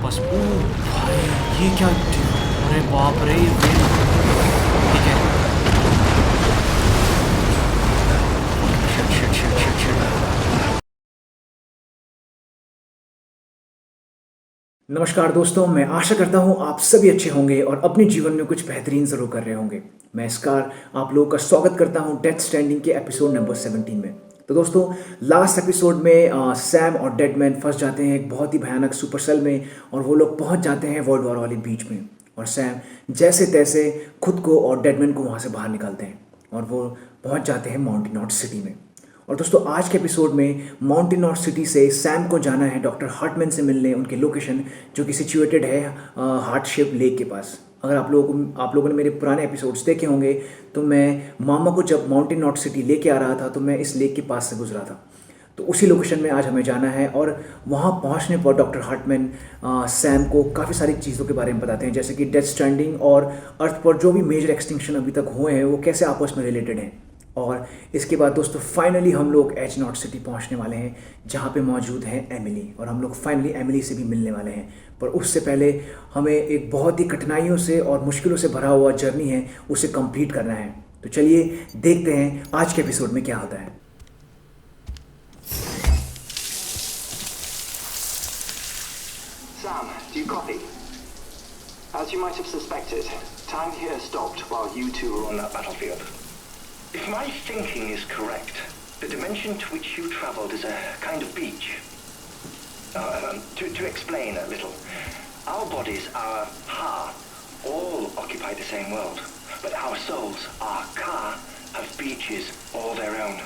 वापस। ओ भाई ये क्या, अरे बाप रे, ठीक है। Shit shit shit shit shit. नमस्कार दोस्तों, मैं आशा करता हूँ आप सभी अच्छे होंगे और अपने जीवन में कुछ बेहतरीन ज़रूर कर रहे होंगे। मैं इसकार आप लोगों का स्वागत करता हूँ डेथ स्टैंडिंग के एपिसोड नंबर 17 में। तो दोस्तों, लास्ट एपिसोड में सैम और डेडमैन फंस जाते हैं एक बहुत ही भयानक सुपरसेल में और वो लोग पहुँच जाते हैं वर्ल्ड वॉर वाली बीच में। और सैम जैसे तैसे खुद को और डेडमैन को वहाँ से बाहर निकालते हैं और वो पहुँच जाते हैं माउंटेन नॉर्थ सिटी में। और दोस्तों, आज के एपिसोड में माउंटेन नॉर्थ सिटी से सैम को जाना है डॉक्टर हार्टमैन से मिलने, उनके लोकेशन जो कि सिचुएटेड है हार्टशेप्ड लेक के पास। अगर आप लोगों ने मेरे पुराने एपिसोड्स देखे होंगे तो मैं मामा को जब माउंटेन नॉर्थ सिटी लेके आ रहा था तो मैं इस लेक के पास से गुजरा था। तो उसी लोकेशन में आज हमें जाना है और वहाँ पहुँचने पर डॉक्टर हार्टमैन सैम को काफ़ी सारी चीज़ों के बारे में बताते हैं, जैसे कि डेथ स्ट्रैंडिंग और अर्थ पर जो भी मेजर एक्सटिंक्शन अभी तक हुए हैं वो कैसे आपस में रिलेटेड हैं। और इसके बाद दोस्तों फाइनली हम लोग एच नॉट सिटी पहुंचने वाले हैं जहां पे मौजूद है एमिली, और हम लोग फाइनली एमिली से भी मिलने वाले हैं। पर उससे पहले हमें एक बहुत ही कठिनाइयों से और मुश्किलों से भरा हुआ जर्नी है, उसे कंप्लीट करना है। तो चलिए देखते हैं आज के एपिसोड में क्या होता है। Sam, do you copy? As you might have suspected, time here stopped while you two were on that battlefield. If my thinking is correct, the dimension to which you travelled is a kind of beach. To explain a little, our bodies, our Ha, all occupy the same world, but our souls, our Ka, have beaches all their own.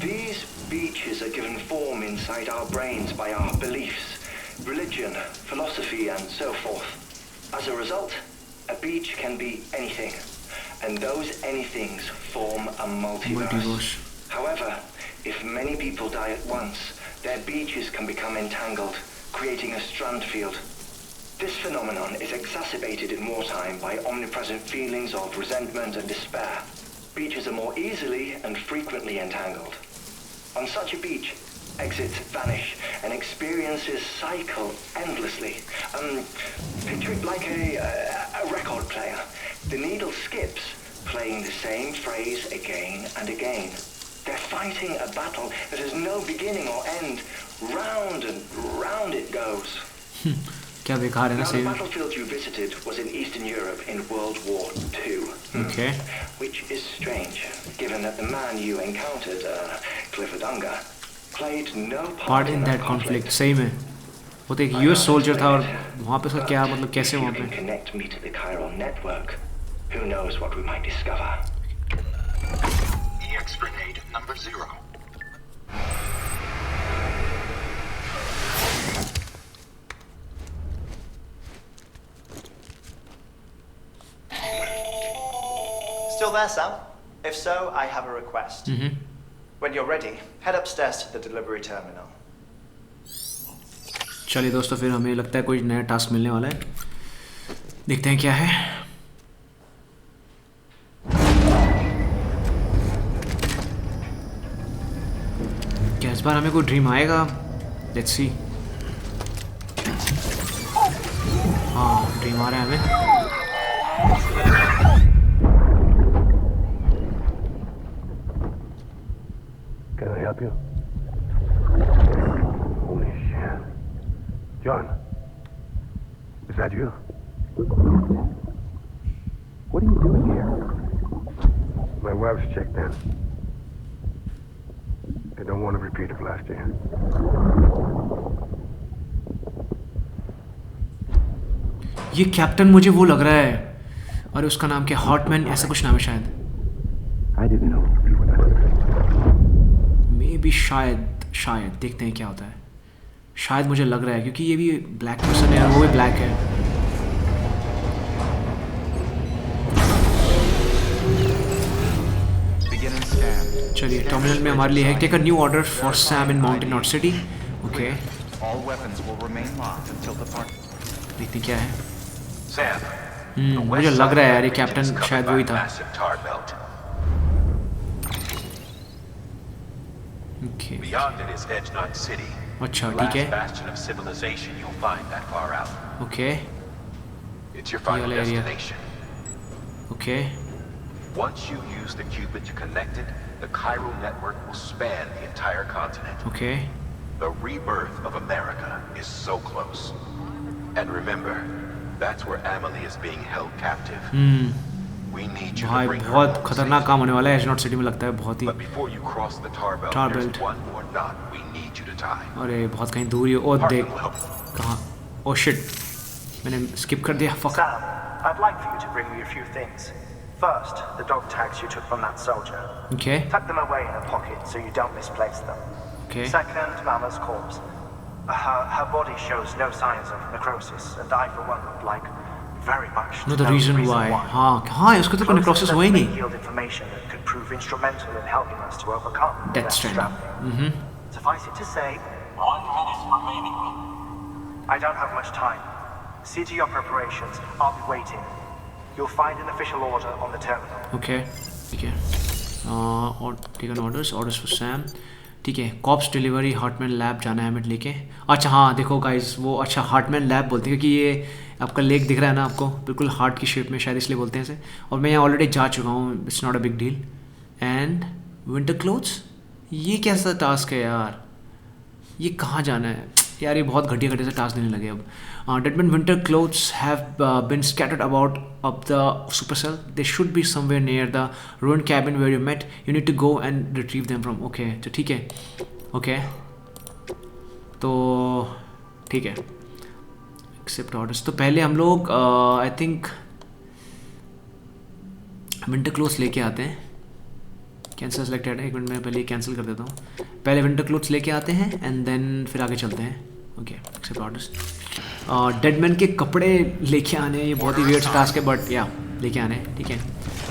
These beaches are given form inside our brains by our beliefs, religion, philosophy, and so forth. As a result, a beach can be anything. And those anythings form a multiverse. However, if many people die at once, their beaches can become entangled, creating a strand field. This phenomenon is exacerbated in wartime by omnipresent feelings of resentment and despair. Beaches are more easily and frequently entangled. On such a beach, exits vanish and experiences cycle endlessly. Picture it like a record player. The needle skips, playing the same phrase again and again. They're fighting a battle that has no beginning or end. Round and round it goes. क्या बेकार है ना Now, the battlefield you visited was in Eastern Europe in World War II. Okay. Which is strange, given that the man you encountered, 𝐒𝐓𝐑𝐀𝐍𝐃𝐈, played no part in that conflict. सही में वो तो एक US soldier था और वहाँ पे उसका क्या मतलब, कैसे वहाँ पे? Connect me to the chiral network. Who knows what we might discover? EX grenade number 0. Still there, Sam? If so, I have a request. When you're ready, head upstairs to the delivery terminal. चलिए दोस्तों, फिर हमें लगता है कोई नया task मिलने वाला है, देखते हैं क्या है। क्या इस बार हमें कोई ड्रीम आएगा? Let's see. हाँ, ड्रीम आ रहा है हमें। Can I help you? Holy shit. John, is that you? What are you doing here? My wife's checked in. I don't want to repeat of last year. ये captain मुझे वो लग रहा है, और उसका नाम क्या, हार्टमैन ऐसा कुछ नाम है शायद। I didn't know you were that. May be शायद देखते हैं क्या होता है। शायद मुझे लग रहा है क्योंकि ये भी ब्लैक पर्सन है और वो भी ब्लैक है। चलिए, टर्मिनल में हमारे लिए है take a new order for Sam in mountain north city. Okay, देखते क्या है। मुझे लग रहा है यार ये कैप्टन शायद वही था। Beyond it is Edge Knot City. अच्छा The ठीक last है. bastion of civilization you'll find that far out. Okay. It's your final वाला area. destination. Okay. Once you use the qubit to connect it, the chiral network will span the entire continent. Okay. The rebirth of America is so close. And remember, that's where Aamlie is being held captive. We need you to भाई bring her बहुत home खतरनाक safely. काम होने वाला है एजनॉट city में लगता है बहुत ही. But before you cross the tar belt, Tar there's belt. one more knot we need you to tie. अरे बहुत कहीं दूर ही. ओ देख Heartman will help. कहाँ. ओ शिट मैंने स्किप कर दिया. Fuck. Sam, I'd like for you to bring me a few things. First, the dog tags you took from that soldier. Okay. Tuck them away in a pocket so you don't misplace them. Okay. Second, Mama's corpse. Her body shows no signs of necrosis, and I, for one, would like very much to No the know reason why. हाँ हाँ उसको तो necrosis हुआ ही नहीं. Yield information that could prove instrumental in helping us to overcome Death Stranding. Suffice it to say, 1 minute remaining. I don't have much time. See to your preparations. I'll be waiting. You'll find an official order on the terminal. Okay. ठीक है. और taken orders for Sam. ठीक है. Cops delivery Hartmann lab जाना है हमें लेके. अच्छा हाँ देखो गाइस वो अच्छा हार्टमैन लैब बोलते हैं क्योंकि ये आपका लेक दिख रहा है ना आपको बिल्कुल हार्ट की शेप में शायद इसलिए बोलते हैं इसे. और मैं यहाँ ऑलरेडी जा चुका हूँ. It's not a big deal. And winter clothes ये कैसा टास्क है यार. ये कहाँ जाना है यार. ये बहुत घटिया से टास्क देने लगे अब. Deadman winter clothes have been scattered about up the supercell. They should be somewhere near the ruined cabin where you met. You need to go and retrieve them from. Okay, तो ठीक है. Okay. तो ठीक है. Accept orders. तो पहले हम लोग I think winter clothes लेके आते हैं. कैंसिल सेलेक्टेड है. एक मिनट में पहले कैंसिल कर देता हूँ. पहले विंटर क्लोथ्स लेके आते हैं एंड देन फिर आगे चलते हैं. Okay accept orders. डेडमैन के कपड़े लेके आने ये बहुत ही वियर्ड सा टास्क है बट या लेके आने. ठीक है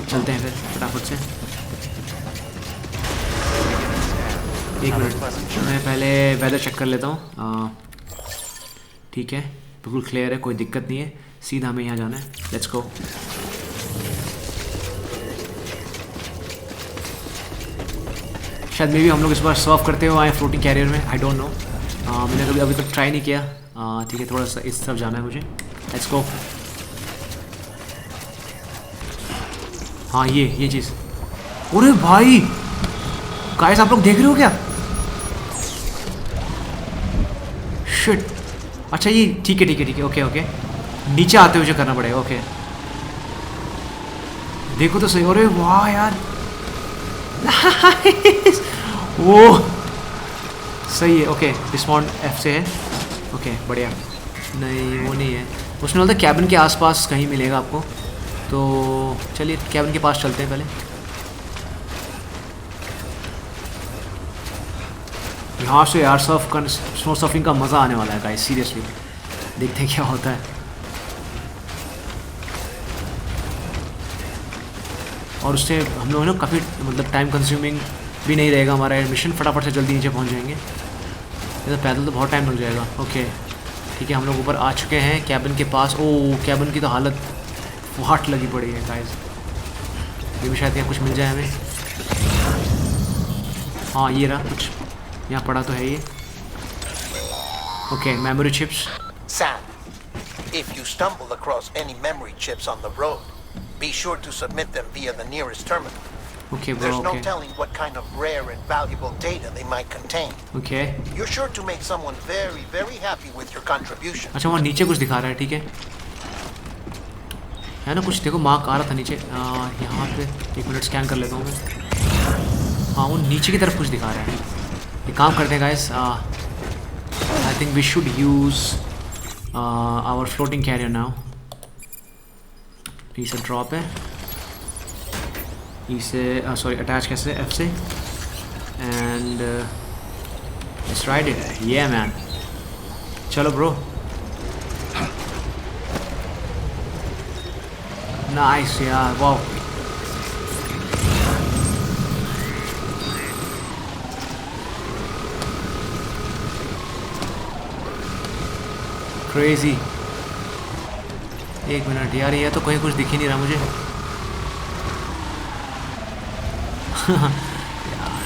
चलते हैं फिर फटाफट से. एक मिनट मैं पहले वेदर चेक कर लेता हूँ. ठीक है बिल्कुल क्लियर है कोई दिक्कत नहीं है. सीधा हमें यहाँ जाना है. Let's go. शायद मे भी हम लोग इस बार सर्व करते हुए आए फ्लोटिंग कैरियर में. I don't know. मैंने कभी अभी तक ट्राई नहीं किया. ठीक है थोड़ा सा इस तरफ जाना है मुझे. Let's go. हाँ ये चीज़. अरे भाई गाइस आप लोग देख रहे हो क्या. शिट. अच्छा ये ठीक है. ओके नीचे आते हुए करना पड़ेगा. ओके देखो तो सही. अरे वाह यार वो सही है. ओके रिस्पॉन्ड F से है. ओके बढ़िया. नहीं वो नहीं है. उसने बोला था कैबिन के आसपास कहीं मिलेगा आपको. तो चलिए कैबिन के पास चलते हैं पहले. यहाँ से यार स्नो सर्फिंग का मज़ा आने वाला है गाइस सीरियसली. देखते हैं क्या होता है. और उससे हम लोग ना काफ़ी मतलब टाइम कंज्यूमिंग भी नहीं रहेगा हमारा मिशन. फटाफट से जल्दी नीचे पहुंच जाएंगे. ये तो पैदल तो बहुत टाइम लग जाएगा. ओके ठीक है हम लोग ऊपर आ चुके हैं कैबिन के पास. ओ कैबिन की तो हालत वाट लगी पड़ी है गाइस. ये भी शायद यहाँ कुछ मिल जाए हमें. हाँ ये रहा कुछ यहाँ पड़ा तो है ये. Okay memory chips. Sam, if you stumble across any memory chips on the road, be sure to submit them via the nearest terminal. Okay, bro. There's no Okay. telling what kind of rare and valuable data they might contain. Okay. You're sure to make someone very, very happy with your contribution. अच्छा वहाँ नीचे कुछ दिखा रहा है. ठीक है ना कुछ देखो मार्क आ रहा था नीचे. यहाँ पे एक मिनट स्कैन कर लेता हूँ मैं. हाँ वो नीचे की तरफ कुछ दिखा रहा है. एक काम करते हैं guys. I think we should use our floating carrier now. इसे ड्रॉप है. इसे सॉरी अटैच कैसे F से. And let's ride it. ये मैन चलो ब्रो. नाइस यार. Wow crazy. एक मिनट यार ये तो कहीं कुछ दिख ही नहीं रहा मुझे.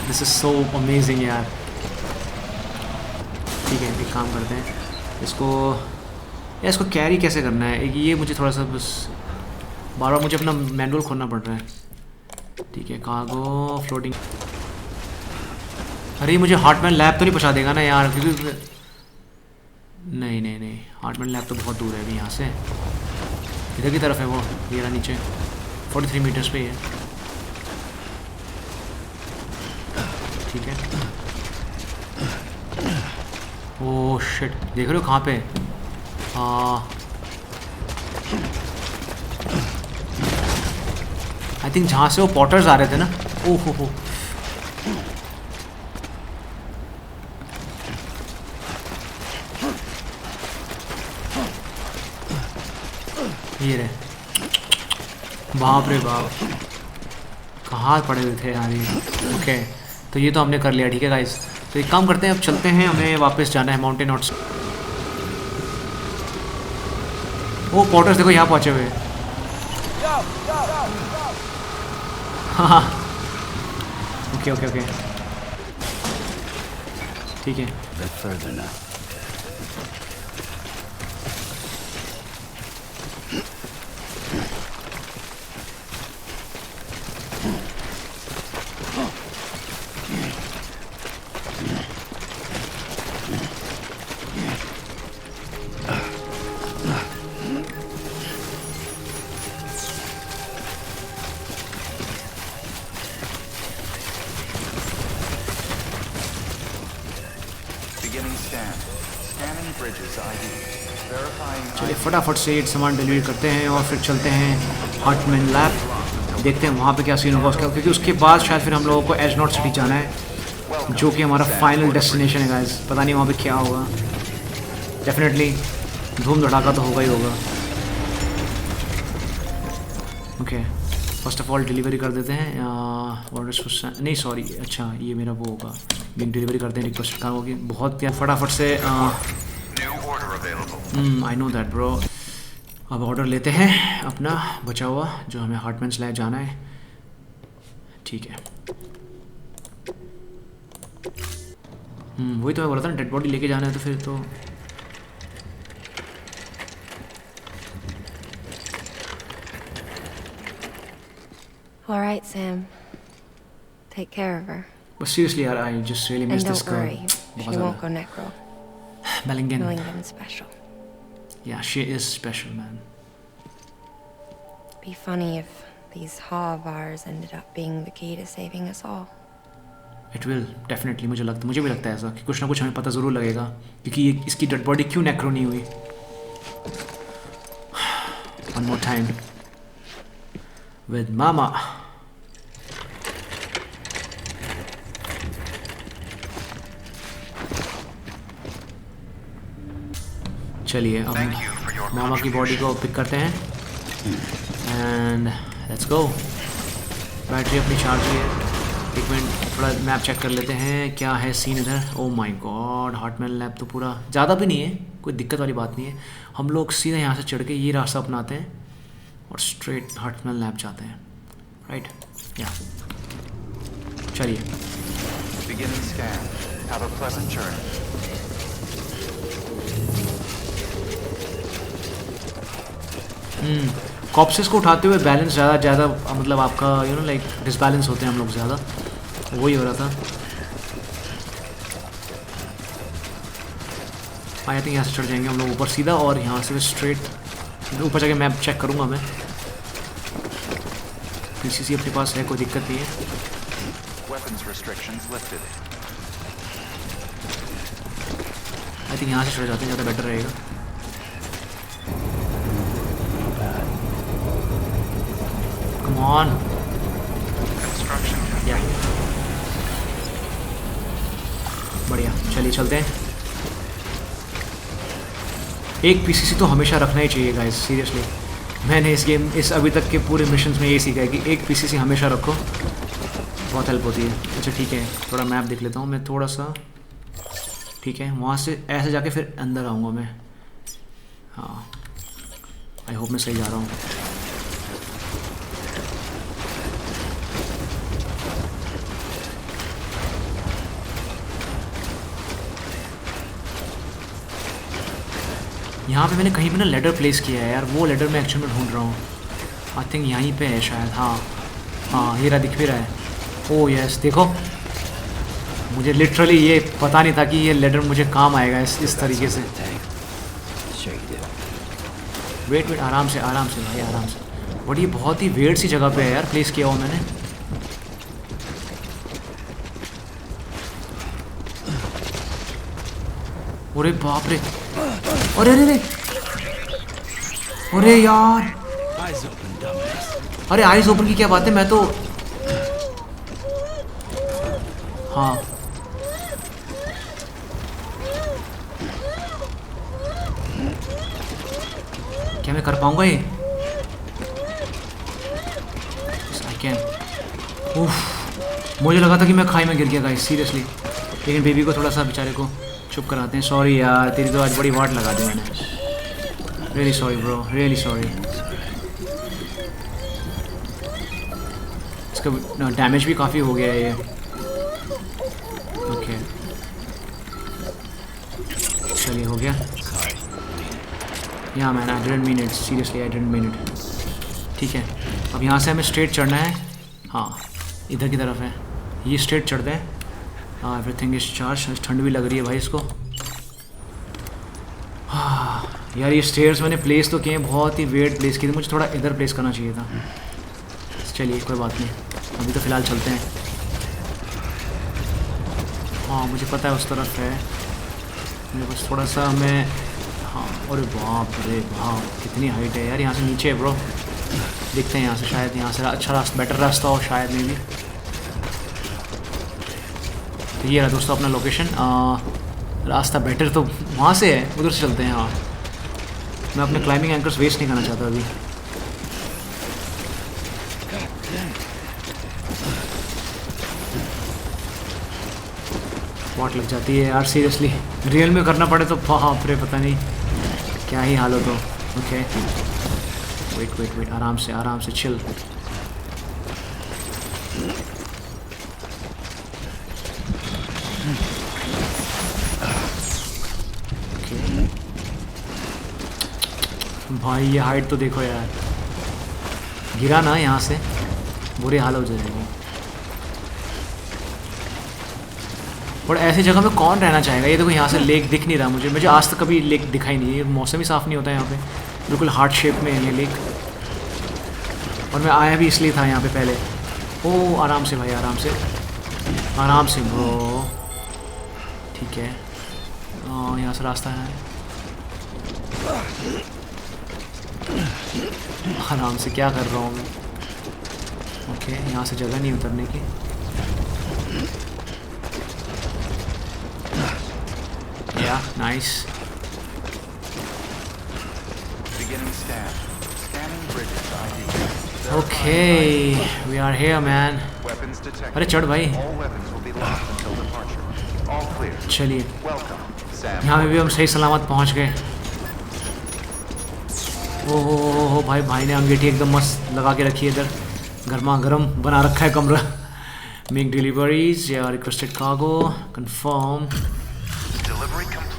दिस इज सो अमेजिंग यार. ठीक है, एक काम करते हैं, इसको कैरी कैसे करना है, ये मुझे थोड़ा सा बस बार बार मुझे अपना मैनुअल खोलना पड़ रहा है। ठीक है, कार्गो फ्लोटिंग। अरे मुझे हार्टमैन लैब तो नहीं पहुंचा देगा ना यार, क्योंकि नहीं हार्टमैन लैब तो बहुत दूर है अभी यहाँ से। इधर की तरफ है वो, ये रहा नीचे 43 मीटर्स पे ही है। ठीक है, ओह शिट, देख रहे हो कहाँ पे? आई थिंक जहाँ से वो पॉटर्स आ रहे थे ना। ओह हो ये रहे, बाप रे बाप, कहाँ पड़े हुए थे यार ये। ओके, तो ये तो हमने कर लिया। ठीक है गाइस, तो एक काम करते हैं, अब चलते हैं, हमें वापस जाना है माउंटेन नॉट्स। वो पॉटर्स देखो यहाँ पहुँचे हुए। हाँ ओके ओके ओके, ठीक है। चलिए फटाफट से एक सामान डिलीवर करते हैं और फिर चलते हैं हार्टमैन लैब, देखते हैं वहाँ पे क्या सीन होगा उसका, क्योंकि उसके बाद शायद फिर हम लोगों को एजनॉट सिटी जाना है, जो कि हमारा फाइनल डेस्टिनेशन है गाइस। पता नहीं वहाँ पे क्या होगा, डेफिनेटली धूम धड़ाका तो होगा ही होगा। Okay, first of all delivery कर देते हैं। ऑर्डर्स नहीं सॉरी, अच्छा ये मेरा वो होगा, डिलीवरी करते हैं रिक्वेस्ट का होगी बहुत क्या फटाफट से। I know that bro. अब ऑर्डर लेते हैं अपना बचा हुआ, जो हमें हार्टमैन लैब जाना है। ठीक है, वही तो मैं बोला था ना, डेड बॉडी लेके जाना है, तो फिर तो All right, Sam. Take care of her. But seriously, yaar, I just really miss this girl. And don't worry, she won't go necro. Millington's special. Yeah, she is special, man. Be funny if these 𝐻 of ours ended up being the key to saving us all. It will definitely. मुझे भी लगता है ऐसा कि कुछ ना कुछ हमें पता ज़रूर लगेगा, क्योंकि ये इसकी डेड बॉडी क्यों नेक्रो नहीं हुई। One more time with Mama. चलिए अब मामा की बॉडी को पिक करते हैं एंड लेट्स गो। बैटरी अपनी चार्ज है। एक मिनट थोड़ा मैप चेक कर लेते हैं क्या है सीन इधर। Oh my god, Hartman lab तो पूरा ज़्यादा भी नहीं है, कोई दिक्कत वाली बात नहीं है। हम लोग सीधा यहाँ से चढ़ के ये रास्ता अपनाते हैं और स्ट्रेट हार्टमैन लैब जाते हैं, राइट? या चलिए। Beginning scan. Have a pleasant journey. Corpses को उठाते हुए बैलेंस ज़्यादा मतलब आपका यू नो लाइक डिसबैलेंस होते हैं हम लोग ज़्यादा, वही हो रहा था। आई थिंक यहाँ से चढ़ जाएंगे हम लोग ऊपर सीधा और यहाँ से स्ट्रेट ऊपर जाके मैप चेक करूँगा मैं। पीसीसी अपने पास है, कोई दिक्कत नहीं है। आई थिंक यहाँ से चढ़ जाते हैं, ज़्यादा बेटर रहेगा। Come on. Yeah. बढ़िया, चलिए चलते हैं। एक पीसीसी तो हमेशा रखना ही चाहिए गाइस, सीरियसली। मैंने इस अभी तक के पूरे मिशंस में यही सीखा है कि एक पीसीसी हमेशा रखो, बहुत हेल्प होती है। अच्छा ठीक है, थोड़ा मैप देख लेता हूँ मैं थोड़ा सा। ठीक है, वहाँ से ऐसे जाके फिर अंदर आऊँगा मैं। हाँ, आई होप मैं सही जा रहा हूँ। यहाँ पे मैंने कहीं पे ना लेडर प्लेस किया है यार, वो लेडर मैं एक्चुअल में ढूंढ रहा हूँ। आई थिंक यहीं पे है शायद। हाँ ये रहा, दिख भी रहा है। ओह यस, देखो मुझे लिटरली ये पता नहीं था कि ये लेडर मुझे काम आएगा इस तरीके से। वेट आराम से भाई, आराम से। बट ये बहुत ही वेird सी जगह पे है यार प्लेस किया हुआ मैंने। अरे बाप रे, अरे यार, अरे आइज ओपन की क्या बात है, मैं तो हाँ क्या मैं कर पाऊंगा ये? I can. मुझे लगा था कि मैं खाई में गिर गया गाइस, सीरियसली। लेकिन बेबी को थोड़ा सा बेचारे को चुप कराते हैं। सॉरी यार, तेरी तो आज बड़ी वाट लगा दी मैंने। Really sorry bro, really sorry. इसका डैमेज भी काफ़ी हो गया है ये। ओके चलिए, हो गया। या man, I didn't mean it, seriously I didn't mean it. ठीक है, अब यहाँ से हमें स्ट्रेट चढ़ना है। हाँ इधर की तरफ है, ये स्ट्रेट चढ़ते हैं। हाँ एवरीथिंग इज चार्ज। ठंड भी लग रही है भाई इसको। हाँ यार, ये स्टेयर्स मैंने प्लेस तो किए हैं, बहुत ही वेट प्लेस किए थे। मुझे थोड़ा इधर प्लेस करना चाहिए था। चलिए कोई बात नहीं, अभी तो फ़िलहाल चलते हैं। हाँ मुझे पता है उस तरफ है, मुझे बस थोड़ा सा मैं। हाँ अरे बाप रे बाप, कितनी हाइट है यार। यहाँ से नीचे है ब्रो, दिखते हैं यहाँ से। शायद यहाँ से अच्छा रास्ता, बेटर रास्ता हो शायद में भी। तो ये रहा दोस्तों अपना लोकेशन। रास्ता बेटर तो वहाँ से है, उधर से चलते हैं। हाँ मैं अपने क्लाइंबिंग एंकर्स वेस्ट नहीं करना चाहता अभी। वाट लग जाती है यार सीरियसली, रियल में करना पड़े तो बाप रे पता नहीं क्या ही हाल हो। तो ओके वेट, आराम से चिल। भाई ये हाइट तो देखो यार, गिरा ना यहाँ से बुरी हाल हो जाएगी। और ऐसी जगह में कौन रहना चाहेगा? ये देखो यहाँ से लेक दिख नहीं रहा मुझे आज तक कभी लेक दिखाई नहीं है। मौसम ही साफ़ नहीं होता है यहाँ पे, बिल्कुल हार्ट शेप में है ये लेक। और मैं आया भी इसलिए था यहाँ पे पहले। ओह आराम से भाई, आराम से ब्रो। ठीक है, यहाँ से रास्ता है। आराम से, क्या कर रहा हूँ मैं? ओके यहाँ से जगह नहीं उतरने की। Yeah, nice. Beginning scan. Scanning bridges ID. Okay, we are here, man. Weapons detected. अरे चढ़ भाई। All weapons will be locked until departure. All clear. चलिए, Welcome, Sam. यहाँ पे भी हम सही सलामत पहुँच गए। ओह भाई ने अंगीठी एकदम मस्त लगा के रखी है इधर, गर्मा गर्म बना रखा है कमरा। मेक डिलीवरीज या रिक्वेस्टेड कार्गो कंफर्म।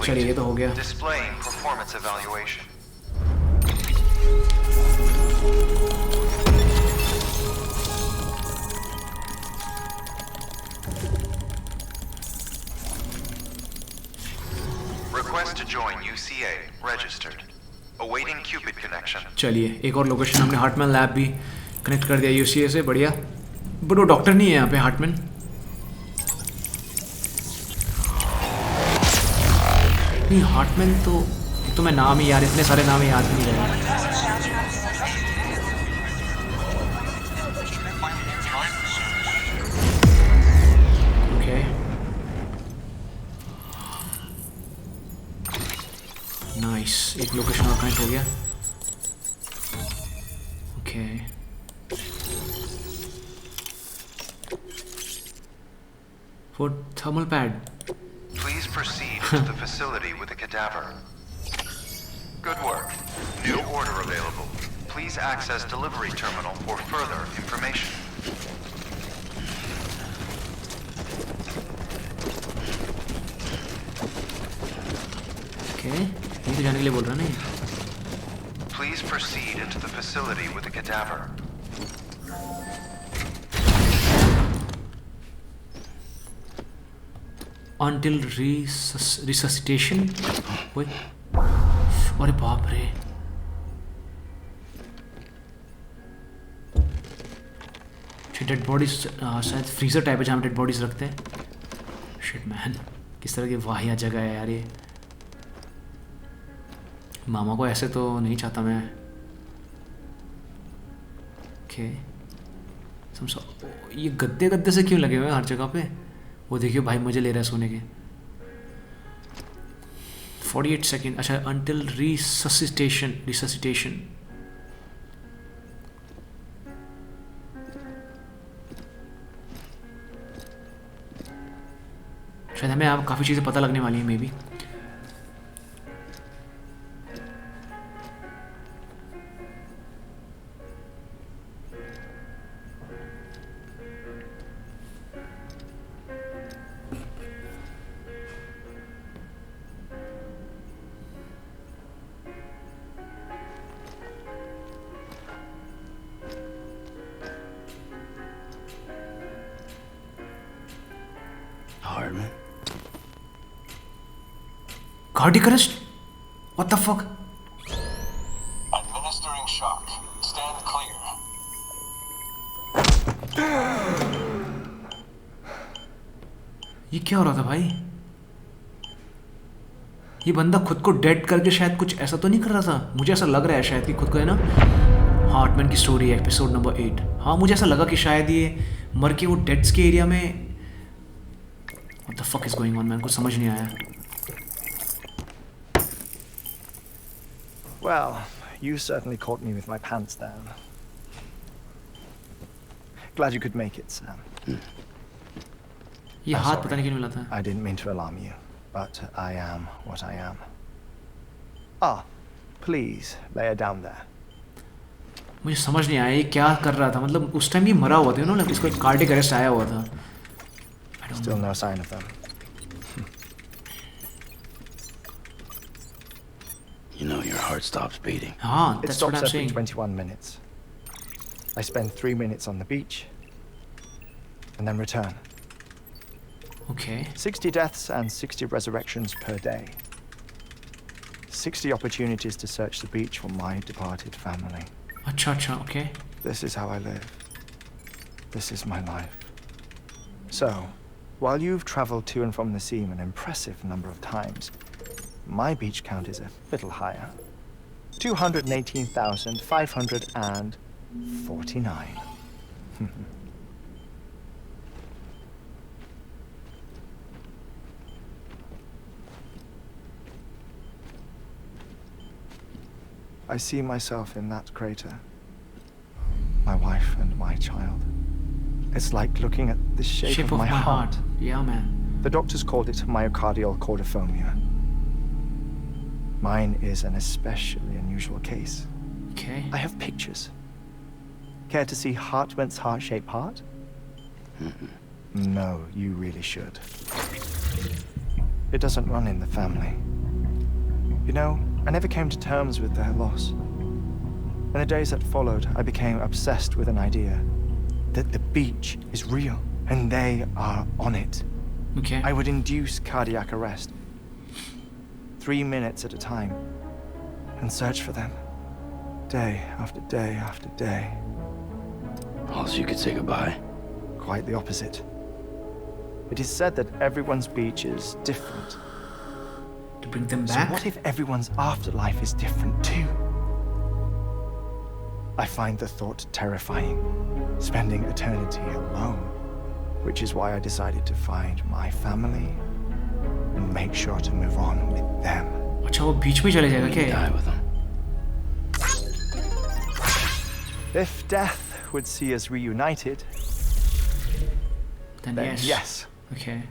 चलिए ये तो हो गया। Displaying performance evaluation. Request to join UCA registered. Awaiting Cupid connection. चलिए एक और लोकेशन हमने हार्टमैन लैब भी कनेक्ट कर दिया UCA से, बढ़िया। बट वो डॉक्टर नहीं है यहाँ पे हार्टमैन। नहीं हार्टमैन तो मैं नाम ही यार, इतने सारे नाम याद नहीं रहे। ओके नाइस, एक लोकेशन और कनेक्ट हो गया। Okay for thermal pad. Please proceed to the facility with the cadaver. Good work. New order available. Please access delivery terminal for further information. Okay ये तो जाने के लिए बोल रहा नहीं? Please proceed into the facility with the cadaver. Until resuscitation. Wait. अरे बाप रे. डेड बॉडीज शायद फ्रीजर टाइप है जहाँ डेड बॉडीज रखते हैं. शिट मैन, किस तरह की वाहिया जगह है यार ये. मामा को ऐसे तो नहीं चाहता मैं. ओके. ये गद्दे गद्दे से क्यों लगे हुए हैं हर जगह पे? वो देखियो भाई मुझे ले रहा है सोने के. 48 सेकेंड. अच्छा, अंटिल रिससिटेशन. शायद हमें आप काफ़ी चीज़ें पता लगने वाली हैं may be. Heartman. Cardiac arrest? What the fuck? Administering shock. Stand clear. ये क्या हो रहा था भाई? ये बंदा खुद को डेड करके शायद कुछ ऐसा तो नहीं कर रहा था? मुझे ऐसा लग रहा है शायद कि खुद को, है ना, हार्टमैन की स्टोरी एपिसोड नंबर 8. हाँ, मुझे ऐसा लगा कि शायद ये मर के वो डेड्स के एरिया में. What the fuck is going on, man? कुछ समझ नहीं आया. Well, you certainly caught me with my pants down. Glad you could make it, Sam. ये हाथ पता नहीं क्यों मिला था. I didn't mean to alarm you, but I am what I am. Ah, please lay her down there. मुझे समझ नहीं आया ये क्या कर रहा था. मतलब उस टाइम ये मरा हुआ था, ना, इसको कार्डियक अरेस्ट आया हुआ था. Still no sign of them. You know your heart stops beating. हाँ, It that's what stops I'm every saying. 21 minutes. I spend 3 minutes on the beach, and then return. Okay. 60 deaths and 60 resurrections per day. 60 opportunities to search the beach for my departed family. अच्छा, okay. This is how I live. This is my life. So, while you've traveled to and from the sea an impressive number of times, my beach count is a little higher. 218,549. I see myself in that crater. My wife and my child. It's like looking at the shape of my heart. Yeah, man. The doctors called it myocardial 𝐒𝐓𝐑. Mine is an especially unusual case. Okay. I have pictures. Care to see Heartman's heart-shaped heart? No, you really should. It doesn't run in the family. You know, I never came to terms with their loss. In the days that followed, I became obsessed with an idea that the beach is real and they are on it. Okay. I would induce cardiac arrest, 3 minutes at a time, and search for them, day after day after day. Also, you could say goodbye. Quite the opposite. It is said that everyone's beach is different. To bring them So back? what if everyone's afterlife is different too? I find the thought terrifying, spending eternity alone, which is why I decided to find my family and make sure to move on with them. अच्छा, वो बीच में चले जाएगा क्या? Die with them. If death would see us reunited, Then yes. Okay.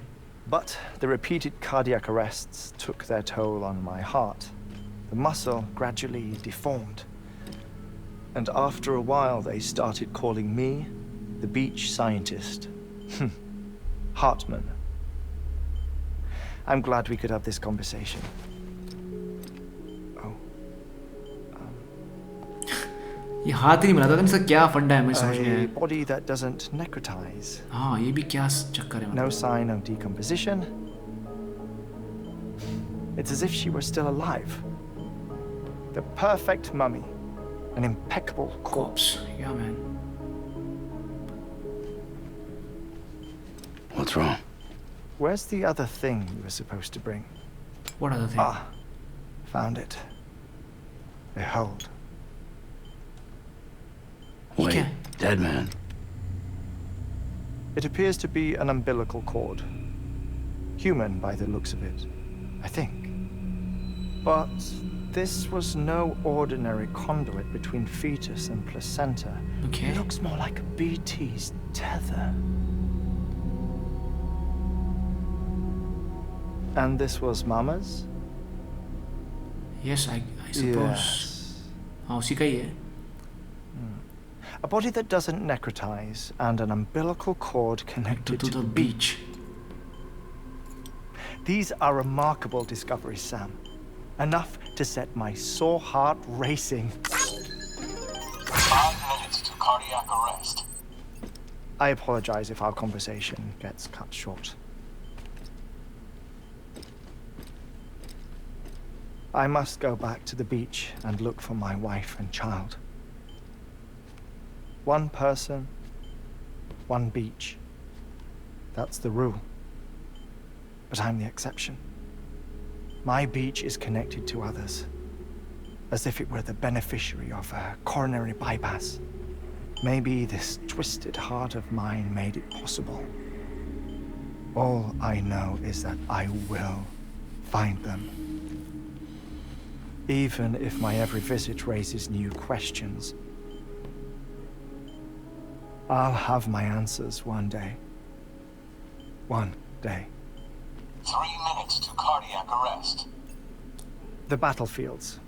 But the repeated cardiac arrests took their toll on my heart. The muscle gradually deformed. And after a while, they started calling me the beach scientist. Heartman. I'm glad we could have this conversation. ये हाथ ही नहीं मिला था इसका क्या फंडा है मुझे समझ नहीं A आया. body that doesn't necrotize. हाँ ये भी क्या चक्कर है No मतलब. sign of decomposition. It's as if she were still alive. The perfect mummy. An impeccable corpse. Yeah, man. What's wrong? Where's the other thing you were supposed to bring? What other thing? Ah, found it. Behold. Wait, Deadman. It appears to be an umbilical cord. Human by the looks of it, I think. But this was no ordinary conduit between fetus and placenta. Okay. It looks more like a BT's tether. And this was Mama's? Yes, I suppose. हाँ उसी का ही है. A body that doesn't necrotize and an umbilical cord connected to the beach. These are remarkable discoveries, Sam. Enough to set my sore heart racing. 5 minutes to cardiac arrest. I apologize if our conversation gets cut short. I must go back to the beach and look for my wife and child. One person, one beach. That's the rule. But I'm the exception. My beach is connected to others, as if it were the beneficiary of a coronary bypass. Maybe this twisted heart of mine made it possible. All I know is that I will find them. Even if my every visit raises new questions, I'll have my answers one day. One day. 3 minutes to cardiac arrest. The battlefields.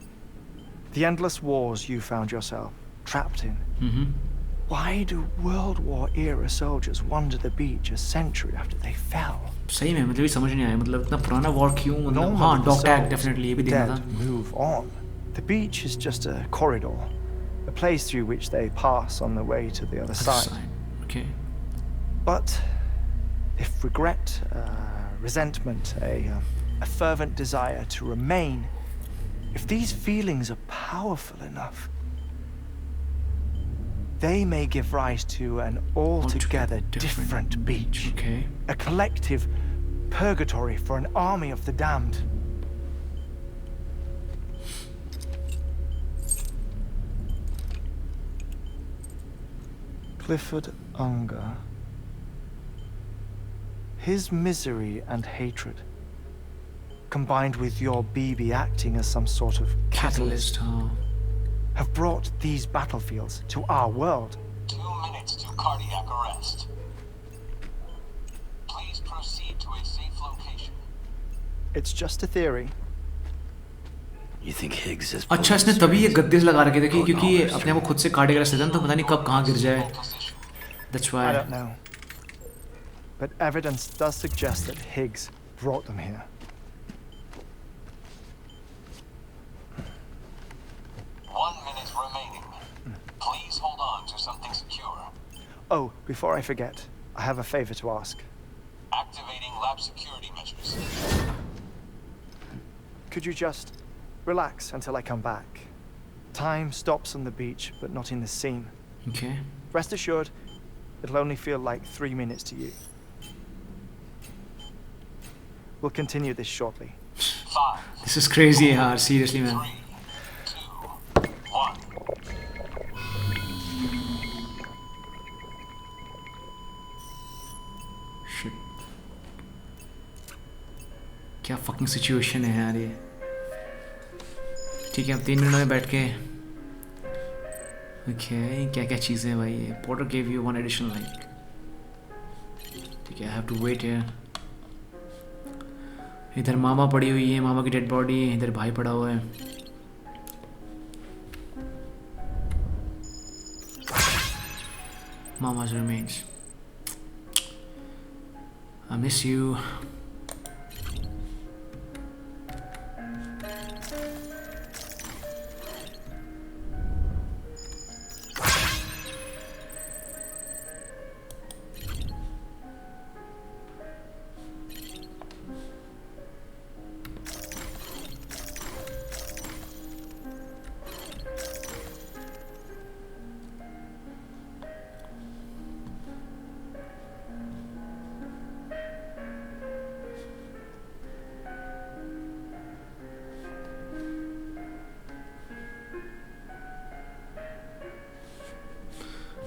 The endless wars you found yourself trapped in. Why do World War era soldiers wander the beach a century after they fell? सही में मतलब ये समझ नहीं आया मतलब इतना पुराना वॉर क्यों मतलब हाँ डॉक्टर डेफिनेटली ये भी देखना था. Move on. The beach is just a corridor, a place through which they pass on the way to the other side. Okay. But if regret, resentment, a fervent desire to remain, if these feelings are powerful enough, they may give rise to an altogether different beach. Okay. A collective purgatory for an army of the damned. Clifford Unger. His misery and hatred, combined with your BB acting as some sort of catalyst, have brought these battlefields to our world. 2 minutes to cardiac arrest. Please proceed to a safe location. It's just a theory. You think Higgs is? अच्छा इसने तभी ये गद्दे लगा रखे थे क्योंकि ये अपने आप को खुद से कार्डियक अरेस्ट देता है तो पता नहीं कब कहाँ गिर जाए. That's why. I don't know. But evidence does suggest that Higgs brought them here. Please hold on to something secure. Oh, before I forget, I have a favor to ask. Activating lab security measures. Could you just relax until I come back? Time stops on the beach, but not in the scene. Okay. Rest assured, it'll only feel like 3 minutes to you. We'll continue this shortly. 5. This is crazy, yaar. Seriously, man. 3, 2, 1. Shit. क्या fucking situation है यार ये. ठीक है अब 3 minute में बैठ के. Okay, क्या क्या चीज़ें भाई ये. Porter gave you 1 additional link. ठीक है, I have to wait here. इधर मामा पड़ी हुई है, मामा की डेड बॉडी. इधर भाई पड़ा हुआ है. Mama's remains. I miss you.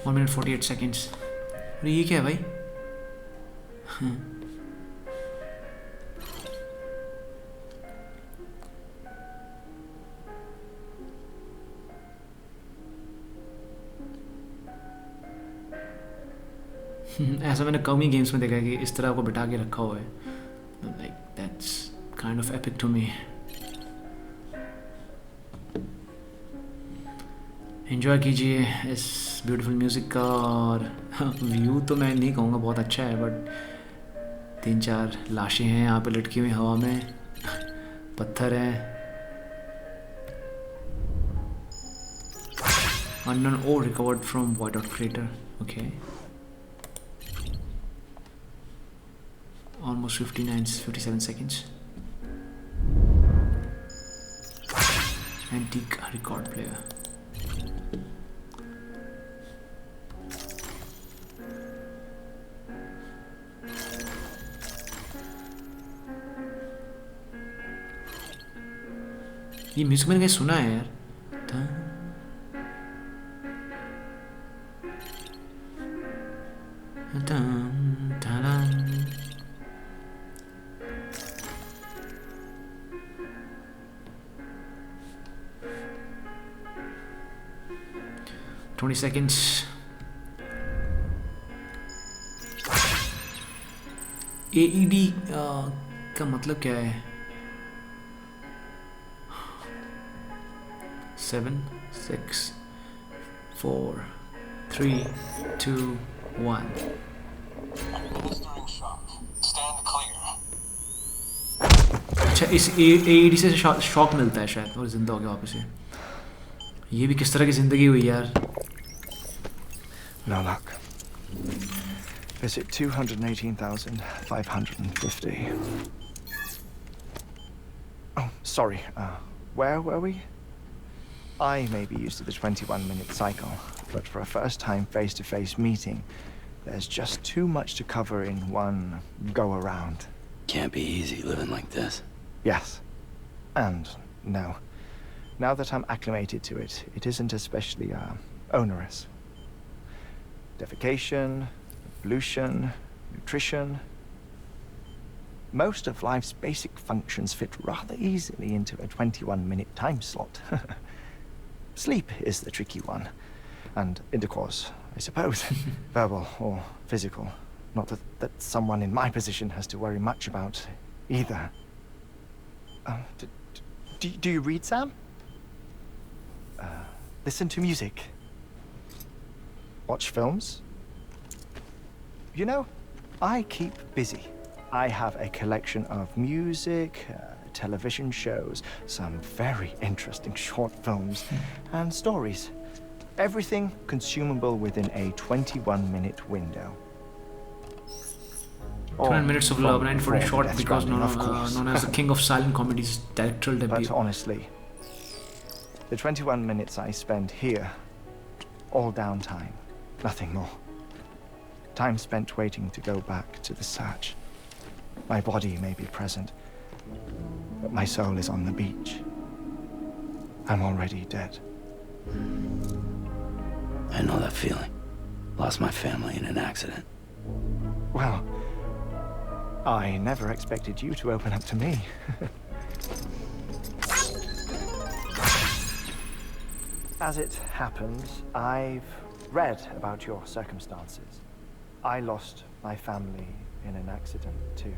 1 minute 48 seconds. अरे ये क्या है भाई? ऐसा मैंने कम ही गेम्स में देखा है कि इस तरह को बिठा के रखा हुआ है. Like that's kind of epic to me. Enjoy कीजिए इस ब्यूटीफुल म्यूज़िक का. और व्यू तो मैं नहीं कहूँगा बहुत अच्छा है, बट 3-4 लाशें हैं यहाँ पे लटकी हुई हवा में, पत्थर हैं. Unknown ore recovered from whiteout crater. Okay. Almost 57 seconds. Antique record player. ये म्यूजिक मैंने कहीं सुना है यार. Ta-dum. 20 seconds. AED का मतलब क्या है? 7, 6, 4, 3, 2, 1. अच्छा, इस AED से शॉक मिलता है शायद और जिंदा हो गया वापस से. ये भी किस तरह की जिंदगी हुई यार. No luck. Visit 218,550. Oh, sorry. Where were we? I may be used to the 21-minute cycle, but for a first-time face-to-face meeting, there's just too much to cover in one go-around. Can't be easy living like this. Yes. And no. Now that I'm acclimated to it, it isn't especially onerous. Defecation, pollution, nutrition. Most of life's basic functions fit rather easily into a 21-minute time slot. Sleep is the tricky one. And intercourse, I suppose. Verbal or physical. Not that someone in my position has to worry much about either. Do you read, Sam? Listen to music. Watch films. You know, I keep busy. I have a collection of music, television shows, some very interesting short films, and stories. Everything consumable within a 21-minute window. 20 minutes of love, and for a short because known as the king of silent comedies, directorial debut. But honestly, the 21 minutes I spend here, all downtime, nothing more. Time spent waiting to go back to the search. My body may be present, but my soul is on the beach. I'm already dead. I know that feeling. Lost my family in an accident. Well, I never expected you to open up to me. As it happens, I've read about your circumstances. I lost my family in an accident, too.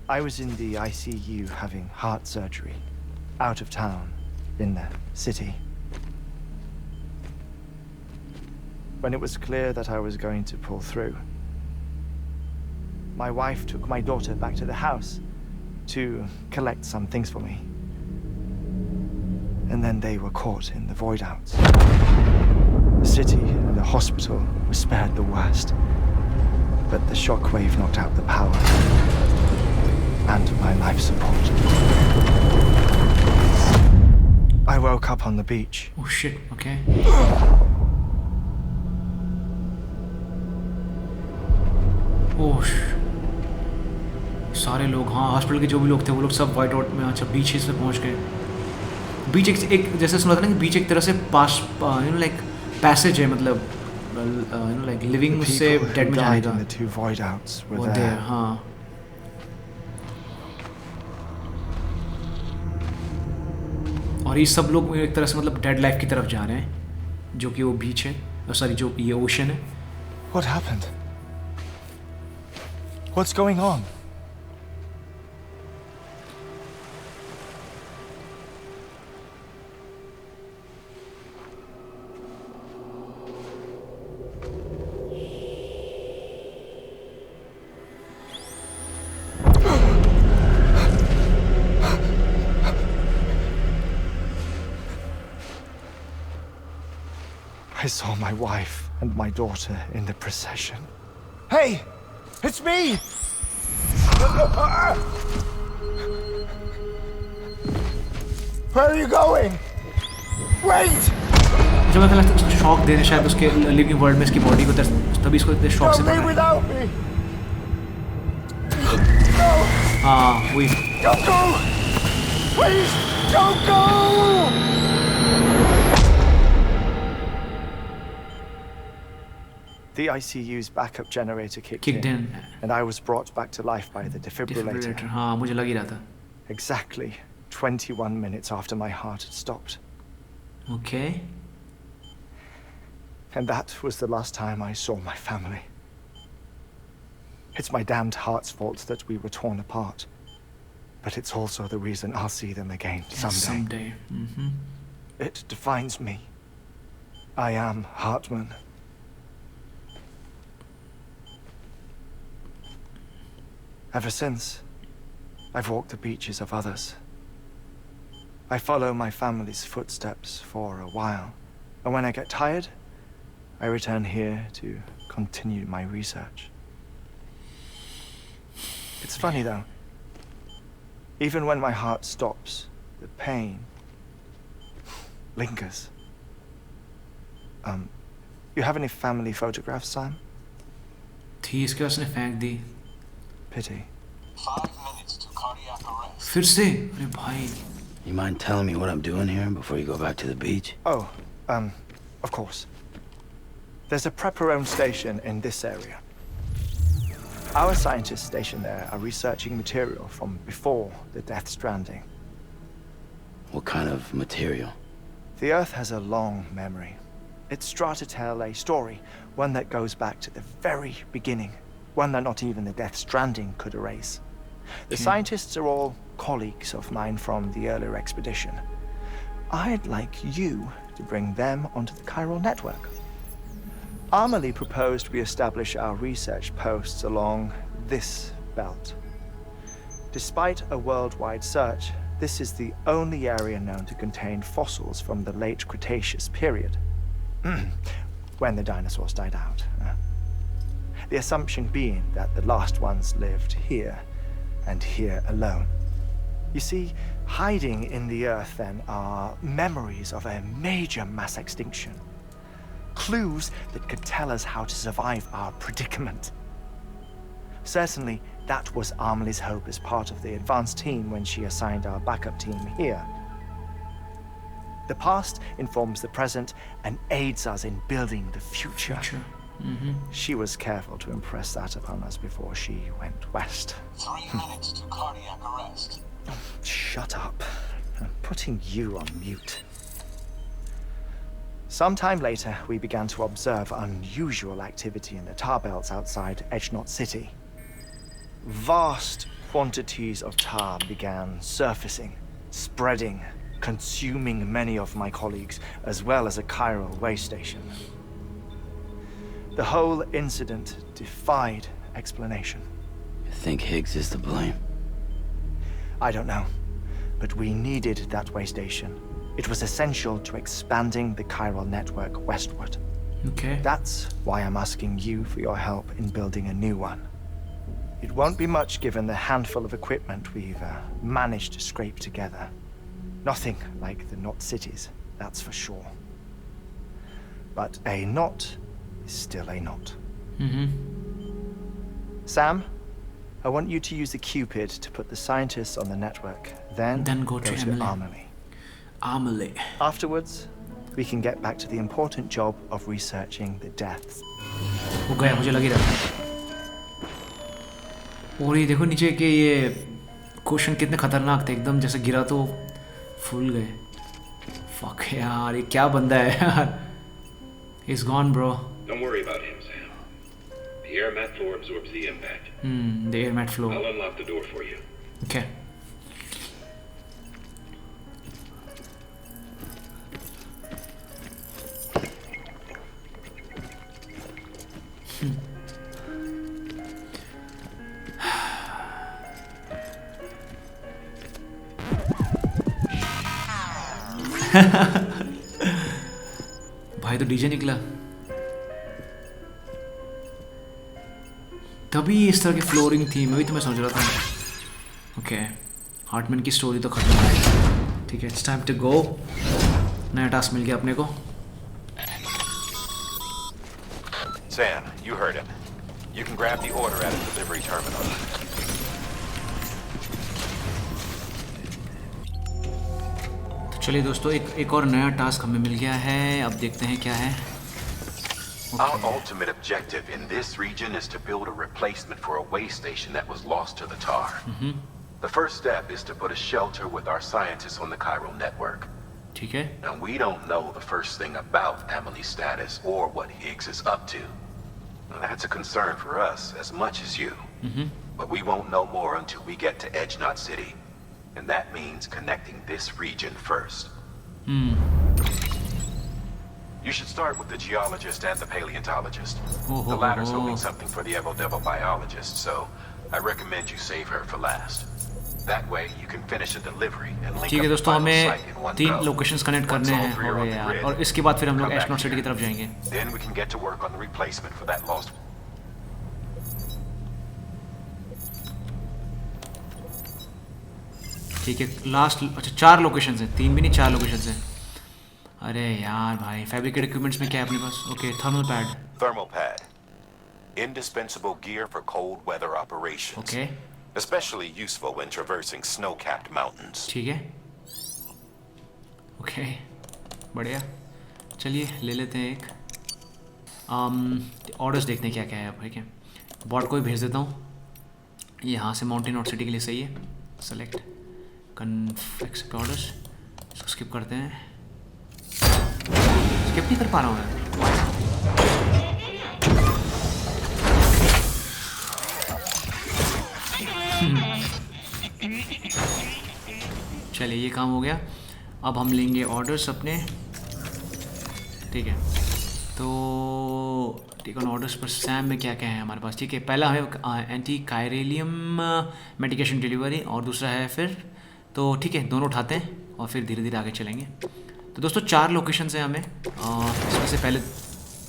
I was in the ICU having heart surgery, out of town, in the city. When it was clear that I was going to pull through, my wife took my daughter back to the house to collect some things for me. And then they were caught in the void-outs. The city and the hospital were spared the worst, but the shockwave knocked out the power and my life support. I woke up on the beach. Oh shit, okay. सारे लोग, हाँ hospital के जो भी लोग थे वो लोग सब वाइट आउट में। अच्छा बीचेस पे पहुंच गए। बीच एक जैसे सुना था ना कि बीच एक तरह से पास लाइक पैसेज है, मतलब लाइक लिविंग से डेड में जाने का। वो देयर, हाँ। और ये सब लोग एक तरह से मतलब डेड लाइफ की तरफ जा रहे हैं, जो कि वो बीच है, सॉरी जो ये ओशन है। What happened? What's going on? I saw my wife and my daughter in the procession. Hey! It's me! Where are you going? Wait! जब मुझे लगता है उसको शॉक दे रहे शायद उसके लिविंग वर्ल्ड में इसकी बॉडी को, तभी इसको इतने शॉक से Don't be without me! No! हाँ वही। Don't go! Please! Don't go! The ICU's backup generator kicked in, and I was brought back to life by the defibrillator. हाँ मुझे लग ही रहा था। Exactly 21 minutes after my heart had stopped. Okay. And that was the last time I saw my family. It's my damned heart's fault that we were torn apart, but it's also the reason I'll see them again someday. Mm-hmm. It defines me. I am Heartman. Ever since, I've walked the beaches of others. I follow my family's footsteps for a while, and when I get tired, I return here to continue my research. It's funny though, even when my heart stops, the pain lingers. You have any family photographs, Sam? थी इसके उसने फेंक दी। Pity. 5 minutes to cardiac arrest. फिर से, अरे भाई। You mind telling me what I'm doing here before you go back to the beach? Oh, of course. There's a prep-your-own station in this area. Our scientists stationed there are researching material from before the Death Stranding. What kind of material? The Earth has a long memory. It's trying to tell a story, one that goes back to the very beginning. One that not even the Death Stranding could erase. The scientists are all colleagues of mine from the earlier expedition. I'd like you to bring them onto the chiral network. Aamlie proposed we establish our research posts along this belt. Despite a worldwide search, this is the only area known to contain fossils from the late Cretaceous period, when the dinosaurs died out. The assumption being that the last ones lived here, and here alone. You see, hiding in the Earth then are memories of a major mass extinction. Clues that could tell us how to survive our predicament. Certainly, that was Aamlie's hope as part of the advanced team when she assigned our backup team here. The past informs the present and aids us in building the future. Mm-hmm. She was careful to impress that upon us before she went west. 3 minutes to cardiac arrest. Shut up. I'm putting you on mute. Sometime later, we began to observe unusual activity in the tar belts outside Echknot City. Vast quantities of tar began surfacing, spreading, consuming many of my colleagues, as well as a chiral way station. The whole incident defied explanation. You think Higgs is to blame? I don't know, but we needed that way station. It was essential to expanding the chiral network westward. Okay. That's why I'm asking you for your help in building a new one. It won't be much given the handful of equipment we've managed to scrape together. Nothing like the knot cities, that's for sure. But a knot is still a knot. Mm-hmm. Sam, I want you to use the Cupid to put the scientists on the network. Then go to Aamlie. Aamlie. Afterwards, we can get back to the important job of researching the deaths. वो गया, मुझे लग ही रहा था। और ये देखो नीचे के ये क्वेश्चन कितने खतरनाक थे, एकदम जैसे गिरा तो फूल गए। फक यार, ये क्या बंदा है यार। He's gone, bro. Don't worry about him, Sam. The air mat floor absorbs the impact. The air mat floor. I'll unlock the door for you. Okay. भाई तो डीजे निकला, तभी इस तरह की फ्लोरिंग थी। मैं भी तो मैं समझ रहा था। ओके, हार्टमैन की स्टोरी तो खत्म है। ठीक है, इट्स टाइम टू गो। नया टास्क मिल गया अपने को। Sam, you heard him. You can grab the order at the delivery terminal. चलिए दोस्तों, एक और नया टास्क हमें मिल गया है। अब देखते हैं क्या है। Our ultimate objective in this region is to build a replacement for a way station that was lost to the tar. The first step is to put a shelter with our scientists on the Chiral network. ठीक है। Now we don't know the first thing about Aamlie's status or what Higgs is up to. Now, that's a concern for us as much as you. But we won't know more until we get to Edgenot City. And that means connecting this region first. You should start with the geologist and the paleontologist. The latter's holding something for the 𝐒𝐓𝐑𝐃𝐈 biologist, so I recommend you save her for last. That way you can finish the delivery and link ठीक है up दोस्तों, the हमें final site in one 3 go. Locations connect करने हैं हो गए यार, और इसके बाद फिर हम लोग एस्ट्रोनॉट सिटी की तरफ जाएंगे। Then we can get to work on the replacement for that lost. ठीक है, लास्ट अच्छा 4 लोकेशंस हैं, 3 भी नहीं 4 लोकेशंस हैं। अरे यार भाई, फैब्रिकेट इक्विपमेंट्स में क्या है अपने पास? Okay, thermal pad. Thermal pad. Indispensable gear for cold weather operations. Okay. Especially useful when traversing snow-capped mountains. ठीक है। ओके, बढ़िया। चलिए ले लेते हैं एक। ऑर्डर्स देखते हैं क्या क्या है अब। ठीक है, बॉट को भी भेज देता हूँ। यहाँ से माउंटेन और सिटी के लिए सही है। सेलेक्ट एक्सेप्ट ऑर्डर्स, इसको स्किप करते हैं। स्किप नहीं कर पा रहा हूँ मैं। चलिए, ये काम हो गया। अब हम लेंगे ऑर्डर्स अपने। ठीक है, तो ठीक है, ऑर्डर्स पर सैम में क्या क्या है हमारे पास? ठीक है, पहला है एंटी कायरेलियम मेडिकेशन डिलीवरी, और दूसरा है फिर, तो ठीक है, दोनों उठाते हैं और फिर धीरे धीरे आगे चलेंगे। तो दोस्तों 4 लोकेशंस हैं हमें। इसमें से पहले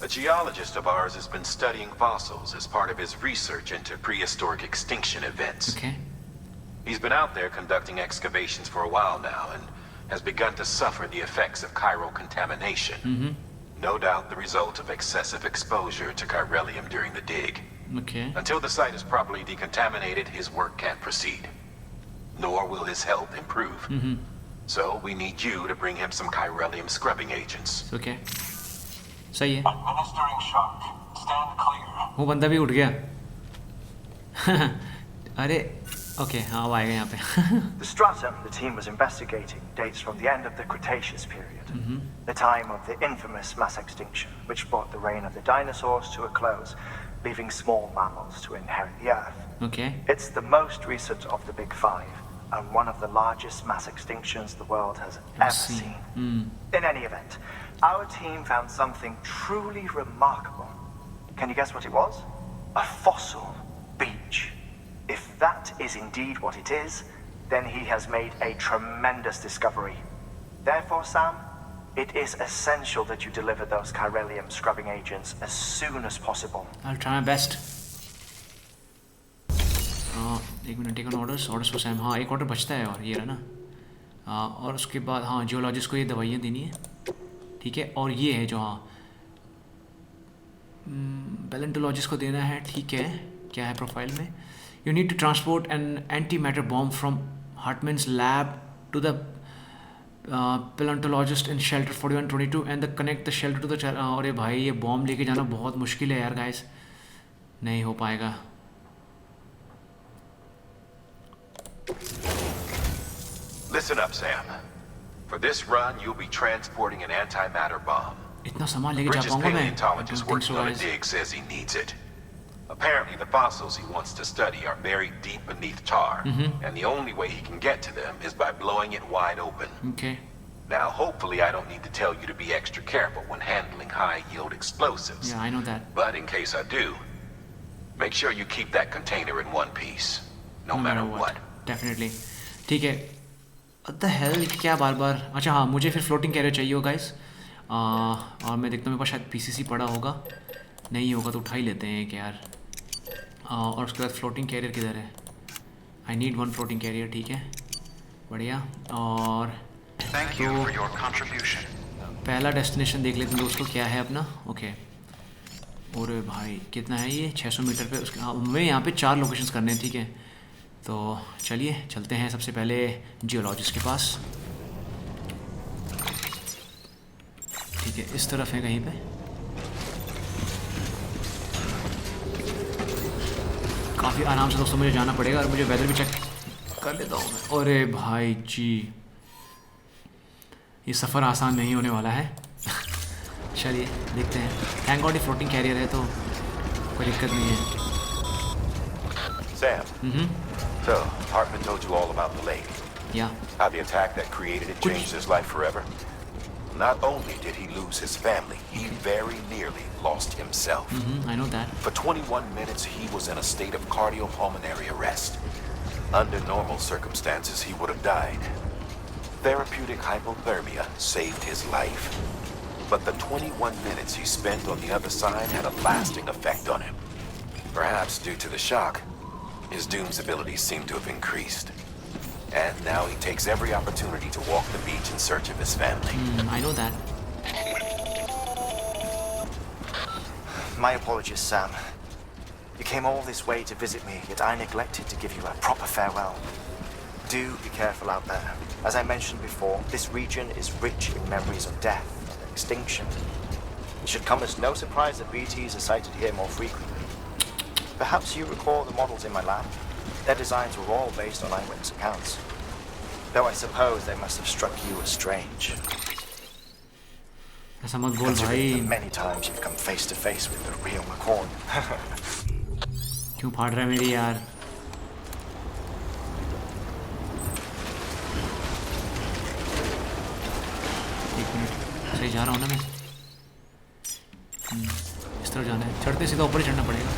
A geologist of ours has been studying fossils as part of his research into prehistoric extinction events. Okay. He's been out there conducting excavations for a while now and has begun to suffer the effects of chiral contamination. No doubt the result of excessive exposure to chiralium during the dig. Okay. Until the site is properly decontaminated, his work can't proceed. Nor will his health improve. So we need you to bring him some chiralium scrubbing agents. Okay. सही है। Administering shock. Stand clear. वो बंदा भी उठ गया। अरे okay, हाँ वो आएगा यहाँ पे। The stratum the team was investigating dates from the end of the Cretaceous period, the time of the infamous mass extinction, which brought the reign of the dinosaurs to a close, leaving small mammals to inherit the Earth. Okay. It's the most recent of the Big Five, and one of the largest mass extinctions the world has ever seen. In any event, our team found something truly remarkable. Can you guess what it was? A fossil beach. If that is indeed what it is, then he has made a tremendous discovery. Therefore, Sam, it is essential that you deliver those chiralium scrubbing agents as soon as possible. I'll try my best. एक minute, take on orders for Sam. हाँ, एक order बचता है और ये रहा ना। और उसके बाद हाँ, जियोलॉजिस्ट को ये दवाइयाँ देनी है। ठीक है, और ये है जो हाँ पैलेंटोलॉजिस्ट को देना है। ठीक है, क्या है प्रोफाइल में? You need to transport an antimatter bomb from Hartman's lab to the paleontologist in shelter 4122 and connect the shelter to the अरे भाई ये बॉम्ब लेके जाना बहुत मुश्किल है यार गाइस, नहीं हो पाएगा. Listen up, Sam. For this run, you'll be transporting an antimatter bomb. इतना सामान लेके जा Bridges' पाऊंगा मैं? paleontologist working on a dig says he needs it. Apparently, the fossils he wants to study are buried deep beneath tar, and the only way he can get to them is by blowing it wide open. Okay. Now, hopefully, I don't need to tell you to be extra careful when handling high-yield explosives. Yeah, I know that. But in case I do, make sure you keep that container in one piece, no matter what. Definitely. ठीक है. What the hell? क्या बार-बार? अच्छा हाँ, मुझे फिर floating career चाहिए होगा गाइस. और मैं देखता हूँ मेरे पास शायद पीसीसी पड़ा होगा. नहीं होगा तो उठा ही लेते हैं कि यार. और उसके बाद फ्लोटिंग कैरियर किधर है? I need one floating carrier. ठीक है, बढ़िया. और तो पहला डेस्टिनेशन देख लेते हैं दोस्तों क्या है अपना. ओके. और भाई कितना है ये? 600 मीटर पे. उसके हमें यहाँ पे 4 लोकेशंस करने हैं. ठीक है, तो चलिए चलते हैं सबसे पहले जियोलॉजिस्ट के पास. ठीक है, इस तरफ है कहीं पे. काफ़ी आराम से दोस्तों मुझे जाना पड़ेगा और मुझे वेदर भी चेक कर लेता हूँ मैं. अरे भाई जी, ये सफ़र आसान नहीं होने वाला है. चलिए देखते हैं. थैंक गॉड ये फ्लोटिंग कैरियर है तो कोई दिक्कत नहीं है. Sam. So, Heartman told you all about the lake. Yeah. How the attack that created it changed his life forever. Not only did he lose his family, he very nearly lost himself. I know that. For 21 minutes, he was in a state of cardiopulmonary arrest. Under normal circumstances, he would have died. Therapeutic hypothermia saved his life. But the 21 minutes he spent on the other side had a lasting effect on him. Perhaps due to the shock, his Doom's abilities seem to have increased. And now he takes every opportunity to walk the beach in search of his family. I know that. My apologies, Sam. You came all this way to visit me, yet I neglected to give you a proper farewell. Do be careful out there. As I mentioned before, this region is rich in memories of death and extinction. It should come as no surprise that BTs are sighted here more frequently. Perhaps you recall the models in my lab. Their designs were all based on eyewitness accounts. Though I suppose they must have struck you as strange. ऐसा मत बोल भाई. Many times you've come face to face with the real McCorn. क्यों फाड़ रहा है मेरी यार? एक मिनट, सही जा रहा हूँ ना मैं? इस तरफ जाना है. चढ़ते सीधा ऊपर ही चढ़ना पड़ेगा.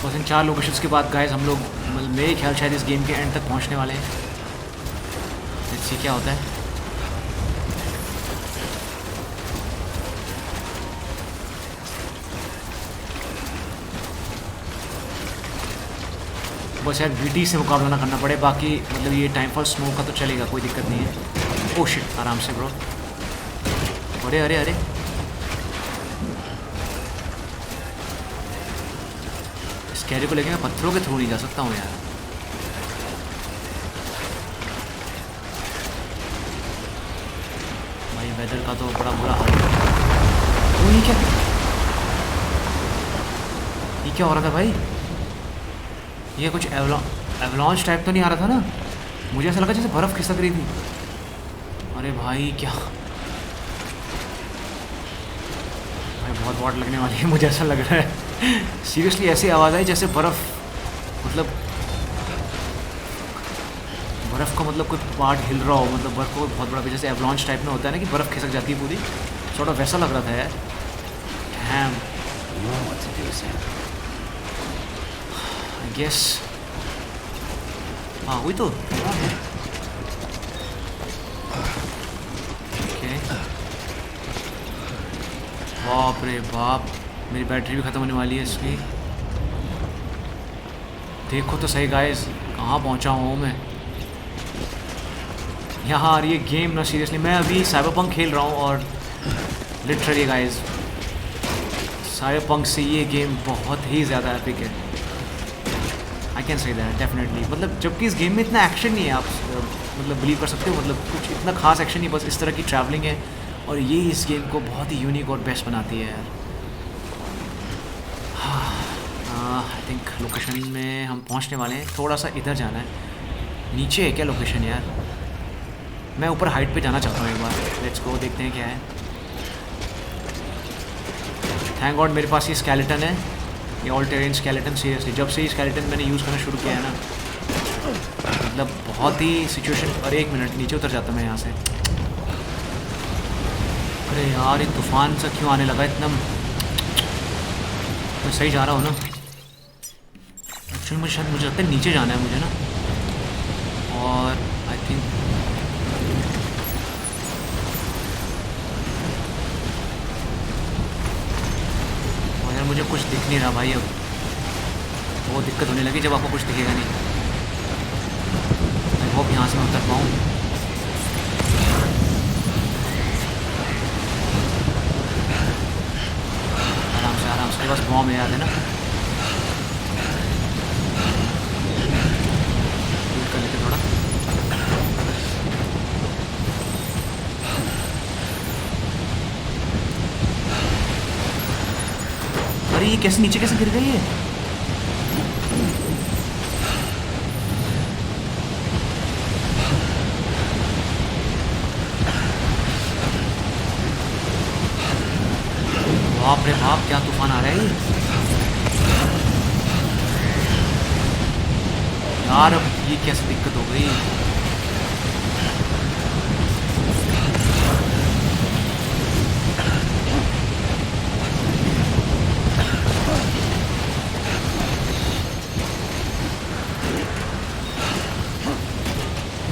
बस इन 4 लोकेशंस के बाद गाइस हम लोग मेरे ख्याल शायद इस गेम के एंड तक पहुंचने वाले हैं. लेट्स सी क्या होता है. बस यार बीटी से मुकाबला ना करना पड़े. बाकी मतलब ये टाइम फॉर स्मोक का तो चलेगा, कोई दिक्कत नहीं है. ओह शिट, आराम से ब्रो. अरे अरे अरे, कैरी को लेके मैं पत्थरों के थ्रू नहीं जा सकता हूँ यार. भाई वेदर का तो बड़ा बुरा हाल है. ये क्या हो रहा था भाई? ये कुछ एवलॉन्च टाइप तो नहीं आ रहा था ना? मुझे ऐसा लगा जैसे बर्फ़ खिसक रही थी. अरे भाई क्या भाई, बहुत वाट लगने वाली है मुझे ऐसा लग रहा है. सीरियसली ऐसी आवाज़ आई जैसे बर्फ़, मतलब बर्फ़ का मतलब कोई पार्ट हिल रहा हो. मतलब बर्फ़ को बहुत बड़ा, जैसे एवलॉन्च टाइप में होता है ना कि बर्फ़ खिसक जाती है पूरी. थोड़ा वैसा लग रहा था यार. हैम आई गेस. हाँ हुई तो. ओके. बाप रे बाप, मेरी बैटरी भी ख़त्म होने वाली है इसकी. देखो तो सही गाइस, कहाँ पहुँचा हूँ मैं. यार ये गेम ना सीरियसली, मैं अभी साइबरपंक खेल रहा हूँ और लिटरली गाइस साइबरपंक से ये गेम बहुत ही ज़्यादा एपिक है। I can say that definitely. मतलब जबकि इस गेम में इतना एक्शन नहीं है, आप मतलब बिलीव कर सकते हो, मतलब कुछ इतना खास एक्शन नहीं, बस इस तरह की ट्रैवलिंग है और ये इस गेम को बहुत ही यूनिक और बेस्ट बनाती है यार। आई थिंक लोकेशन में हम पहुंचने वाले हैं, थोड़ा सा इधर जाना है। नीचे है क्या लोकेशन यार? मैं ऊपर हाइट पे जाना चाहता हूँ एक बार। लेट्स गो, देखते हैं क्या है। थैंक गॉड मेरे पास ये स्केलेटन है, ये ऑल टेरेन स्केलेटन। सीरियसली जब से ये स्केलेटन मैंने यूज़ करना शुरू किया है ना, मतलब बहुत ही सिचुएशन। और एक मिनट नीचे उतर जाता मैं यहाँ से। अरे यार ये तूफान सा क्यों आने लगा इतना? मैं सही जा रहा हूँ ना? एक्चुअली मुझे लगता है नीचे जाना है मुझे ना। और आई थिंक यार मुझे कुछ दिख नहीं रहा भाई। अब बहुत दिक्कत होने लगी जब आपको कुछ दिखेगा नहीं। आई होप यहाँ से मैं उतर पाऊँ। आराम से बस बॉम्ब याद है ना। कर लेते थोड़ा। अरे ये कैसे नीचे कैसे गिर गई है? बाप रे बाप, क्या तूफान आ रहा है यार। अब ये कैसे दिक्कत हो गई?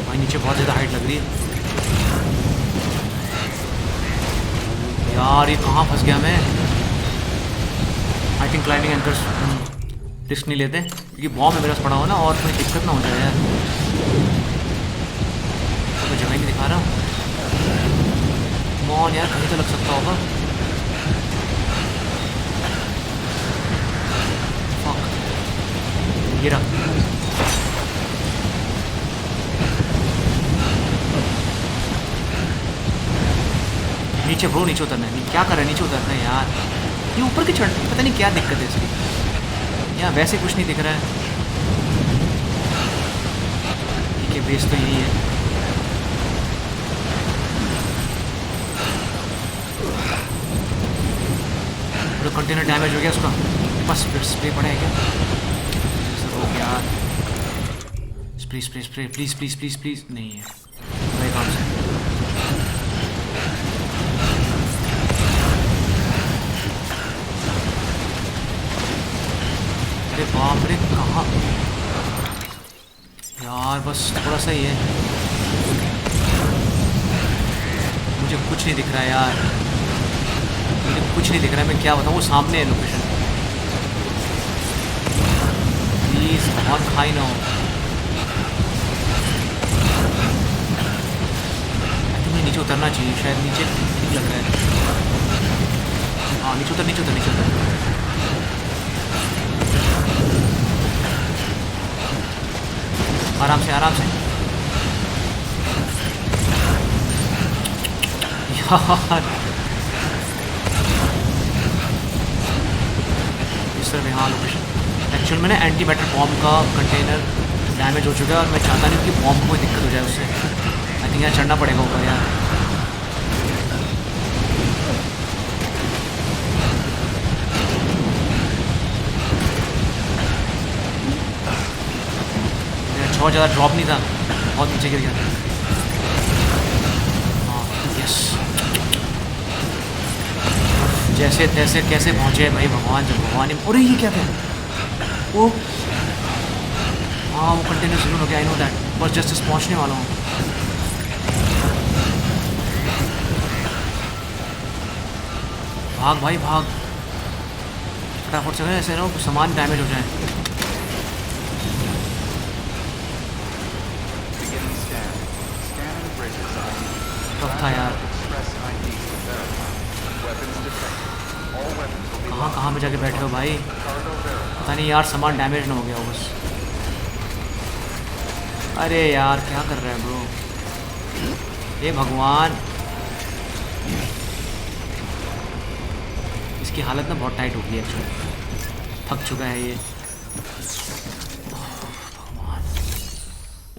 भाई नीचे बहुत ज़्यादा हाइट लग रही है यार। ये कहाँ फंस गया मैं? I think climbing anchors risk नहीं लेते क्योंकि बॉम्ब मेरे पास पड़ा हो ना, और कोई दिक्कत ना हो जाए यार। तो जगह ही नहीं दिखा रहा। मॉल यार कहीं तो लग सकता होगा। ये रहा। नीचे ब्रो, नीचे उतरना है। क्या कर रहा है? नीचे उतरना है यार। ये ऊपर की चढ़, पता नहीं क्या दिक्कत है इसकी। यहाँ वैसे कुछ नहीं दिख रहा है। ठीक है, बेस तो यही है। पूरा कंटेनर डैमेज हो गया उसका। बस स्प्रे पड़ा है क्या? हो गया। Spray spray spray, please please please please. नहीं है भाई काम से। अरे बाप रे, कहाँ यार? बस थोड़ा सा ही है। मुझे कुछ नहीं दिख रहा है यार, मुझे कुछ नहीं दिख रहा है। मैं क्या बताऊँ? वो सामने है लोकेशन। प्लीज़ बहुत हाई ना हो। मुझे नीचे उतरना चाहिए शायद। नीचे ठीक लग रहा है। हाँ नीचे उतर, नीचे उतर, नीचे उतर। आराम से, आराम से यार। इस तरह में हाँ लोकेशन। एक्चुअल में ना एंटी मैटर बॉम्ब का कंटेनर डैमेज हो चुका है और मैं चाहता नहीं कि बॉम्ब को कोई दिक्कत हो जाए उससे। आई थिंक यहाँ चढ़ना पड़ेगा ऊपर यार। बहुत ज़्यादा ड्रॉप नहीं था, बहुत नीचे गिर गया। हाँ यस, जैसे तैसे कैसे पहुँचे भाई भगवान, जब भगवान ही। अरे ये क्या था? वो हाँ वो कंटेनर ज़रूर हो गया। I know that. बस जस्टिस पहुँचने वाला हूँ। भाग भाई भाग, फटाफट से। ऐसे रहो सामान डैमेज हो जाए। टफ था यार। कहाँ पे जाके बैठे हो भाई? पता नहीं यार सामान डैमेज ना हो गया हो बस। अरे यार क्या कर रहा है ब्रो? ये भगवान, इसकी हालत ना बहुत टाइट हो गई है एक्चुअली, थक चुका है ये। भगवान।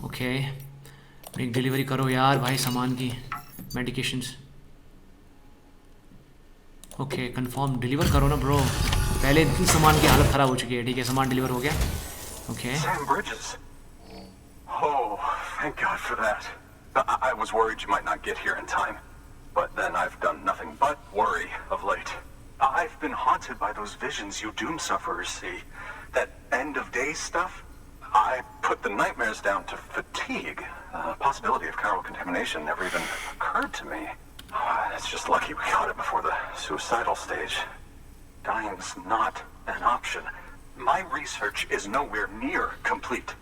ओके एक डिलीवरी करो यार भाई सामान की, मेडिकेशंस। ओके कंफर्म डिलीवर करो ना ब्रो, पहले इतनी सामान की हालत ख़राब हो चुकी है। ठीक है सामान डिलीवर हो गया। Okay Oh, thank God for that. I was worried you might not get here in time, but then I've done nothing but worry of late. I've been haunted by those visions you Doom sufferers see. That end of day stuff. I put the nightmares down to fatigue. The possibility of chiral contamination never even occurred to me. It's just lucky we caught it before the suicidal stage. Dying's not an option. My research is nowhere near complete.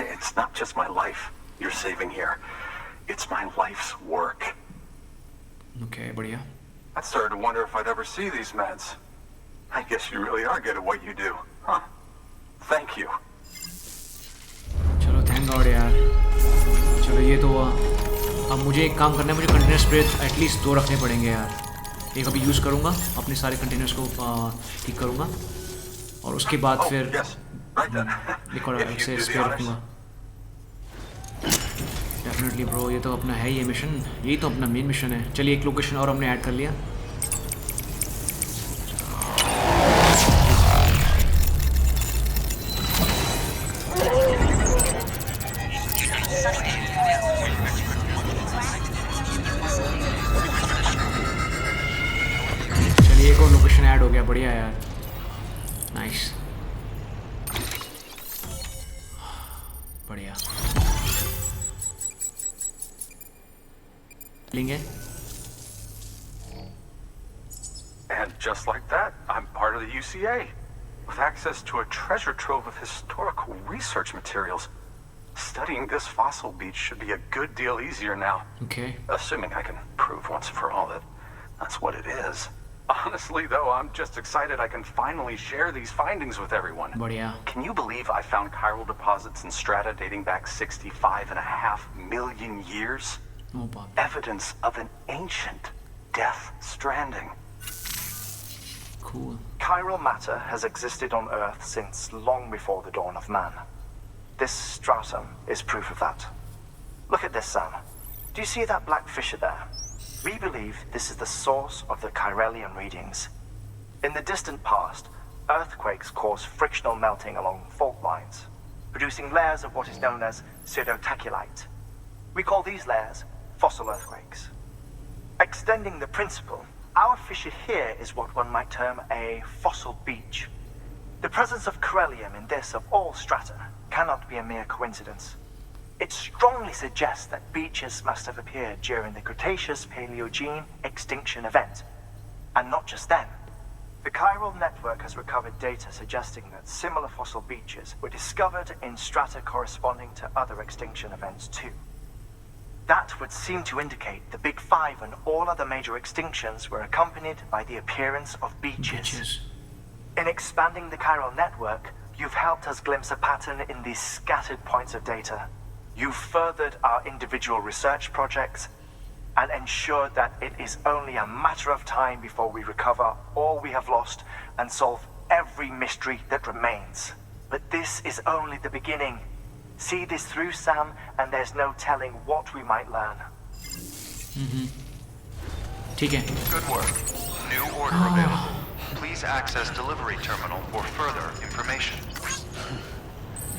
It's not just my life you're saving here. It's my life's work. Okay, बढ़िया. I started to wonder if I'd ever see these meds. I guess you really are good at what you do, huh? Thank you. चलो thank God यार. चलो ये तो हुआ. अब मुझे एक काम करना है, मुझे कंटेनर स्प्रे एटलीस्ट 2 रखने पड़ेंगे यार. एक अभी यूज़ करूँगा, अपने सारे कंटेनर्स को ठीक करूँगा और उसके बाद फिर एक और से स्प्रे रखूँगा. डेफिनेटली ब्रो, ये तो अपना है ये मिशन, यही तो अपना मेन मिशन है. चलिए एक लोकेशन और हमने ऐड कर लिया. चलिए एक और लोकेशन ऐड हो गया, बढ़िया यार, नाइस, बढ़िया. लेंगे. And just like that, I'm part of the UCA, with access to a treasure trove of historical research materials. Studying this fossil beach should be a good deal easier now. Okay. Assuming I can prove once and for all that that's what it is. Honestly, though, I'm just excited I can finally share these findings with everyone. बढ़िया. Can you believe I found chiral deposits in strata dating back 65.5 million years? Oh, Bob. Evidence of an ancient Death Stranding. Cool. Chiral matter has existed on Earth since long before the dawn of man. This stratum is proof of that. Look at this, Sam. Do you see that black fissure there? We believe this is the source of the Chiralian readings. In the distant past, earthquakes cause frictional melting along fault lines, producing layers of what is known as pseudotachylite. We call these layers fossil earthquakes. Extending the principle, our fissure here is what one might term a fossil beach. The presence of Corellium in this of all strata cannot be a mere coincidence. It strongly suggests that beaches must have appeared during the Cretaceous-Paleogene extinction event. And not just then. The chiral network has recovered data suggesting that similar fossil beaches were discovered in strata corresponding to other extinction events too. That would seem to indicate the Big Five and all other major extinctions were accompanied by the appearance of beaches. In expanding the chiral network, you've helped us glimpse a pattern in these scattered points of data. You've furthered our individual research projects and ensured that it is only a matter of time before we recover all we have lost and solve every mystery that remains. But this is only the beginning. See this through, Sam, and there's no telling what we might learn. ठीक है. Good work. New order available. Please access delivery terminal for further information.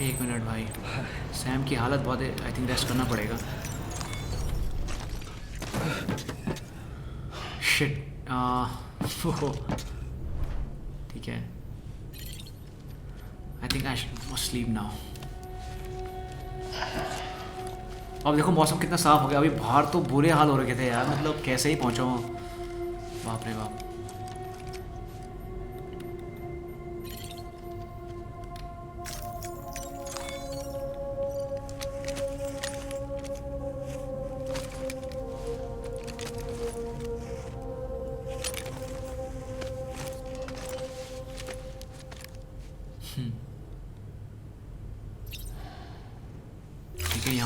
एक minute भाई, Sam की हालत बहुत है, I think rest करना पड़ेगा. शिट. ठीक है. I think I should sleep now. अब देखो मौसम कितना साफ हो गया. अभी बाहर तो बुरे हाल हो रखे थे यार, मतलब कैसे ही पहुंचा हूँ, बाप रे बाप.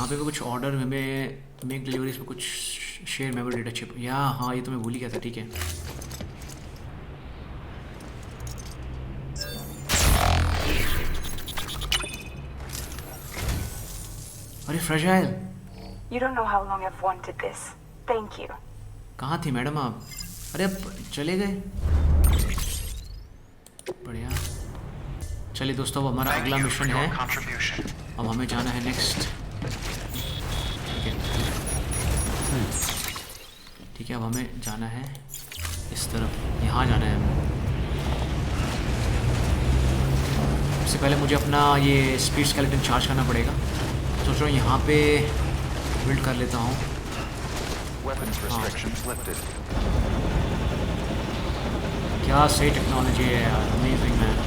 यहाँ पे भी कुछ ऑर्डर हमें मेक डिलीवरीज में कुछ शेयर मेमोरी डेटा चिप या हाँ ये तो मैं भूल ही गया था। ठीक है अरे fragile You don't know how long I've wanted this. Thank you. कहाँ थी मैडम आप? अरे अब चले गए। बढ़िया। चलिए दोस्तों अब हमारा अगला मिशन है। अब हमें जाना है नेक्स्ट। ठीक है अब हमें जाना है इस तरफ, यहाँ जाना है हमें। सबसे पहले मुझे अपना ये स्पीड स्केलेटन चार्ज करना पड़ेगा। सोच रहा हूँ यहाँ पे बिल्ड कर लेता हूँ। क्या सही टेक्नोलॉजी है यार, अमेजिंग मैन।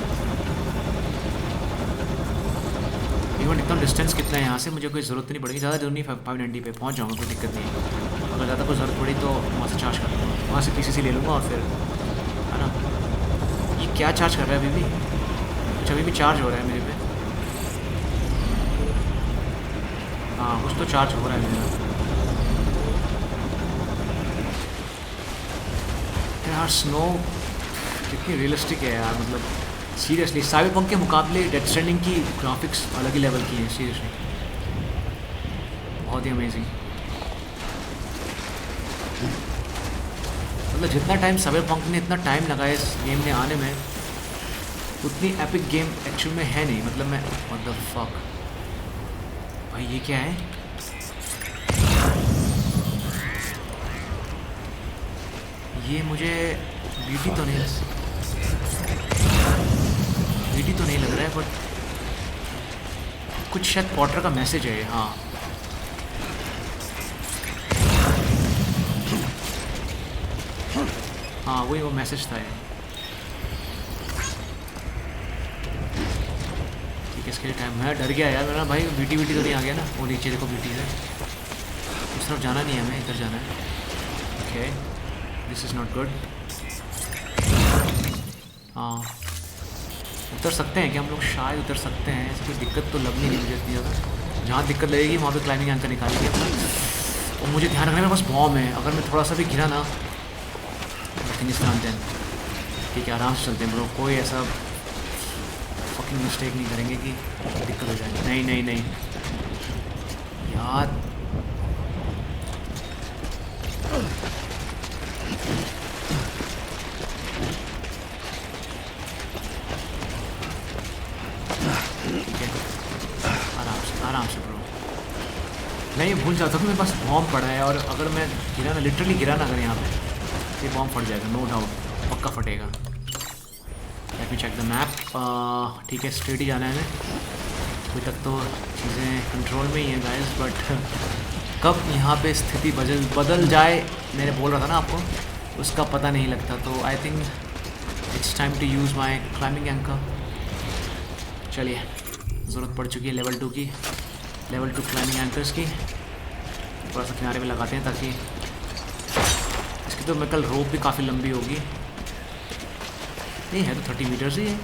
इवन इतना डिस्टेंस कितना है यहाँ से, मुझे कोई ज़रूरत नहीं पड़ेगी, ज़्यादा जरूर नहीं। 590 पे पहुँच जाऊँगा, कोई दिक्कत नहीं है। अगर ज़्यादा कोई ज़रूरत पड़ी तो वहाँ से चार्ज कर लूँगा, वहाँ से पीसीसी ले लूँगा और फिर है ना। ये क्या चार्ज कर रहा है अभी भी? अच्छा अभी भी चार्ज हो रहा है मेरे पे। हाँ कुछ तो चार्ज हो रहा है मेरा यार। स्नो कितनी रियलिस्टिक है यार, मतलब सीरियसली साइबरपंक के मुकाबले डेथ स्ट्रैंडिंग की ग्राफिक्स अलग ही लेवल की हैं सीरियसली, बहुत ही अमेजिंग। मतलब जितना टाइम साइबरपंक ने इतना टाइम लगाया इस गेम में आने में, उतनी एपिक गेम एक्चुअल में है नहीं। मतलब मैं व्हाट द फक भाई, ये क्या है? ये मुझे बीटी तो नहीं लग रहा है, बट कुछ शायद पॉटर का मैसेज है। हाँ हाँ वही वो मैसेज था ये। ठीक है इसके लिए टाइम, मैं डर गया यार मेरा भाई, बीटी तो नहीं आ गया ना। वो नीचे देखो बीटी है, उस तरफ जाना नहीं है हमें, इधर जाना है। Okay this is not good. हाँ उतर सकते हैं क्या हम लोग? शायद उतर सकते हैं, ऐसी कोई दिक्कत तो लग नहीं रही मुझे इतनी ज़्यादा। जहाँ दिक्कत लगेगी वहाँ पे क्लाइंबिंग एंकर निकालेंगे अपना। और मुझे ध्यान रखना है, बस बॉम्ब है, अगर मैं थोड़ा सा भी गिरा ना ठीक है आराम से चलते हैं ब्रो, कोई ऐसा फकिंग मिस्टेक नहीं करेंगे कि दिक्कत हो जाए। नहीं यार आराम से ब्रो। मैं ये भूल जाता हूँ मेरे पास बॉम्ब पड़ा है, और अगर मैं गिरा ना, लिटरली गिरा ना अगर यहाँ पे, ये बॉम्ब फट जाएगा, नो डाउट पक्का फटेगा। Let me check the map. ठीक है स्ट्रेट ही जाना है हमें। अभी तक तो चीज़ें कंट्रोल में ही हैं गाइस, बट कब यहाँ पे स्थिति बदल जाए, मैंने बोल रहा था ना आपको, उसका पता नहीं लगता। तो I think it's time to use my climbing anchor. चलिए ज़रूरत पड़ चुकी है लेवल 2 की, लेवल 2 क्लाइंबिंग एंकर्स की। थोड़ा सा किनारे पे लगाते हैं ताकि इसकी तो मैं कल रोप भी काफ़ी लंबी होगी। नहीं है तो 30 मीटर्स ही है।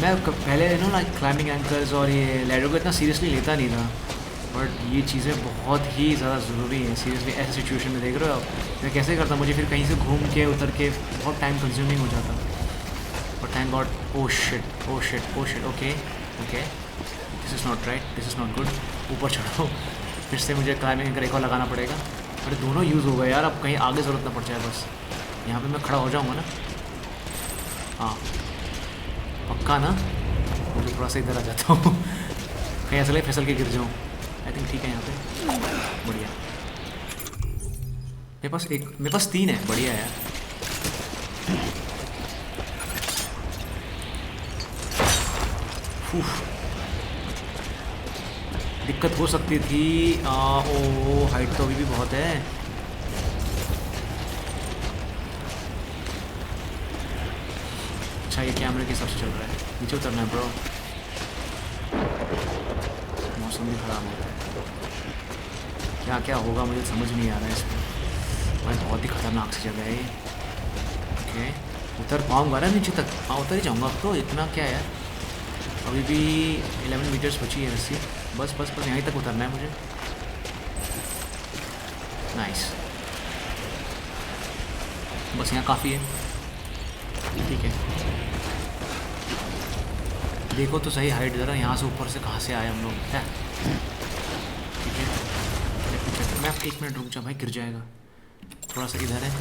मैं पहले ना क्लाइंबिंग एंकर्स और ये लैडर को इतना सीरियसली लेता नहीं था, बट ये चीज़ें बहुत ही ज़्यादा ज़रूरी हैं सीरियसली। ऐसे सिचुएशन में देख रहे हो आप मैं कैसे करता, मुझे फिर कहीं से घूम के उतर के बहुत टाइम कंज्यूमिंग हो जाता। But thank God. Oh shit okay this is not right, this is not good. ऊपर चढ़ो, फिर से मुझे क्लाइंबिंग एंकर एक और लगाना पड़ेगा। अरे दोनों यूज़ हो गए यार, अब कहीं आगे ज़रूरत ना पड़ जाए। बस यहाँ पे मैं खड़ा हो जाऊँगा ना। हाँ पक्का ना, मुझे थोड़ा सा इधर आ जाता हूँ कहीं ऐसा लगे फिसल के गिर जाऊँ। आई थिंक ठीक है यहाँ पे, बढ़िया। मेरे पास 3 है, बढ़िया यार। दिक्कत हो सकती थी। ओ हाइट तो अभी भी बहुत है। अच्छा ये कैमरे के हिसाब से चल रहा है, नीचे उतरना है ब्रो। मौसम भी ख़राब है, क्या क्या होगा मुझे समझ नहीं आ रहा है इसमें भाई, बहुत ही ख़तरनाक सी जगह है ये। ओके उतर पाऊंगा ना नीचे तक? हाँ उतर ही जाऊंगा अब तो, इतना क्या है यार, अभी भी 11 मीटर्स बची है रस्सी, बस बस बस यहीं तक उतरना है मुझे। नाइस, बस यहाँ काफ़ी है, ठीक है। देखो तो सही हाइट ज़रा, यहाँ से ऊपर से कहाँ से आए हम लोग है, ठीक है। मैं 1 मिनट रुक जा भाई, गिर जाएगा, थोड़ा सा इधर है,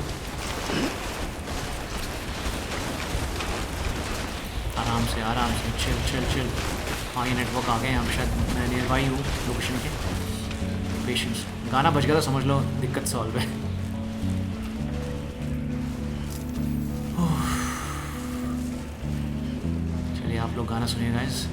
आराम से चिल चिल चिल। हाँ ये नेटवर्क आ गया यहाँ पे, शायद मैं नियर बाई हूँ लोकेशन के। पेशेंस, गाना बज गया तो समझ लो दिक्कत सॉल्व है। चलिए आप लोग गाना सुनिए गाइस।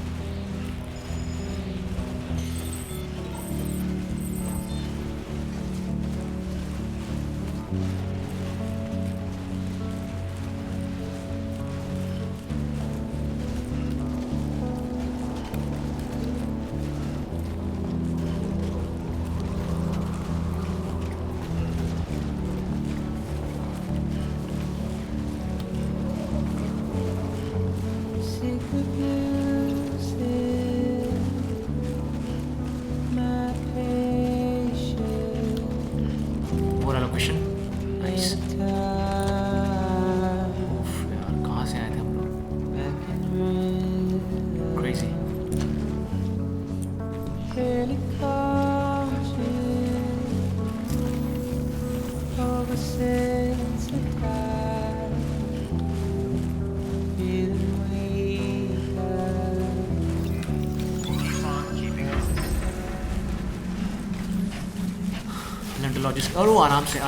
और वो आराम से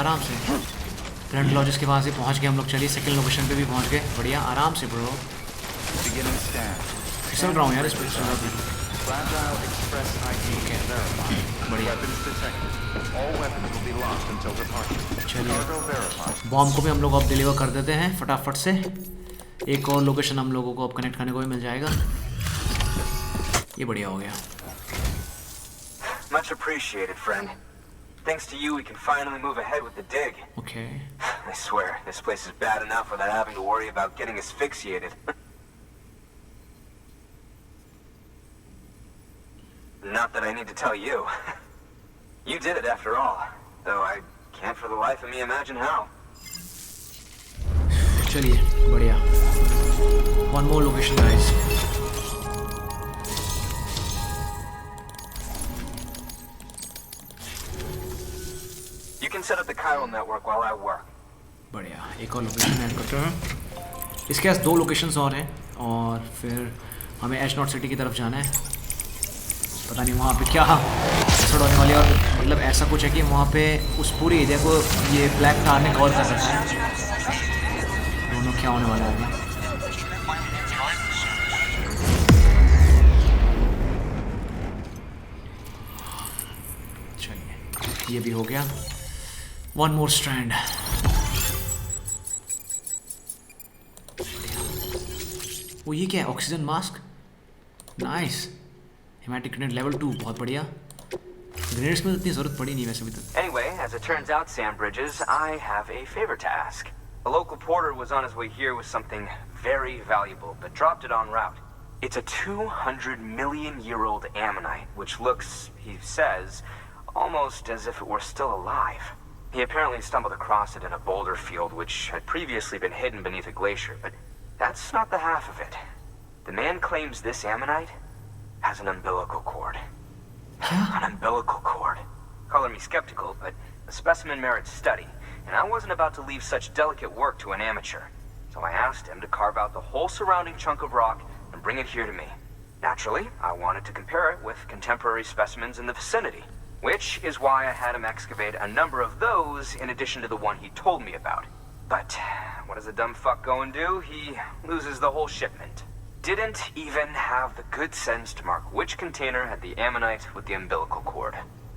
करंट लॉजिस्ट के पास ही पहुंच गए हम लोग। चलिए सेकंड लोकेशन पे भी पहुंच गए, बढ़िया आराम से ब्रो। फिसल रहा हूँ यार इस पर, बढ़िया। चलिए बॉम्ब को भी हम लोग अब डिलीवर कर देते हैं फटाफट से। एक और लोकेशन हम लोगों को अब कनेक्ट करने को भी मिल जाएगा, ये बढ़िया हो गया। Much appreciated, friend. Thanks to you, we can finally move ahead with the dig. Okay. I swear, this place is bad enough without having to worry about getting asphyxiated. Not that I need to tell you. You did it after all, though I can't for the life of me imagine how. चलिए बढ़िया, one more location guys. You can set up the chiral network while I work. बढ़िया, एक और location add करते हैं। इसके पास 2 locations और हैं और फिर हमें एच नॉट सिटी की तरफ जाना है। पता नहीं वहाँ पे क्या एपिसोड होने वाली है, और मतलब ऐसा कुछ है कि वहाँ पे उस पूरी एरिया को ये ब्लैक कार ने कवर कर रखा है। दोनों क्या होने वाला है अभी। चलिए ये भी हो गया। One more strand. वो ये क्या है, oxygen mask, nice. Hamitic grenade level 2, बहुत बढ़िया। ग्रेनेड्स में इतनी जरूरत पड़ी नहीं वैसे अभी तक। Anyway, as it turns out, Sam Bridges, I have a favor to ask. A local porter was on his way here with something very valuable, but dropped it en route. It's a 200-million-year-old ammonite, which looks, he says, almost as if it were still alive. He apparently stumbled across it in a boulder field which had previously been hidden beneath a glacier, but that's not the half of it. The man claims this ammonite has an umbilical cord. An umbilical cord. Color me skeptical, but the specimen merits study, and I wasn't about to leave such delicate work to an amateur. So I asked him to carve out the whole surrounding chunk of rock and bring it here to me. Naturally, I wanted to compare it with contemporary specimens in the vicinity, which is why I had him excavate a number of those in addition to the one he told me about. But what does the dumb fuck go and do? He loses the whole shipment. Didn't even have the good sense to mark which container had the ammonite with the umbilical cord.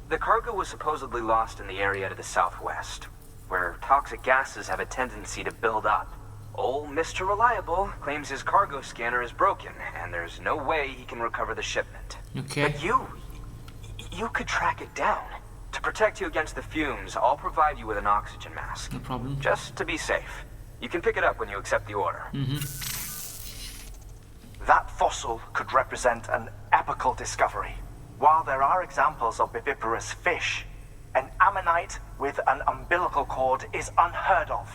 The cargo was supposedly lost in the area to the southwest, where toxic gases have a tendency to build up. Old Mr. Reliable claims his cargo scanner is broken, and there's no way he can recover the shipment. Okay. But you could track it down. To protect you against the fumes, I'll provide you with an oxygen mask. No problem. Just to be safe. You can pick it up when you accept the order. That fossil could represent an epochal discovery. While there are examples of viviparous fish, an ammonite with an umbilical cord is unheard of.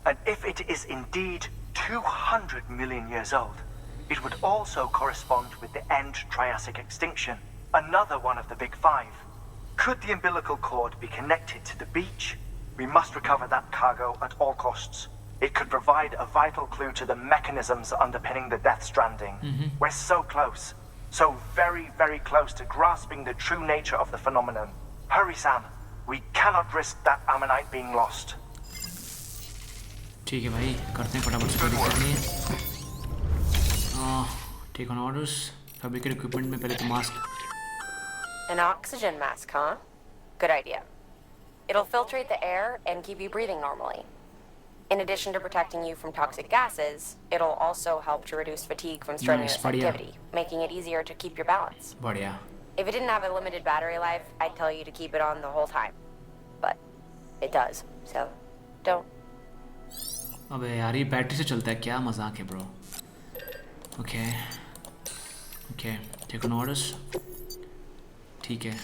And if it is indeed 200 million years old, it would also correspond with the end Triassic extinction, another one of the big five. Could the umbilical cord be connected to the beach? We must recover that cargo at all costs. It could provide a vital clue to the mechanisms underpinning the Death Stranding. We're so close. So very, very close to grasping the true nature of the phenomenon. Hurry, Sam. We cannot risk that ammonite being lost. ठीक है भाई, करते हैं फटाफट से करनी है। Take on orders, fabricate equipment में पहले तो mask. An oxygen mask, huh? Good idea. It'll filtrate the air and keep you breathing normally. In addition to protecting you from toxic gases, it'll also help to reduce fatigue from strenuous activity, making it easier to keep your balance. बढ़िया। If it didn't have a limited battery life, I'd tell you to keep it on the whole time. But it does, so don't. अबे यार ये battery से चलता है, क्या मजाक है bro. Okay take on orders, ठीक है।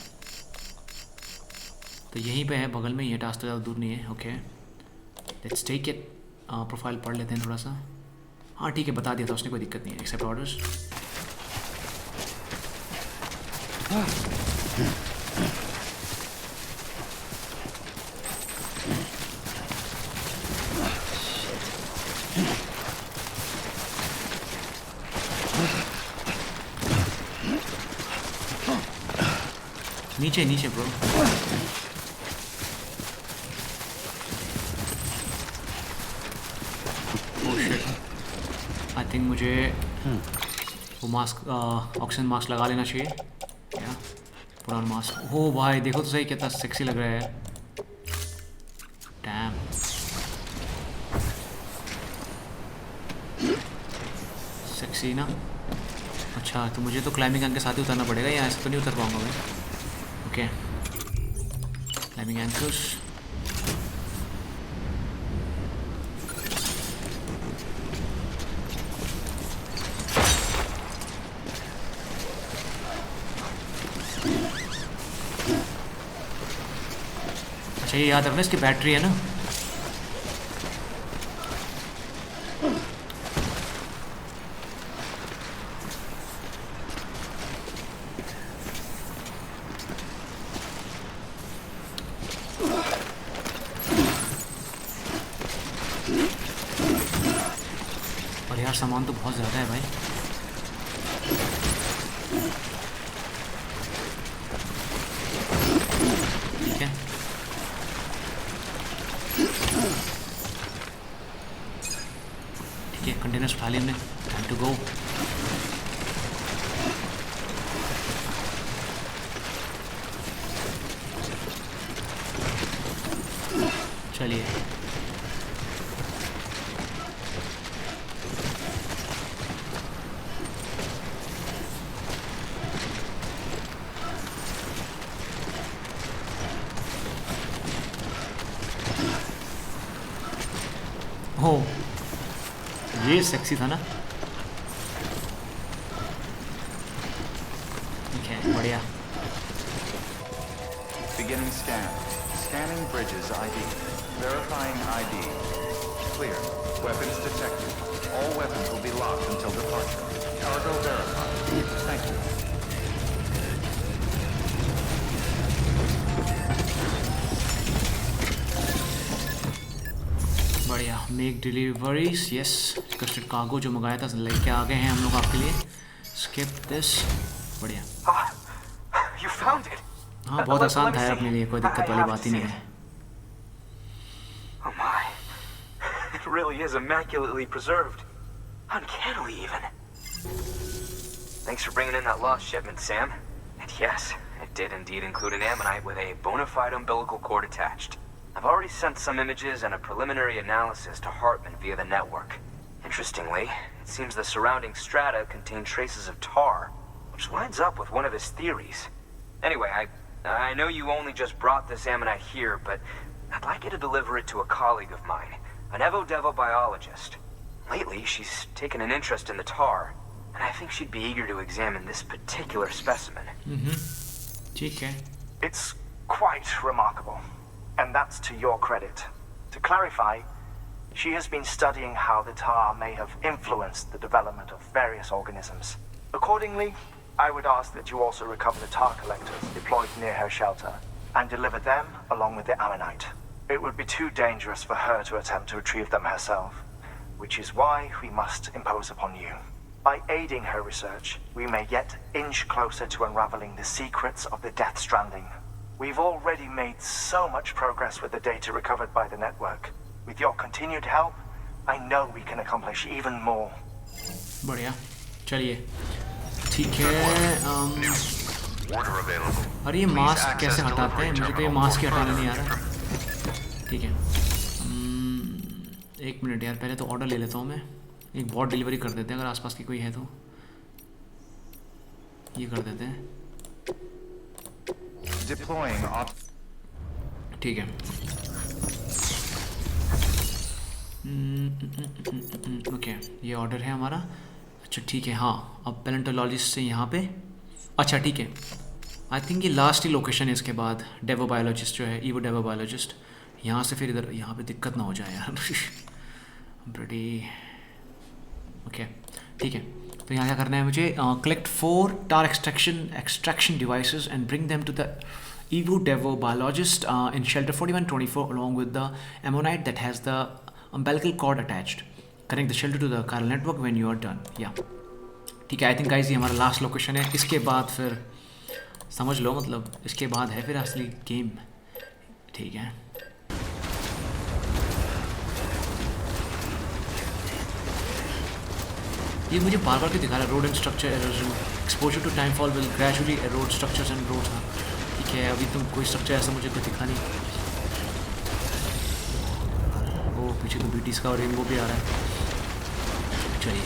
तो यहीं पे है, बगल में ही है, टास्क तो ज़्यादा दूर नहीं है। Okay let's take it. Profile पढ़ लेते हैं थोड़ा सा। हाँ ठीक है, बता दिया था उसने, कोई दिक्कत नहीं है। Accept orders. नीचे नीचे ब्रो। आई थिंक मुझे वो मास्क, ऑक्सीजन मास्क लगा लेना चाहिए। क्या पुराना मास्क। ओ भाई देखो तो सही, कितना सेक्सी लग रहा है। डैम, सेक्सी ना। अच्छा तो मुझे तो क्लाइंबिंग गन के साथ ही उतरना पड़ेगा, या ऐसे तो नहीं उतर पाऊंगा मैं। Okay climbing anchors. अच्छा ये याद रखना, इसकी बैटरी है ना। और यार सामान तो बहुत ज़्यादा है भाई। ठीक है कंटेनर्स उठा लिए हमने। Time to go. चलिए हो, ये सेक्सी था ना। ठीक है बढ़िया। Beginning scan. Scanning bridges ID. Verifying ID. Clear. Weapons detected. All weapons will be locked until departure. Cargo verified. Thank you. बढ़िया। Make deliveries, yes. Custard cargo जो मंगाया था लेके आ गए हैं हम लोग आपके लिए। Skip this. बढ़िया। You found it. हाँ बहुत आसान था अपने लिए, कोई दिक्कत वाली बात ही नहीं है। Oh my. It really is immaculately preserved. Uncannily even. Thanks for bringing in that lost shipment, Sam. And yes, it did indeed include an ammonite with a bona fide umbilical cord attached. I've already sent some images and a preliminary analysis to Heartman via the network. Interestingly, it seems the surrounding strata contain traces of tar, which lines up with one of his theories. Anyway, I know you only just brought this ammonite here, but I'd like you to deliver it to a colleague of mine. an 𝐒𝐏𝐑𝐀 biologist. Lately, she's taken an interest in the tar, and I think she'd be eager to examine this particular specimen. ठीक है. It's quite remarkable, and that's to your credit. To clarify, she has been studying how the tar may have influenced the development of various organisms. Accordingly, I would ask that you also recover the tar collectors deployed near her shelter and deliver them along with the ammonite. It would be too dangerous for her to attempt to retrieve them herself, which is why we must impose upon you. By aiding her research, we may yet inch closer to unraveling the secrets of the Death Stranding. We've already made so much progress with the data recovered by the network. With your continued help, I know we can accomplish even more. बढ़िया, चलिए. ठीक है. अरे ये mask कैसे हटाते हैं? मुझे तो ये मास्क ही हटाना नहीं आ रहा. ठीक है. एक मिनट यार, पहले तो ऑर्डर ले लेता हूँ मैं. एक बॉट डिलीवरी कर देते हैं अगर आसपास की कोई है तो. ये कर देते हैं. ठीक है. ओके, ये ऑर्डर है हमारा. अच्छा ठीक है. हाँ, अब पैलेंटोलॉजिस्ट से यहाँ पे. अच्छा ठीक है. आई थिंक ये लास्ट ही लोकेशन है. इसके बाद डेवो बायोलॉजिस्ट जो है, ईवो डेवो बायोलॉजिस्ट. यहाँ से फिर इधर यहाँ पे दिक्कत ना हो जाए यार. ब्रेडी. ओके ठीक है. तो यहाँ क्या करना है मुझे? Collect 4 tar extraction devices and bring them to the evo Daewoo biologist in shelter 4124 along with the ammonite that has the umbilical cord attached. Connect the shelter to the chiral network when you are done. Yeah. ठीक है. I think guys ये हमारा last location है. इसके बाद फिर समझ लो, मतलब इसके बाद है फिर असली गेम. ठीक है. ये मुझे बार बार क्यों दिखा रहा है? Road and structure erosion. Exposure to time fall will gradually erode structures and roads. हाँ ठीक है. अभी तो कोई स्ट्रक्चर ऐसा मुझे कोई दिखा नहीं. ओ पीछे तो बीटीज का और रेनबो भी आ रहा है. चलिए.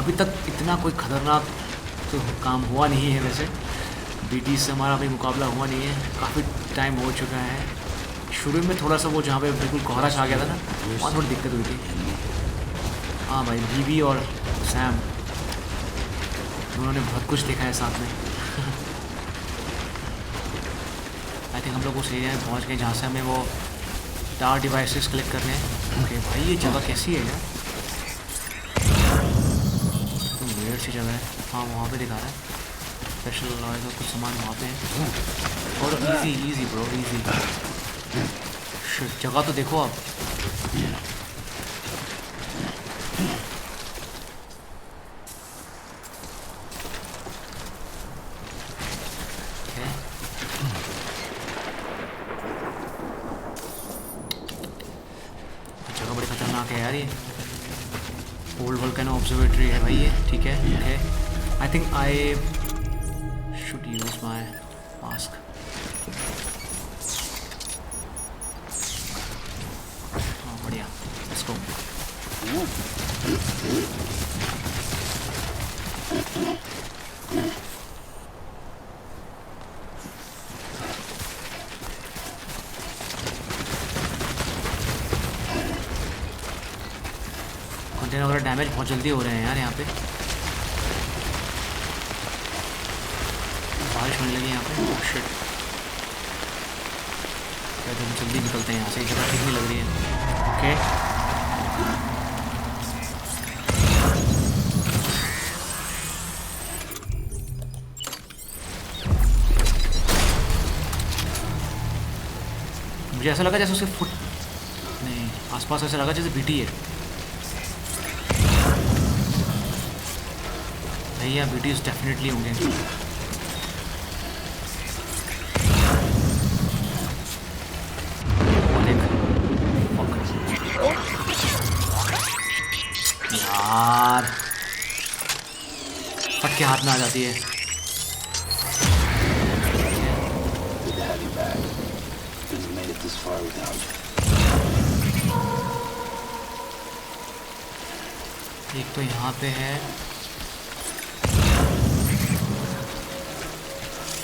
अभी तक इतना कोई खतरनाक तो काम हुआ नहीं है. वैसे बीटीज से हमारा अभी मुकाबला हुआ नहीं है. काफ़ी टाइम हो चुका है. शुरू में थोड़ा सा वो जहाँ पे बिल्कुल कोहरा छा गया था ना, वहाँ थोड़ी दिक्कत हुई थी. हाँ भाई, बीवी और सैम उन्होंने बहुत कुछ देखा है साथ में. आई थिंक हम लोग उस एरिया में पहुँच गए जहाँ से हमें वो टार डिवाइसेस कलेक्ट करने हैं. ओके भाई, ये जगह कैसी है यार? तो वेयर सी जगह है. हाँ वहाँ पे दिखा रहा है स्पेशल लॉयज और कुछ सामान वहाँ पे है. और इजी ब्रो, इजी. जगह तो देखो आप. जगह बड़ी खतरनाक है यार. ये ओल्ड वोल्केनो ऑब्जर्वेटरी है भाई ये. ठीक है. Okay, I think I should use my mask. हाँ बढ़िया. Let's go. कंटेनर वगैरह डैमेज बहुत जल्दी हो रहे हैं यार यहाँ पे. बारिश होने लगी यहाँ पे. शिट. तो हम जल्दी निकलते हैं यहाँ से. जगह ठीक नहीं लग रही है. ओके मुझे ऐसा लगा जैसे उसके फुट नहीं आसपास ऐसा लगा जैसे बीटी है. भैया बीटीज डेफिनेटली होंगे. यार फट के हाथ में आ जाती है. एक तो यहाँ पे है,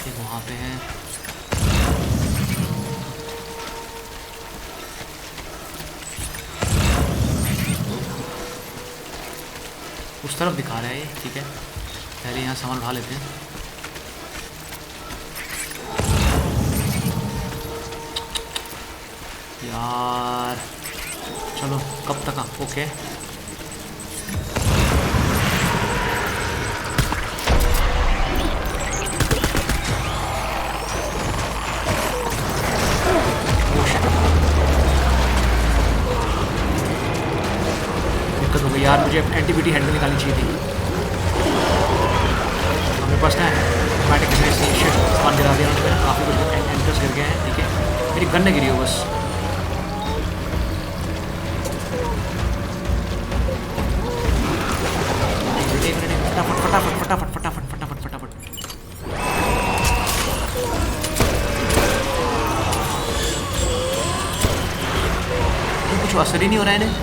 एक वहाँ पे है. तरफ दिखा रहा है ये, ठीक है। पहले यहाँ सामान उठा लेते हैं। यार चलो कब तक आप ओके। दिक्कत हो गई यार, मुझे एंटीबीटी हैंडल निकालनी चाहिए थी। हमारे पास ना ऑटोमेटिक सामान गिरा दिया उन्होंने, काफ़ी कुछ एंटर्स गिर गए हैं, ठीक है। मेरी गन नहीं गिरी हो बस। फटाफट फटाफट फटाफट फटाफट फटाफट। कुछ असर ही नहीं हो रहा है इन्हें।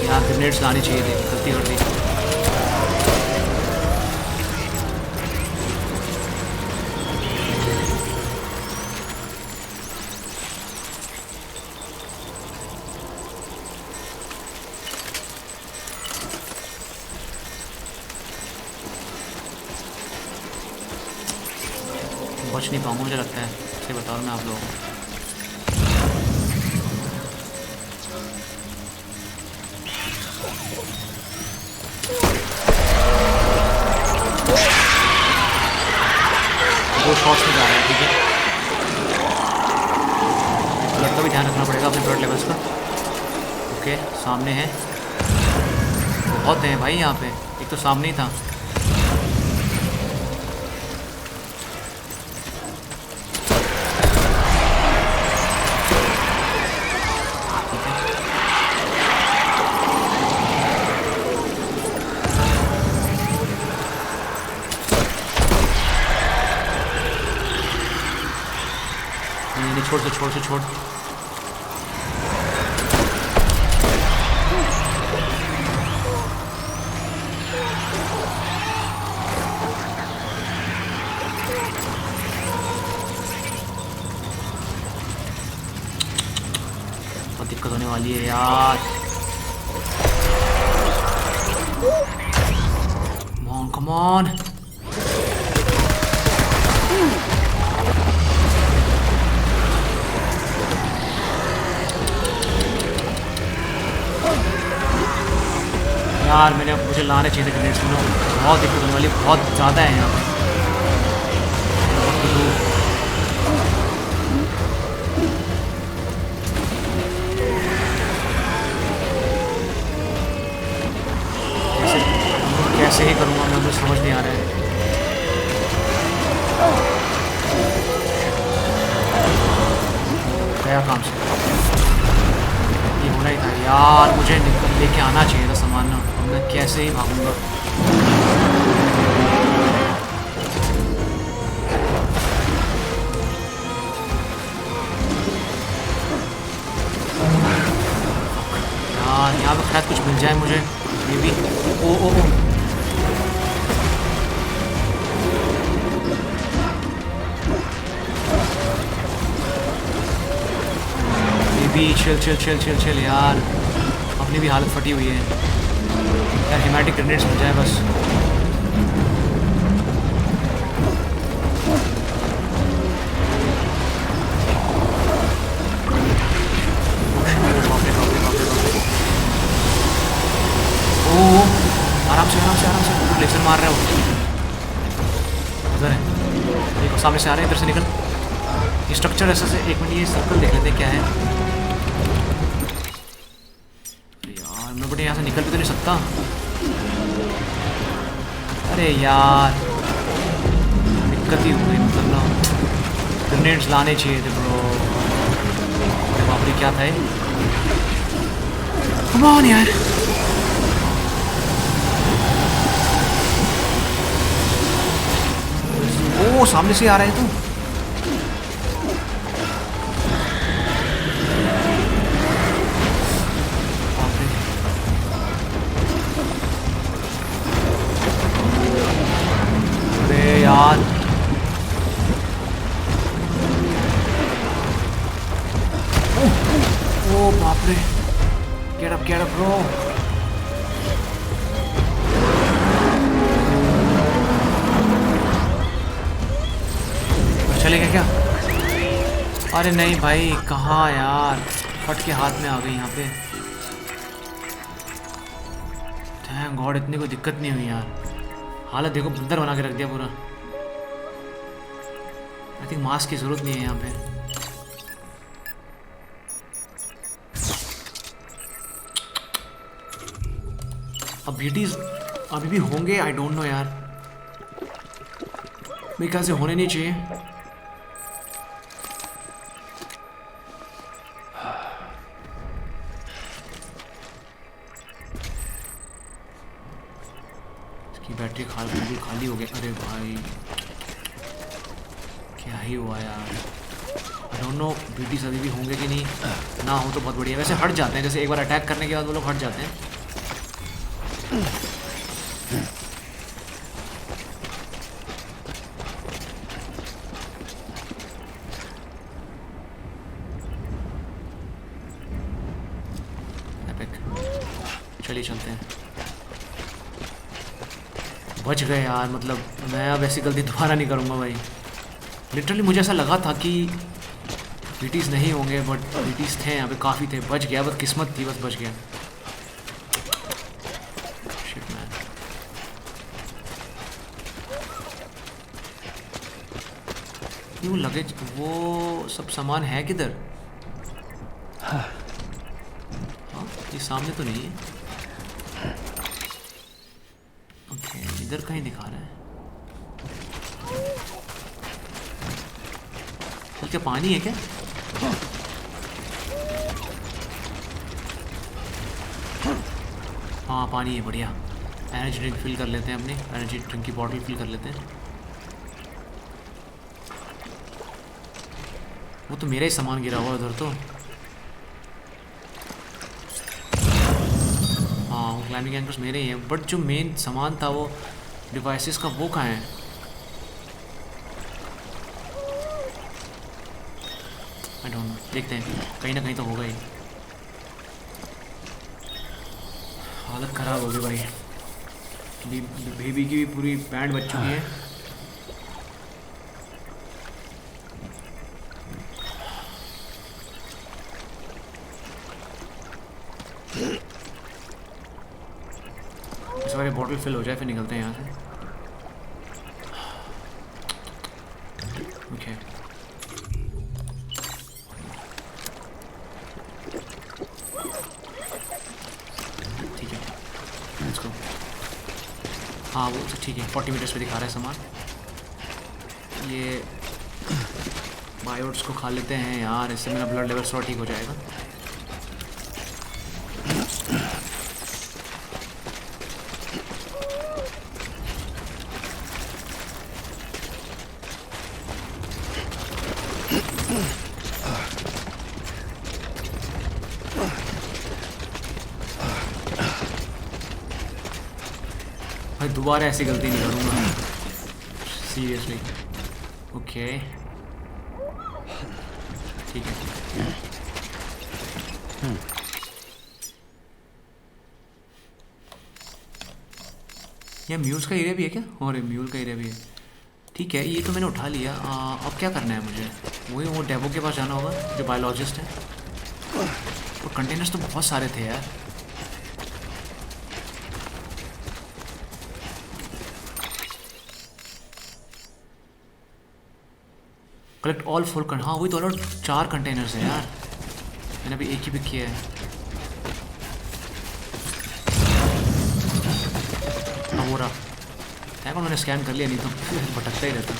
यहाँ ग्रेनेड्स लानी चाहिए थी, गलती कर दी। बच नहीं पाऊंगा मुझे लगता है, सही बता रहा हूँ मैं आप लोगों को। दो शॉट्स में जा रहे हैं, ठीक है। ब्लड का भी ध्यान रखना पड़ेगा अपने ब्लड लेवल्स का। ओके सामने है, बहुत हैं भाई यहाँ पे, एक तो सामने ही था। छोड़ से छोड़। बहुत दिक्कत होने वाली है यार। Come on। यार मुझे लाने चाहिए थे ग्रेनेड्स, बहुत दिक्कत होने वाली, बहुत ज़्यादा है यहाँ पे। कैसे ही करूँगा मैं, मुझे समझ नहीं आ रहा है। गया काम से, ये होना ही था यार। मुझे लेके आना चाहिए था सामान, मैं कैसे ही भागूंगा। यार यहाँ पे शायद कुछ मिल जाए मुझे, मे बी। ओ चिल यार, अपनी भी हालत फटी हुई है यार। हेमेटिक ग्रेनेड्स मिल जाए बस। ओ आराम से लेजर मार रहा है वो। उधर है, देखो सामने से आ रहे हैं, इधर से निकल। ये स्ट्रक्चर ऐसा से, एक मिनट ये सर्कल देख लेते हैं क्या है यार। मैं बट यहाँ से निकल भी तो नहीं सकता। अरे यार दिक्कत ही हो गई, मतलब ना ग्रेनेड्स लाने चाहिए थे ब्रो। अरे बाप रे क्या था ये। कम ऑन यार। ओ सामने से आ रहा है तू। अरे यार ओ बाप अरे नहीं भाई, कहाँ यार, फट के हाथ में आ गई यहाँ पे। थैंक गॉड इतनी कोई दिक्कत नहीं हुई यार। हालत देखो, बंदर बना के रख दिया पूरा। आई थिंक मास्क की ज़रूरत नहीं है यहाँ पे। अब ब्यूटीज अभी भी होंगे, आई डोंट नो यार, मेरे ख्याल से होने नहीं चाहिए। इसकी बैटरी बिल्कुल खाली हो गई। अरे भाई क्या ही हुआ यार, आई डोंट नो ब्यूटीज अभी भी होंगे कि नहीं। ना हो तो बहुत बढ़िया। वैसे हट जाते हैं, जैसे एक बार अटैक करने के बाद वो लोग हट जाते हैं। चलिए चलते हैं। बच गए यार, मतलब मैं अब ऐसी गलती दोबारा नहीं करूँगा भाई। लिटरली मुझे ऐसा लगा था कि बीटीज नहीं होंगे, बट बीटीज थे यहाँ पे, काफ़ी थे। बच गया, बस किस्मत थी, बस बच गया। Shit man. वो लगेज, वो सब सामान है किधर? हाँ, ये सामने तो नहीं है। ओके, इधर कहीं दिखा रहा है। चल, क्या पानी है क्या? हाँ पानी है, बढ़िया। एनर्जी ड्रिंक फिल कर लेते हैं, अपनी एनर्जी ड्रिंक की बॉटल फिल कर लेते हैं। वो तो मेरा ही सामान गिरा हुआ उधर तो। हाँ, वो क्लाइंबिंग एंकर्स मेरे ही हैं, बट जो मेन सामान था वो डिवाइसेस का, वो कहाँ है? आई डोंट नो, देखते हैं, कहीं ना कहीं तो होगा ही। हालत ख़राब हो गई भाई। बेबी की भी पूरी बैंड बच चुकी है। इस बार बॉटल फिल हो जाए फिर निकलते हैं यहाँ से। ओके, ठीक है, लेट्स गो। हाँ वो तो ठीक है, 40 मीटर्स पे दिखा रहा है सामान। ये बायोट्स को खा लेते हैं यार, इससे मेरा ब्लड लेवल थोड़ा ठीक हो जाएगा। दोबारा ऐसी गलती नहीं करूँगा, सीरियसली। ओके, ठीक है। ये म्यूज़ का एरिया भी है क्या? और म्यूल का एरिया भी है, ठीक है। ये तो मैंने उठा लिया। अब क्या करना है मुझे? वही वो डेवो के पास जाना होगा जो बायोलॉजिस्ट है। और कंटेनर्स तो बहुत सारे थे यार। कलेक्ट ऑल फुल हाँ वही तो, और 4 कंटेनर्स हैं यार, मैंने अभी एक ही पिक किया है। हाँ वो रहा, थैंक, मैंने स्कैन कर लिया, नहीं तो भटकता ही रहता।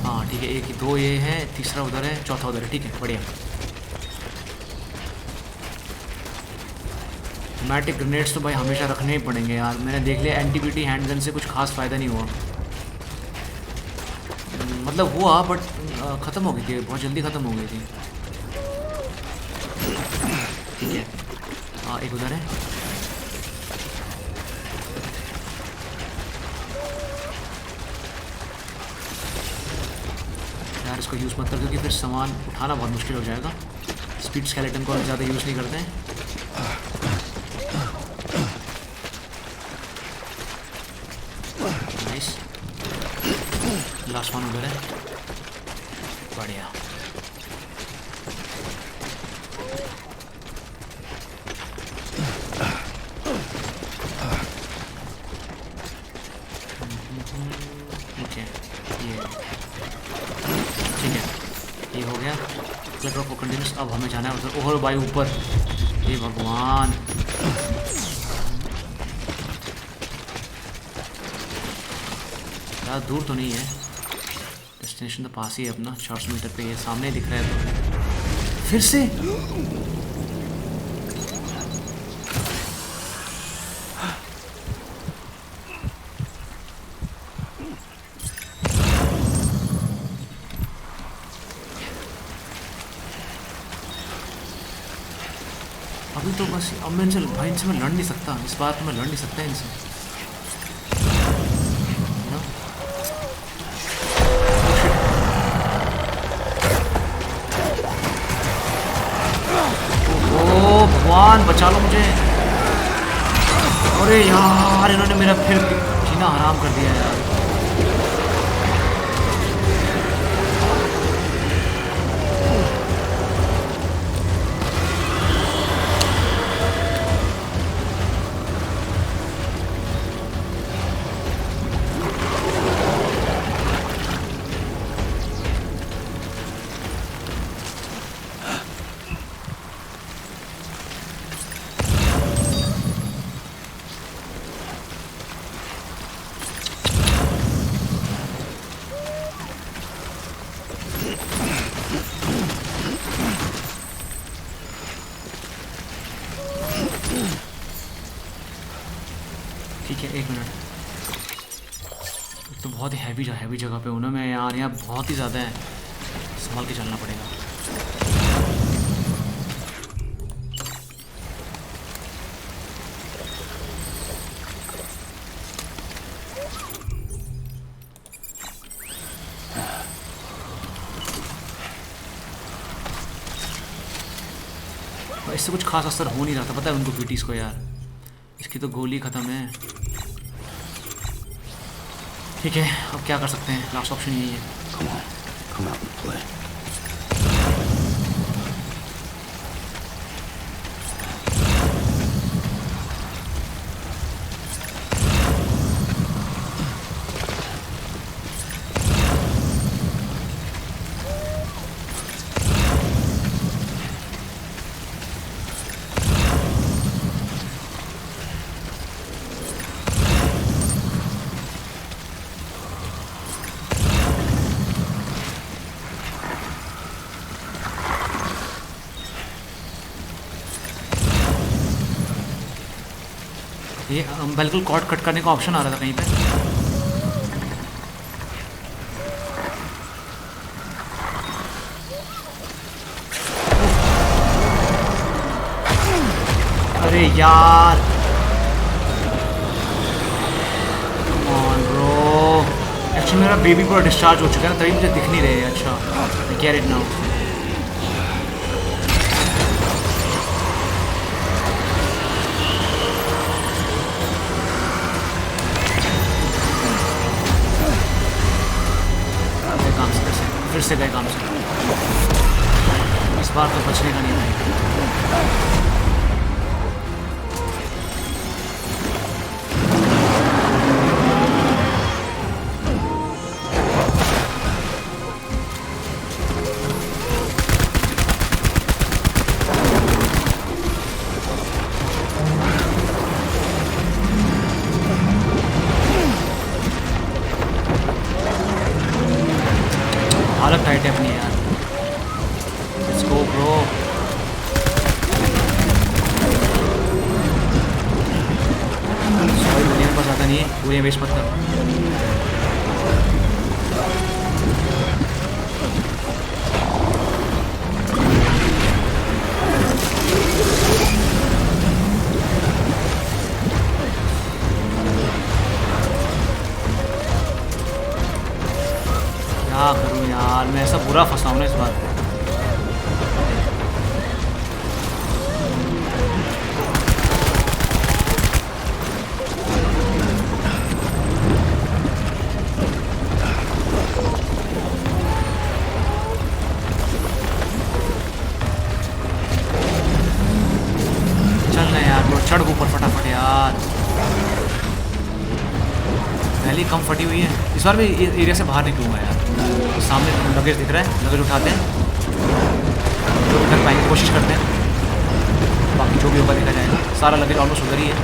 हाँ ठीक है, एक ही 2 ये है, तीसरा उधर है, चौथा उधर है, ठीक है, बढ़िया। मैटिक ग्रेनेड्स तो भाई हमेशा रखने ही पड़ेंगे यार। मैंने देख लिया एंटीबीटी हैंडगन से कुछ खास फ़ायदा नहीं हुआ, मतलब हुआ बट ख़त्म हो गई थी, बहुत जल्दी ख़त्म हो गई थी। ठीक है, हाँ एक उधर है। यार इसको यूज़ मत कर, क्योंकि फिर सामान उठाना बहुत मुश्किल हो जाएगा। स्पीड स्केलेटन को ज़्यादा यूज़ नहीं करते हैं। लास्ट वन उधर है, बढ़िया। ओके, ये ठीक है, ये हो गया। Letter of continuous. अब हमें जाना है उधर। ओह भाई ऊपर, हे भगवान। ज़्यादा दूर तो नहीं है, डेस्टिनेशन तो पास ही है अपना, 400 मीटर पे ये सामने दिख रहा है। तो फिर से अभी तो बस अब मैं इनसे भाई इनसे मैं लड़ नहीं सकता, इस बार तो मैं लड़ नहीं सकता इनसे। ओ भगवान बचा लो मुझे। अरे यार इन्होंने मेरा फिर जीना हराम कर दिया यार। ठीक है, एक मिनट। तो बहुत ही हैवी जगह पे हूँ ना मैं यार, यहाँ बहुत ही ज़्यादा है, संभाल के चलना पड़ेगा। इससे कुछ खास असर हो नहीं रहा था, पता है उनको पीटीज को यार। इसकी तो गोली ख़त्म है। ठीक है, अब क्या कर सकते हैं, लास्ट ऑप्शन यही है। Come out and play. ये बिल्कुल कॉर्ड कट करने का ऑप्शन आ रहा था कहीं पे। अरे यार कम ऑन ब्रो। एक्चुअली मेरा बेबी पूरा डिस्चार्ज हो चुका है ना, तभी मुझे दिख नहीं रहे। अच्छा, आई गेट इट नाउ। फिर से गए काम से। इस बार तो बचने का नहीं है। हालत टाइट है अपनी यार। Let's go bro. सॉरी मेरे पास आता नहीं है, पूरी वेस्ट मत कर। क्या करूँ यार, मैं ऐसा बुरा फंसा हूँ ना इस बार। चढ़ ऊपर फटाफट यार। पहले कम फटी हुई है, इस बार मैं एरिया से बाहर निकलूँगा यार। सामने लगेज दिख रहा है, लगेज उठाते हैं, जो उठा पाएंगे कोशिश करते हैं, बाकी जो भी होगा देखा जाएगा। सारा लगेज ऑलमोस्ट उधर ही है।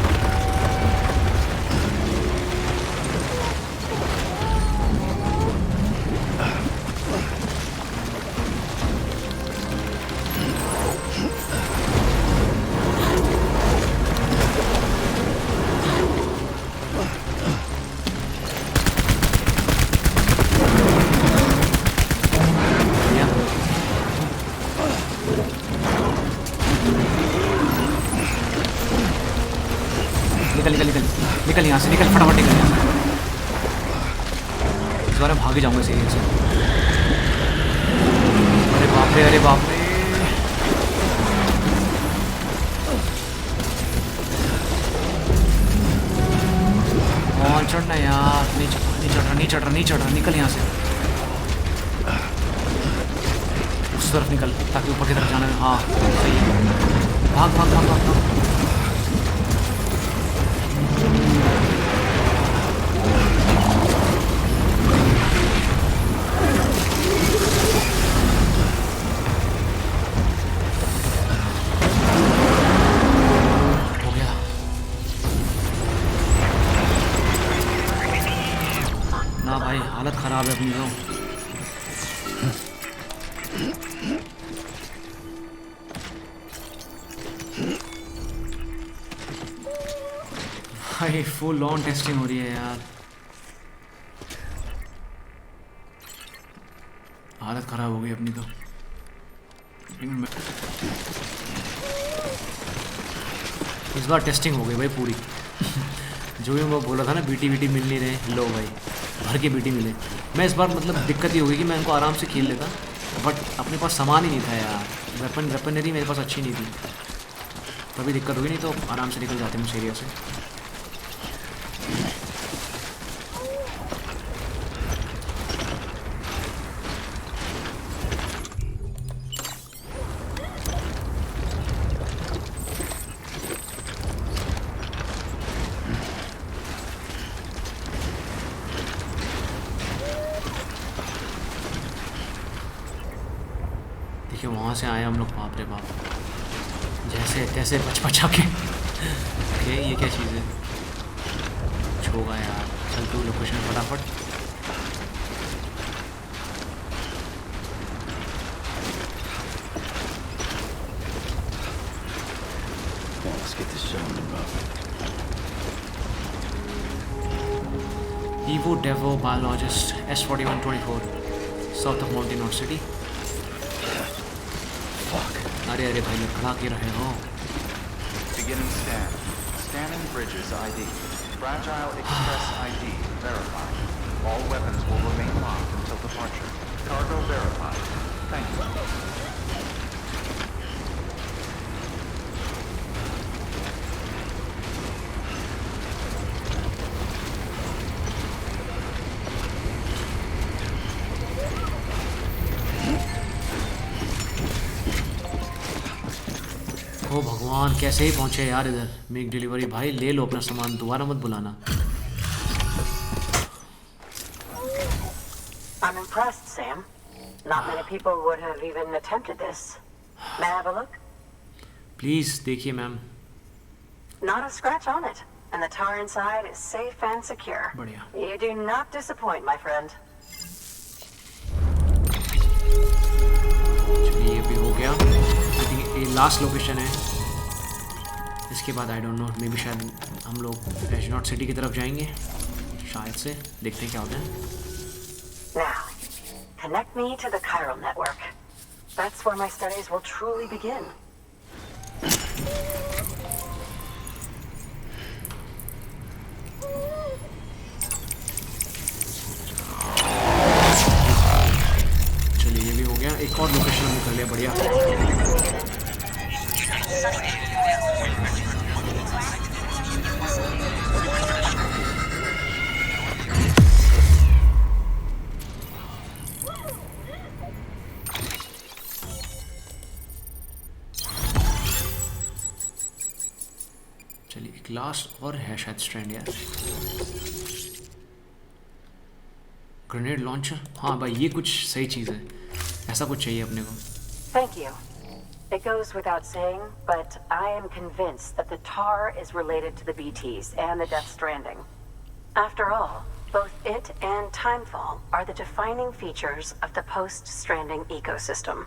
निकल यहाँ से, निकल फटाफट निकल यहाँ से। इस बार मैं भाग ही जाऊँगा इस एरिया से। अरे बाप रे, अरे बाप रे। कौन चढ़ना यार, नहीं चढ़ रहा, निकल यहाँ से। उस तरफ निकल ताकि ऊपर की तरफ जाना है। हाँ सही है, भाग भाग भाग भाग भाग। हालत ख़राब है अपनी तो। भाई फुल ऑन टेस्टिंग हो रही है यार, हालत ख़राब हो गई अपनी तो। इस बार टेस्टिंग हो गई भाई पूरी। जो भी मैं बोला था ना बीटी मिल नहीं रहे, लो भाई भर के बीटी मिले। मैं इस बार मतलब दिक्कत ही हो गई कि मैं इनको आराम से खेल लेता, बट अपने पास सामान ही नहीं था यार। वेपनरी मेरे पास अच्छी नहीं थी, तभी दिक्कत हुई, नहीं तो आराम से निकल जाते हैं उस एरिया से। वहाँ से आए हम लोग, बाप रे बाप, जैसे तैसे बचा के। ये क्या चीज़ है, कुछ होगा यार। चल तू लोकेशन फटाफट। 𝐒𝐓𝐑𝐃𝐈 biologist S4124 south of mountain north city. अरे अरे भाई खड़ा के रहे हो। Beginning scan. Scanning bridges ID. Fragile Express ID verified. All weapons will remain locked until departure. Cargo verified. Thank you. ओ भगवान, कैसे ही पहुंचे यार इधर। मेक डिलीवरी भाई, ले लो अपना सामान, दोबारा मत बुलाना। I'm impressed, Sam. Not many people would have even attempted this. May I have a look? Please देखिए ma'am. Not a scratch on it, and the tar inside is safe and secure. बढ़िया। You do not disappoint, my friend. चलिए ये भी हो गया। I think ये last location है। इसके बाद I don't know, may be शायद हम लोग एजनॉट सिटी की तरफ जाएंगे शायद से। देखते हैं क्या होता है। Now, connect me to the chiral network. That's where my studies will truly begin. चलिए ये भी हो गया। एक और लोकेशन हमने कर लिया, बढ़िया। चलिए एक लास्ट और है शायद स्ट्रैंड यार। ग्रेनेड लॉन्चर, हाँ भाई ये कुछ सही चीज़ है, ऐसा कुछ चाहिए अपने को। Thank you. It goes without saying, but I am convinced that the tar is related to the BTs and the Death Stranding. After all, both it and Timefall are the defining features of the post-Stranding ecosystem.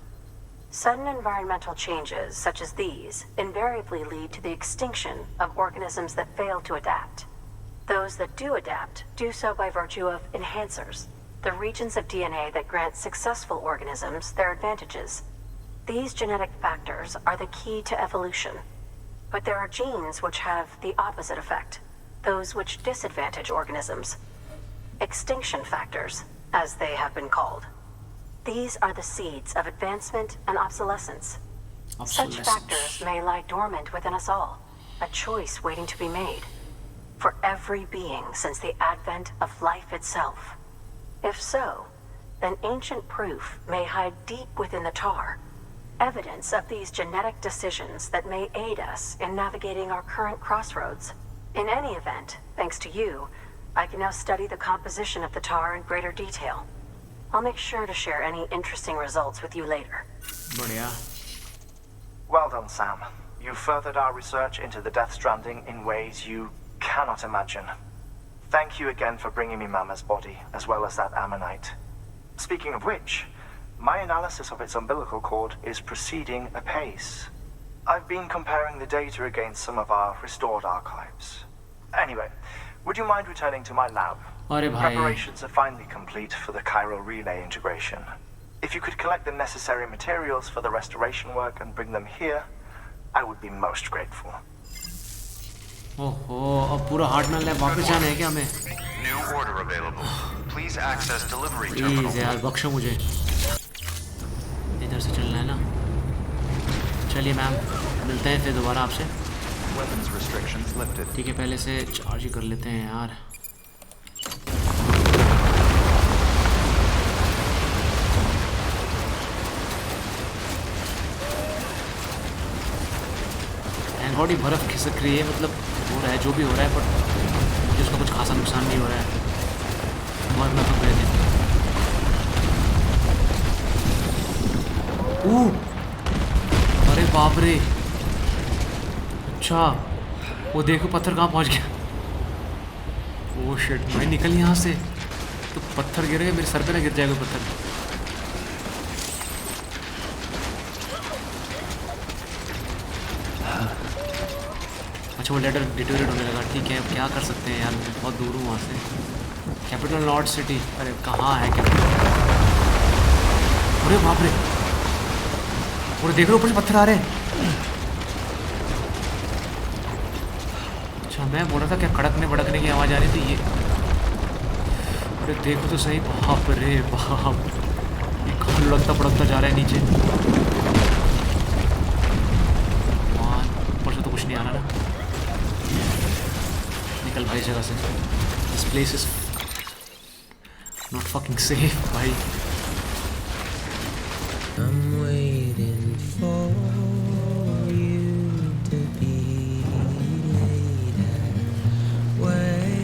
Sudden environmental changes such as these invariably lead to the extinction of organisms that fail to adapt. Those that do adapt do so by virtue of enhancers, the regions of DNA that grant successful organisms their advantages. These genetic factors are the key to evolution. But there are genes which have the opposite effect, those which disadvantage organisms. Extinction factors, as they have been called. These are the seeds of advancement and obsolescence. Such factors may lie dormant within us all, a choice waiting to be made. For every being since the advent of life itself. If so, then ancient proof may hide deep within the tar, evidence of these genetic decisions that may aid us in navigating our current crossroads. In any event, thanks to you, I can now study the composition of the tar in greater detail. I'll make sure to share any interesting results with you later. बढ़िया। Well done, Sam. You furthered our research into the Death Stranding in ways you cannot imagine. Thank you again for bringing me Mama's body, as well as that ammonite. Speaking of which, my analysis of its umbilical cord is proceeding apace. I've been comparing the data against some of our restored archives. Anyway, would you mind returning to my lab? Preparations are finally complete for the chiral relay integration. If you could collect the necessary materials for the restoration work and bring them here, I would be most grateful. ओहो, अब पूरा Hartmann lab वापस जाना है क्या हमें? New order available. Please access delivery terminal. Please यार बख्शो मुझे, इधर से चलना है ना। चलिए मैम, मिलते हैं फिर दोबारा आपसे। Weapons restrictions lifted. ठीक है, पहले से चार्ज ही कर लेते हैं यार। बॉडी बर्फ़ खिसक रही है, मतलब हो रहा है जो भी हो रहा है, बट मुझे उसका कुछ खासा नुकसान नहीं हो रहा है। बहुत मैं थक गए थे। अरे बाप रे, अच्छा वो देखो पत्थर कहाँ पहुँच गया। ओह शिट, मैं निकल यहाँ से तो पत्थर गिरेगा मेरे सर पे ना गिर जाएगा पत्थर। अच्छा वो लेटर डिटोरेट होने लगा, ठीक है, अब क्या कर सकते हैं यार, मैं बहुत दूर हूँ वहाँ से। कैपिटल नॉर्थ सिटी, अरे कहाँ है कैपिटल? अरे बाप रे, और देख रहे ऊपर से पत्थर आ रहे हैं। अच्छा मैं बोल रहा था क्या कड़कने भड़कने की आवाज़ आ रही थी ये। अरे देखो तो सही, बाप रे बाप, ये कहाँ लुढ़कता पड़कता जा रहा है नीचे। ऊपर से तो कुछ नहीं आ रहा ना। निकल भाई जगह से, this place is not fucking safe भाई। I'm waiting for you to be later, waiting.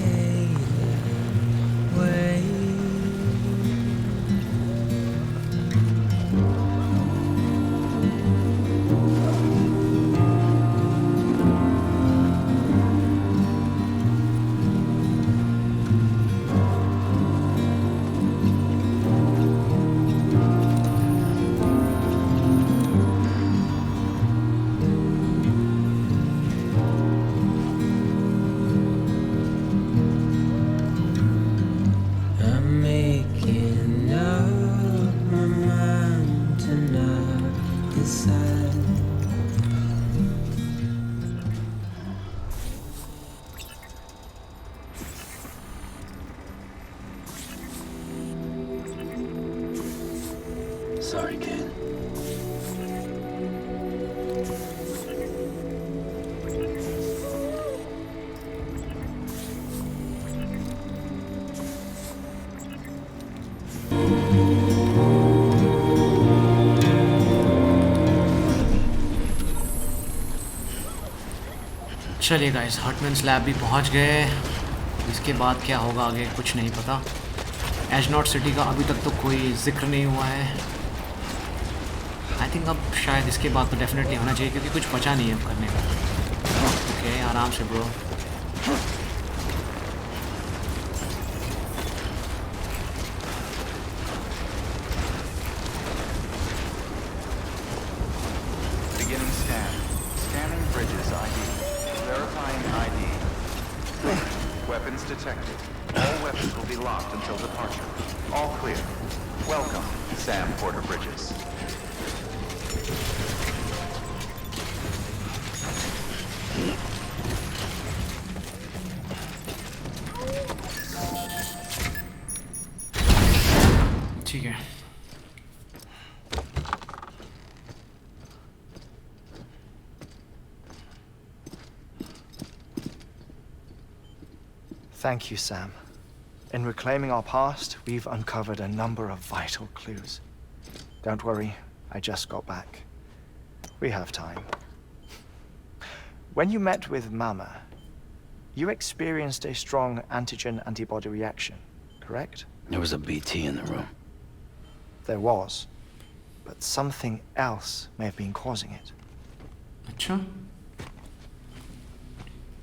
चलिए गाइस, हार्टमैन लैब भी पहुंच गए। इसके बाद क्या होगा आगे कुछ नहीं पता। एजनॉट सिटी का अभी तक तो कोई जिक्र नहीं हुआ है। आई थिंक अब शायद इसके बाद तो डेफिनेटली होना चाहिए, क्योंकि कुछ बचा नहीं है अब करने का। ओके, आराम से bro. Beginning scan. Scanning bridges ID. Verifying ID. Weapons detected. All weapons will be locked until departure. All clear. Welcome, Sam Porter Bridges. ठीक है। Thank you, Sam. In reclaiming our past, we've uncovered a number of vital clues. Don't worry, I just got back. We have time. When you met with Mama, you experienced a strong antigen-antibody reaction, correct? There was a BT in the room. There was, but something else may have been causing it. अच्छा?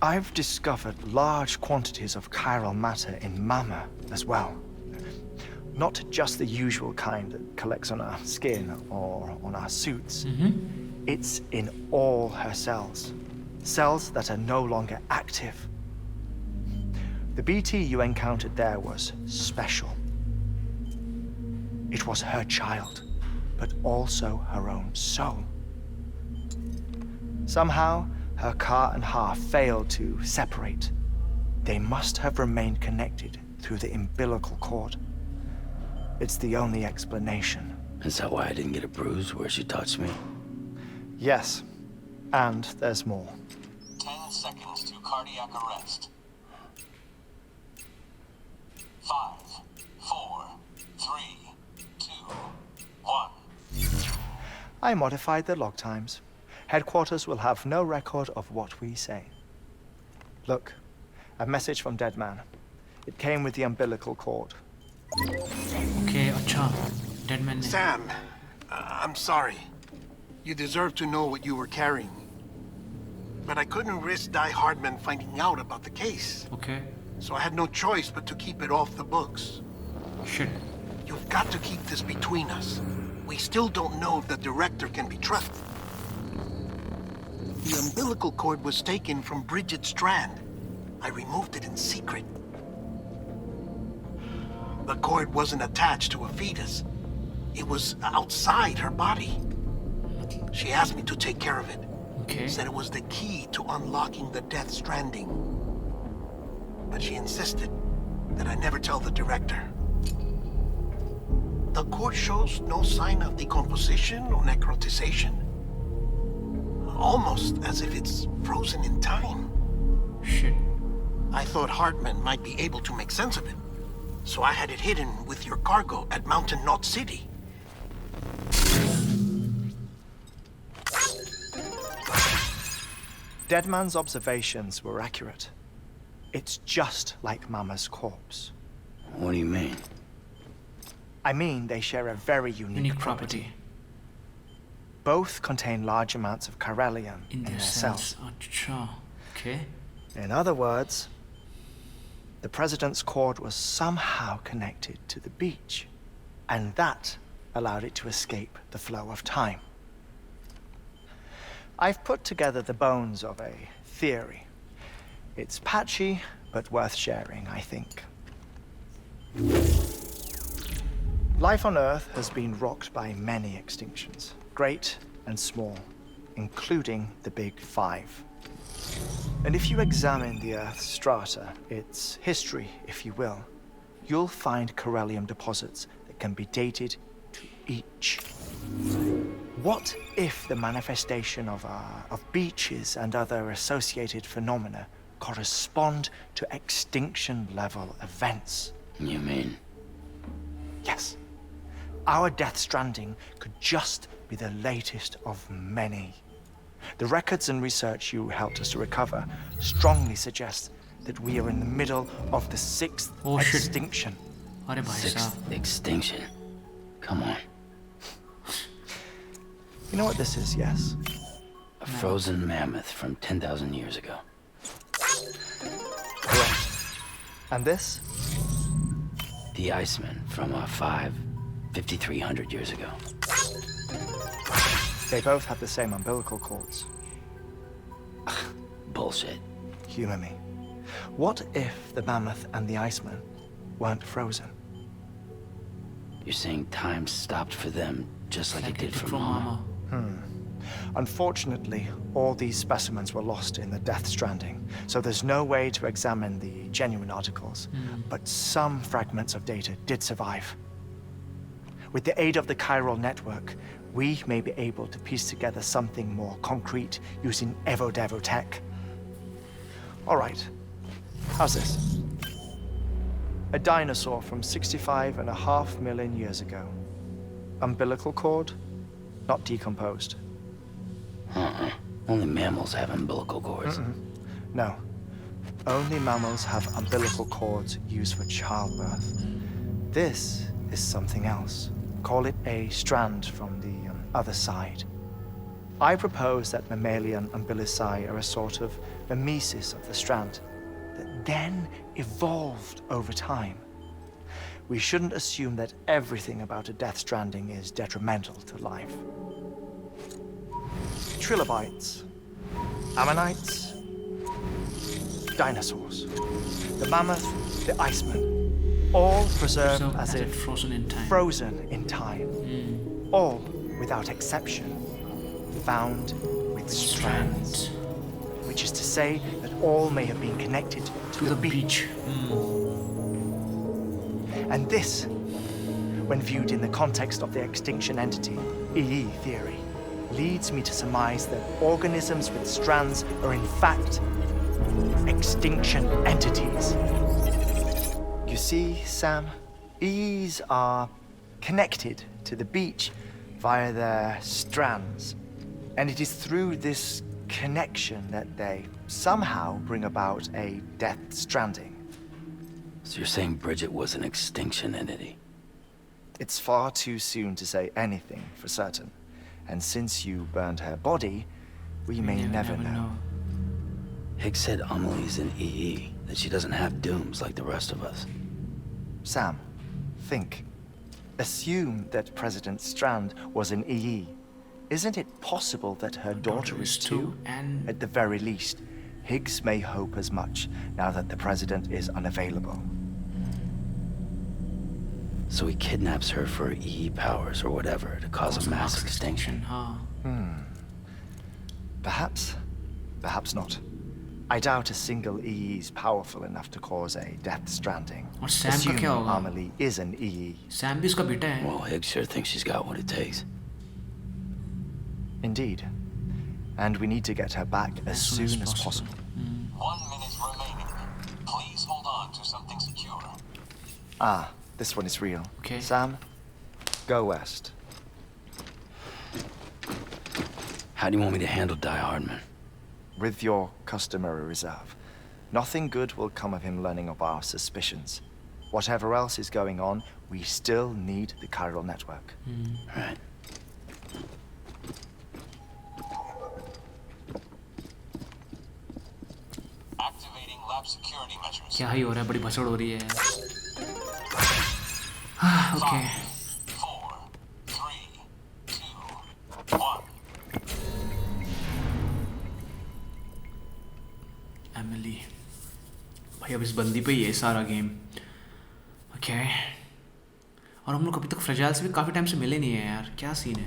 I've discovered large quantities of chiral matter in Mama as well. Not just the usual kind that collects on our skin or on our suits. It's in all her cells. Cells that are no longer active. The BT you encountered there was special. It was her child, but also her own soul. Somehow, her 𝐾𝐄𝐀 failed to separate. They must have remained connected through the umbilical cord. It's the only explanation. Is that why I didn't get a bruise where she touched me? Yes, and there's more. 10 seconds to cardiac arrest. 5, 4, 3, 2, 1. I modified the log times. Headquarters will have no record of what we say. Look, a message from Deadman. It came with the umbilical cord. Okay, अच्छा, Deadman ने. Sam, I'm sorry. You deserve to know what you were carrying. But I couldn't risk Heartman finding out about the case. Okay. So I had no choice but to keep it off the books. Shit. You've got to keep this between us. We still don't know if the director can be trusted. The umbilical cord was taken from Bridget Strand. I removed it in secret. The cord wasn't attached to a fetus. It was outside her body. She asked me to take care of it. Okay. Said it was the key to unlocking the Death Stranding. But she insisted that I never tell the director. The cord shows no sign of decomposition or necrotization. Almost as if it's frozen in time. Shit. I thought Heartman might be able to make sense of it. So I had it hidden with your cargo at Mountain Knot City. Deadman's observations were accurate. It's just like Mama's corpse. What do you mean? I mean they share a very unique property. Both contain large amounts of chiralium in their cells. अच्छा. Okay. In other words, the president's cord was somehow connected to the beach, and that allowed it to escape the flow of time. I've put together the bones of a theory. It's patchy, but worth sharing, I think. Life on Earth has been rocked by many extinctions, great and small, including the Big Five. And if you examine the Earth's strata, its history, if you will, you'll find chiralium deposits that can be dated to each. What if the manifestation of beaches and other associated phenomena correspond to extinction-level events? You mean? Yes. Our Death Stranding could just be the latest of many. The records and research you helped us to recover strongly suggest that we are in the middle of the 6th extinction. अरे भाई साहब. 6th extinction. Come on. You know what this is, yes? A frozen mammoth from 10,000 years ago. Correct. And this? The Iceman from 5,300 years ago. They both have the same umbilical cords. Bullshit. Humor me. What if the mammoth and the Iceman weren't frozen? You're saying time stopped for them just like it did for Mama? Unfortunately, all these specimens were lost in the Death Stranding, so there's no way to examine the genuine articles. But some fragments of data did survive. With the aid of the chiral network, we may be able to piece together something more concrete using 𝐒𝐓𝑑𝐀. All right, how's this? A dinosaur from 65.5 million years ago. Umbilical cord, not decomposed. Only mammals have umbilical cords. No. Only mammals have umbilical cords used for childbirth. This is something else. Call it a strand from the other side. I propose that mammalian umbilici are a sort of mimesis of the strand that then evolved over time. We shouldn't assume that everything about a Death Stranding is detrimental to life. Trilobites, ammonites, dinosaurs, the mammoth, the Iceman, all preserved as if frozen in time. All, without exception, found with strands. Which is to say that all may have been connected to the beach. And this, when viewed in the context of the extinction entity, 𝐸 theory, leads me to surmise that organisms with strands are in fact extinction entities. You see, Sam, 𝐸s are connected to the beach via their strands. And it is through this connection that they somehow bring about a Death Stranding. So you're saying Bridget was an extinction entity? It's far too soon to say anything for certain. And since you burned her body, we may never know. Higgs said Aamlie's an 𝐸, that she doesn't have dooms like the rest of us. Sam, think. Assume that President Strand was an 𝐸. Isn't it possible that her daughter is too? And at the very least, Higgs may hope as much now that the president is unavailable. So he kidnaps her for 𝐸 powers or whatever to cause a mass extinction. Perhaps. Perhaps not. I doubt a single 𝐸 is powerful enough to cause a Death Stranding. और Sam का क्या होगा? Aamlie is an 𝐸. Sam भी उसका बेटा है. Well, Higgs sure thinks she's got what it takes. Indeed. And we need to get her back as soon as possible. 1 minute remaining. Please hold on to something secure. Ah, this one is real. Okay. Sam, go west. How do you want me to handle Die Hardman? With your customary reserve. Nothing good will come of him learning of our suspicions. Whatever else is going on, we still need the chiral network. Right. Activating lab security measures. क्या ही हो रहा है? बड़ी भसड़ हो रही है. Okay. 4, 3, 2, 1. Aamlie. भाई अब इस बंदी पे ही है सारा गेम. Okay. और हम लोग अभी तक फ्रेजाइल से भी काफी टाइम से मिले नहीं है यार. क्या सीन है?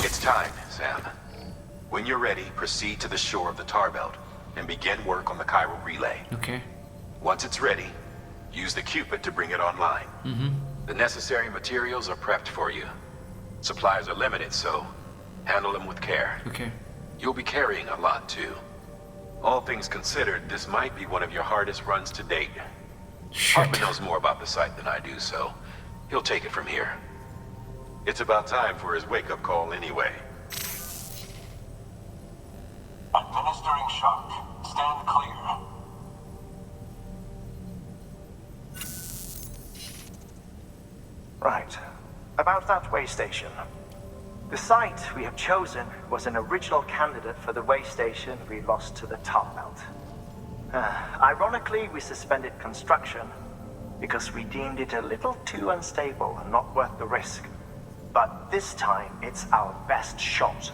It's time, Sam. When you're ready, proceed to the shore of the tar belt and begin work on the chiral relay. Okay. Once it's ready, use the Cupid to bring it online. The necessary materials are prepped for you. Supplies are limited, so handle them with care. Okay. You'll be carrying a lot, too. All things considered, this might be one of your hardest runs to date. Heartman knows more about the site than I do, so he'll take it from here. It's about time for his wake-up call anyway. Administering shock. Stand clear. Right. About that way station. The site we have chosen was an original candidate for the way station we lost to the tar belt. Ironically, we suspended construction because we deemed it a little too unstable and not worth the risk. But this time, it's our best shot.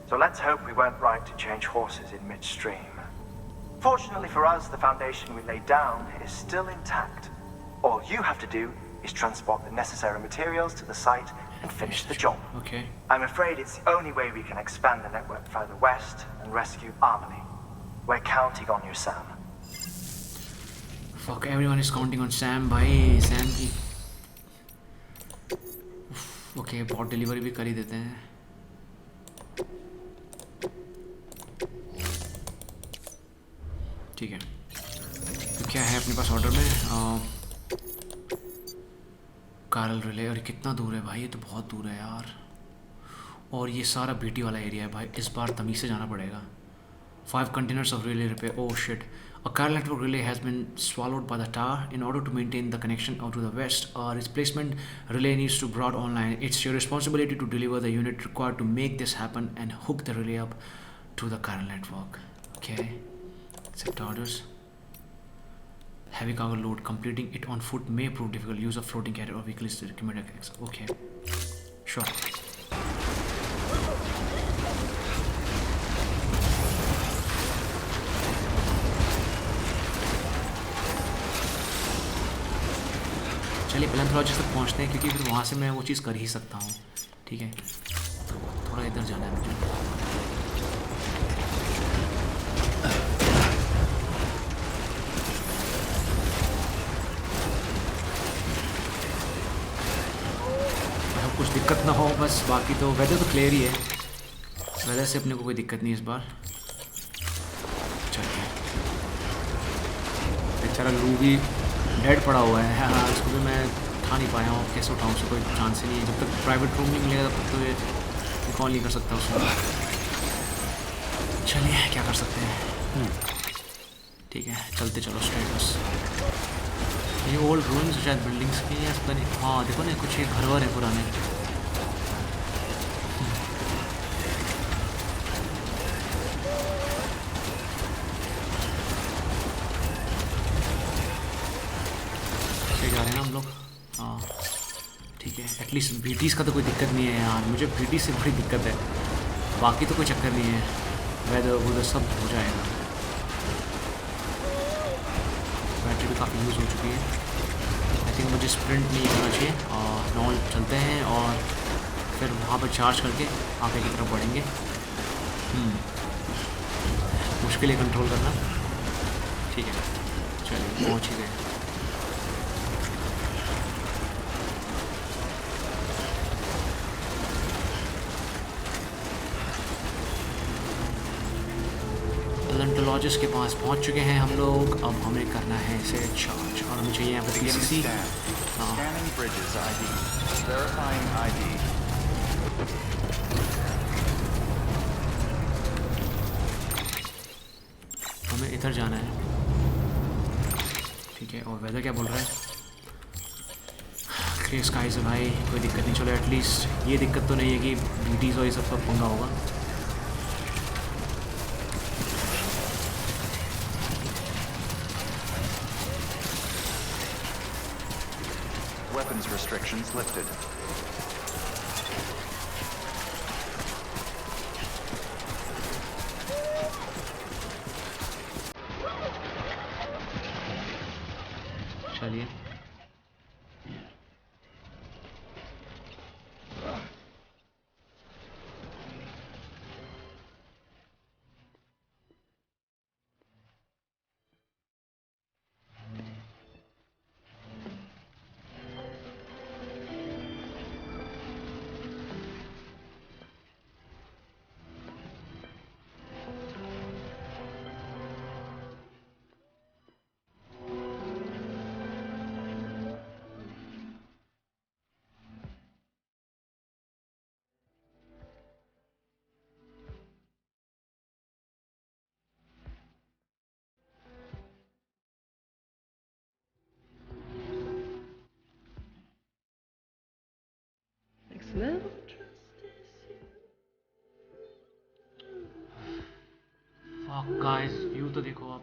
So let's hope we weren't right to change horses in midstream. Fortunately for us, the foundation we laid down is still intact. All you have to do is transport the necessary materials to the site and finish the job. Okay. I'm afraid it's the only way we can expand the network further west and rescue Aamlie. We're counting on you, Sam. Fuck, everyone is counting on Sam, भाई Sam की. Okay, बहुत delivery भी कर ही देते हैं. ठीक है. तो क्या है अपने पास ऑर्डर में? कारल रिले. और कितना दूर है भाई? ये तो बहुत दूर है यार. और ये सारा बीटी वाला एरिया है भाई. इस बार तमीज़ से जाना पड़ेगा. 5 containers of relay repair. Oh shit. A car network relay has been swallowed by the tower. In order to maintain the connection out to the west, a replacement relay needs to be brought online. It's your responsibility to deliver the unit required to make this happen and hook the relay up to the car network. Okay. Accept orders. Heavy cargo load. Completing it on foot may prove difficult. Use of floating carrier or vehicle is recommended. Okay. Sure. चलिए पैलेंथोलॉजिस्ट तक पहुंचते हैं क्योंकि फिर वहाँ से मैं वो चीज़ कर ही सकता हूँ. ठीक है. तो थोड़ा इधर जाना है मुझे. कुछ दिक्कत ना हो बस. बाकी तो वेदर तो क्लियर ही है. वेदर से अपने को कोई दिक्कत नहीं इस बार. चलिए. बेचारा लू भी डेड पड़ा हुआ है. हाँ, उसको भी मैं उठा नहीं पाया हूँ. कैसे उठाऊँ उसको? कोई चांस ही नहीं है. जब तक प्राइवेट रूम नहीं मिलेगा तब तक तो ये कॉल नहीं कर सकता उसको. चलिए क्या कर सकते हैं. ठीक है चलते चलो स्ट्रेट बस. ये ओल्ड रूम्स शायद बिल्डिंग्स की हैं. पता नहीं. हाँ देखो ना कुछ ये घर वर है पुराने. जा रहे हैं ना हम लोग. हाँ ठीक है. एटलीस्ट बीटीज़ का तो कोई दिक्कत नहीं है यार. मुझे बीटी से बड़ी दिक्कत है. बाकी तो कोई चक्कर नहीं है. वेदर वुदर सब हो जाएगा. बैटरी भी काफ़ी यूज़ हो चुकी है. आई थिंक मुझे स्प्रिंट नहीं करना चाहिए. नॉर्मल चलते हैं और फिर वहाँ पर चार्ज करके आगे की तरफ बढ़ेंगे. मुश्किल है कंट्रोल करना. ठीक है चलिए पहुँच ही गए. पैलेंथोलॉजिस्ट के पास पहुंच चुके हैं हम लोग. अब हमें करना है इसे चार्ज. और हमें चाहिए यहाँ पर PMC. Scanning bridges ID. Verifying ID. हमें इधर जाना है. ठीक है. और वेदर क्या बोल रहा है? क्लियर स्काई से भाई कोई दिक्कत नहीं. चलो एटलीस्ट ये दिक्कत तो नहीं है कि बीटीज़ और ये सब का पंगा होगा. Weapons restrictions lifted. चलिए.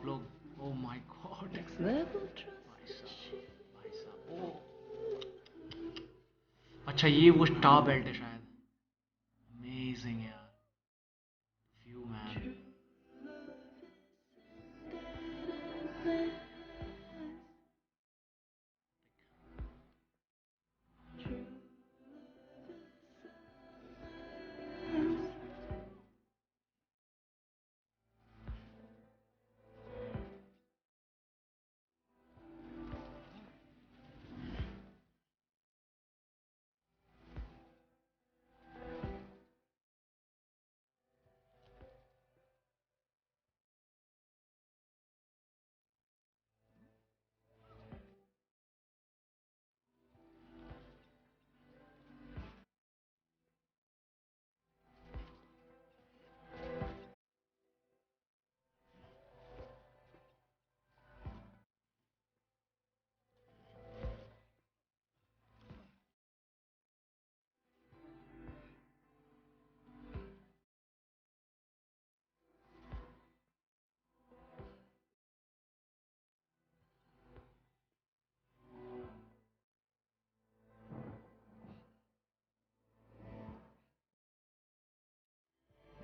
आप लोग। ओ माय गॉड भाई साहब ओ अच्छा ये वो स्टार बेल्ट है शायद। अमेजिंग यार व्यू मैन।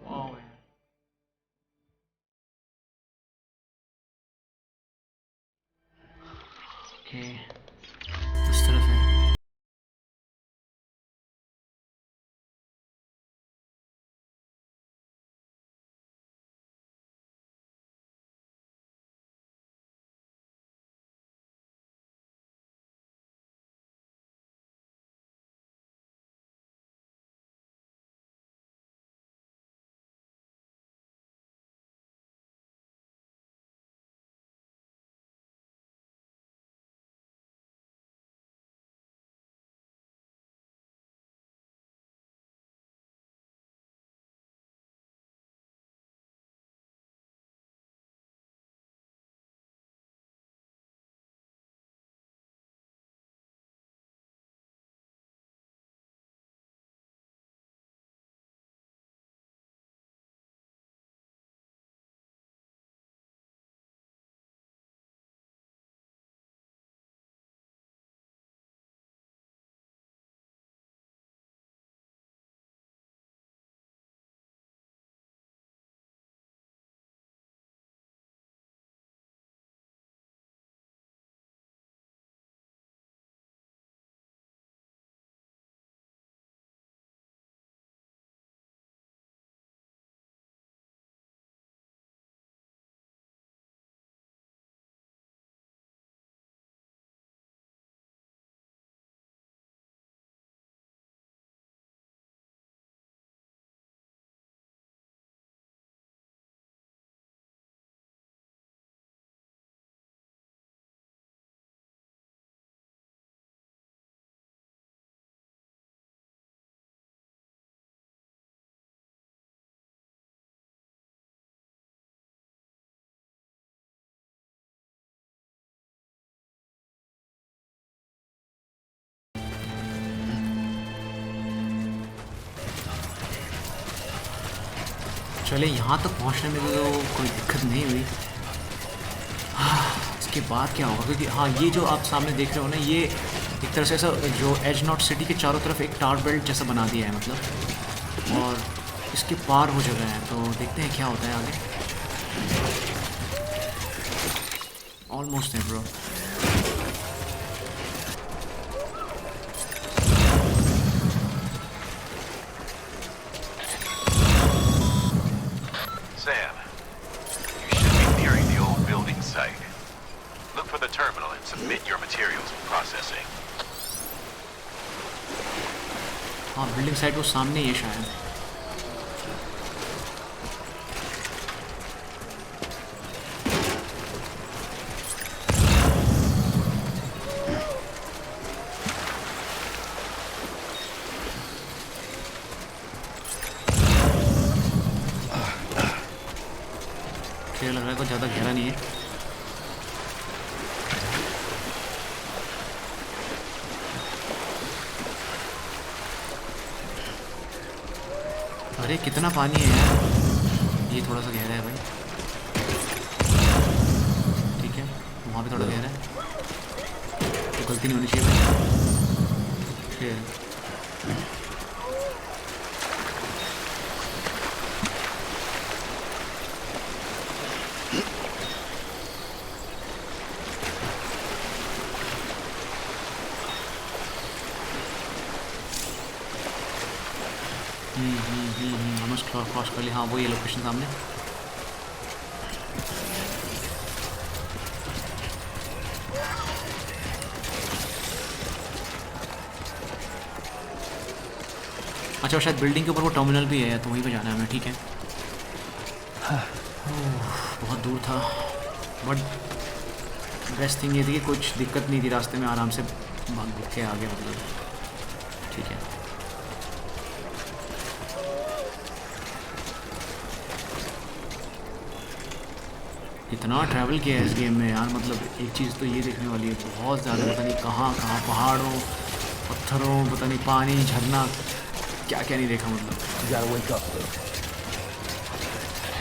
वाओ यार ओके इस तरफ है। चले यहाँ तक पहुँचने में तो कोई दिक्कत नहीं हुई। इसके बाद क्या होगा क्योंकि हाँ ये जो आप सामने देख रहे हो ना ये एक तरह से ऐसा जो एज नॉट सिटी के चारों तरफ एक टावर बेल्ट जैसा बना दिया है मतलब और इसके पार हो जगह है तो देखते हैं क्या होता है आगे। ऑलमोस्ट है bro. Sam, you should be nearing the old building site. Look for the terminal and submit your materials for processing. हाँ बिल्डिंग साइट वो सामने ही है शायद। लग रहा है कुछ ज़्यादा गहरा नहीं है। अरे कितना पानी है यार। ये थोड़ा सा गहरा है भाई। वहाँ पे थोड़ा देर है, तो गलती नहीं होनी चाहिए। क्रॉस कर लिया। हाँ वो ये लोकेशन सामने। अच्छा शायद बिल्डिंग के ऊपर वो टर्मिनल भी है, तो वहीं पे जाना है हमें। ठीक है, बहुत दूर था, बट बेस्ट थिंग ये थी कि कुछ दिक्कत नहीं थी रास्ते में, आराम से भाग के आगे मतलब। ठीक है, इतना ट्रैवल किया है इस गेम में यार। मतलब एक चीज़ तो ये देखने वाली है, बहुत ज़्यादा, पता नहीं कहाँ कहाँ, पहाड़ों, पत्थरों, पता नहीं पानी, झरना, क्या क्या नहीं देखा मतलब।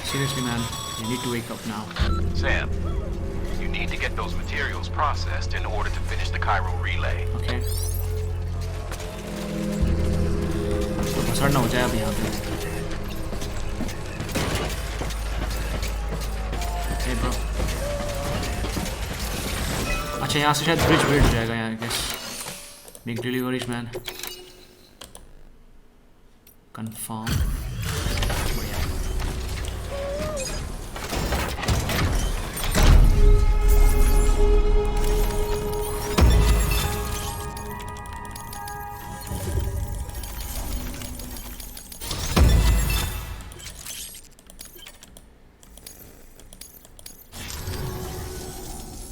Seriously man, you need to wake up now. Sam, you need to get those materials processed in order to finish the Cairo relay. Okay. तो भसड़ ना हो जाए अब यहाँ पे। Okay bro. अच्छा यहाँ से शायद ब्रिज बिल्ड हो जाएगा यहाँ, guess. Big deliveries man. Confirm.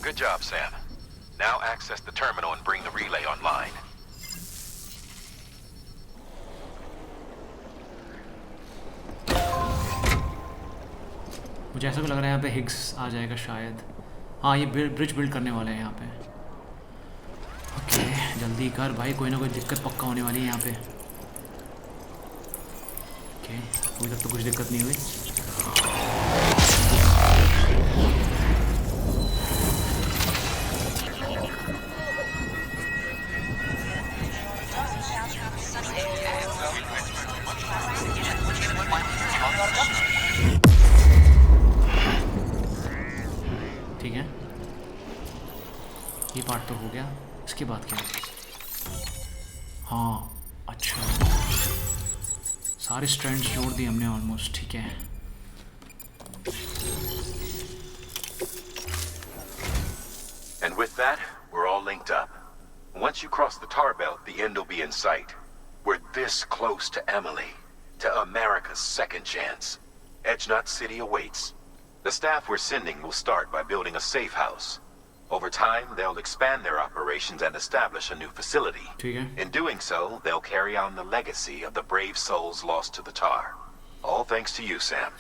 Good job, Sam. Now access the terminal and bring the relay online. मुझे ऐसा भी लग रहा है यहाँ पे हिग्स आ जाएगा शायद। हाँ ये ब्रिज बिल्ड करने वाले हैं यहाँ पे। ओके जल्दी कर भाई, कोई ना कोई दिक्कत पक्का होने वाली है यहाँ पे। ओके अभी तक तो कुछ दिक्कत नहीं हुई। ठीक है ये पार्ट तो हो गया, इसके बाद क्या? हाँ अच्छा सारे स्ट्रैंड्स जोड़ दिए हमने ऑलमोस्ट। ठीक है And with that, we're all linked up. Once you cross the tar belt, the end will be in sight. We're this close to Aamlie, to America's second chance. 𝐒𝐀𝐋 City awaits. The staff we're sending will start by building a safe house. Over time, they'll expand their operations and establish a new facility. In doing so, they'll carry on the legacy of the brave souls lost to the tar. All thanks to you, Sam.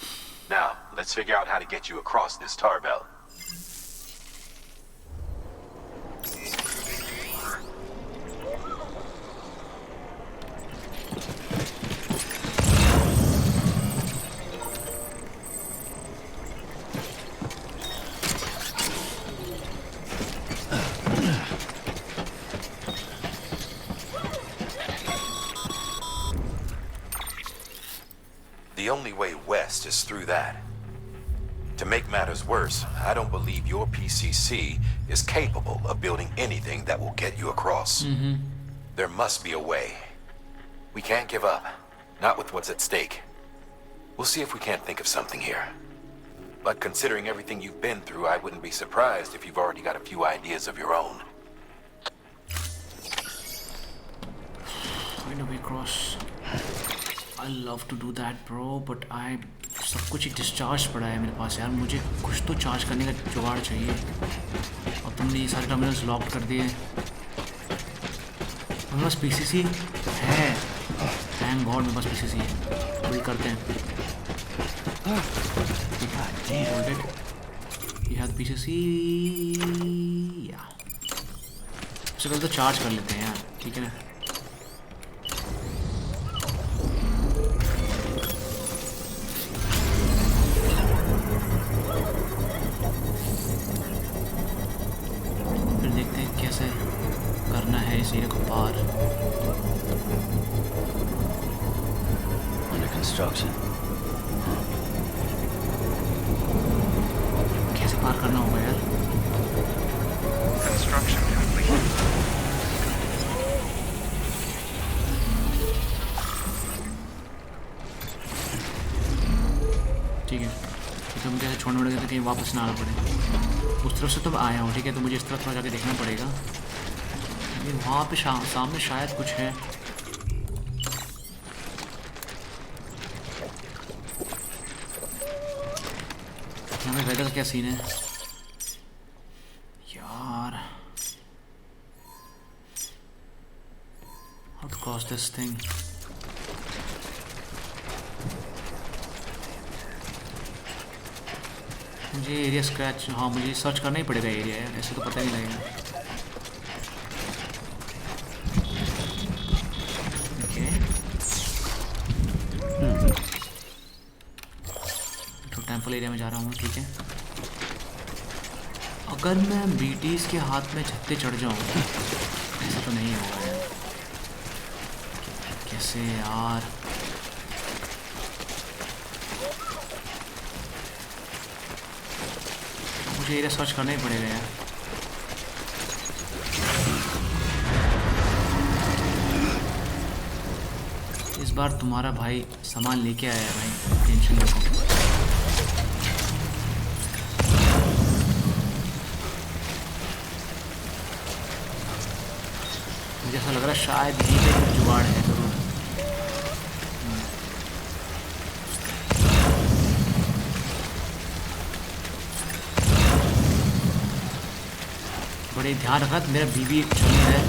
Now, let's figure out how to get you across this tar belt. The only way west is through that. To make matters worse, I don't believe your PCC is capable of building anything that will get you across. There must be a way. We can't give up, not with what's at stake. We'll see if we can't think of something here. But considering everything you've been through, I wouldn't be surprised if you've already got a few ideas of your own. Find a way across. I love to do that bro, but I सब कुछ एक discharge पड़ा है मेरे पास यार। मुझे कुछ तो चार्ज करने का जुगाड़ चाहिए। और तुमने ये सारे टर्मिनल्स लॉक कर दिए। मेरे पास पीसीसी है, थैंक गॉड मेरे पास पीसीसी है। बिल्ड करते हैं। ये है पीसीसी या सबसे पहले तो चार्ज कर लेते हैं यार। ठीक है ना कैसे करना है इस एरिया को पार। Under construction. कैसे पार करना होगा यार? Construction complete. ठीक है, तो मुझे ऐसे छोड़ने पड़ेगा तो कहीं वापस ना आना पड़े। उस तरफ से तो मैं आया हूँ, ठीक है, तो मुझे इस तरफ थोड़ा जाके देखना पड़ेगा। ये वहाँ पे सामने शायद कुछ है। यहाँ पे वेदर का क्या सीन है यार? How to cross this thing? मुझे एरिया स्क्रैच, हाँ मुझे सर्च करना ही पड़ेगा एरिया यार, ऐसे तो पता नहीं लगेगा। ओके, तो टेम्पल एरिया में जा रहा हूँ, ठीक है। अगर मैं बीटीज के हाथ में छत्ते चढ़ जाऊँ, ऐसा तो नहीं होगा यार। कैसे यार? मुझे एरिया सर्च करना ही पड़ेगा यार। इस बार तुम्हारा भाई सामान लेके आया है भाई, टेंशन मत लो। मुझे ऐसा लग रहा है शायद यहीं पे कुछ जुगाड़ है जरूर। बड़े ध्यान रखना, मेरा बीवी चल है,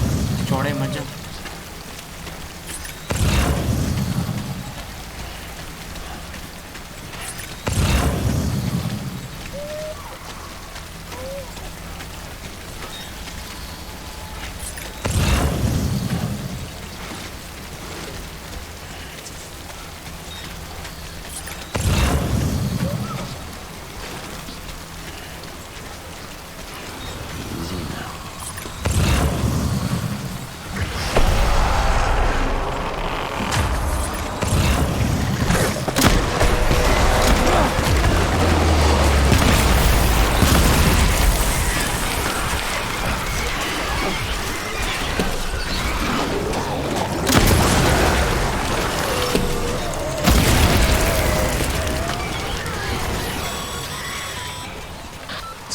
चौड़े मत जा।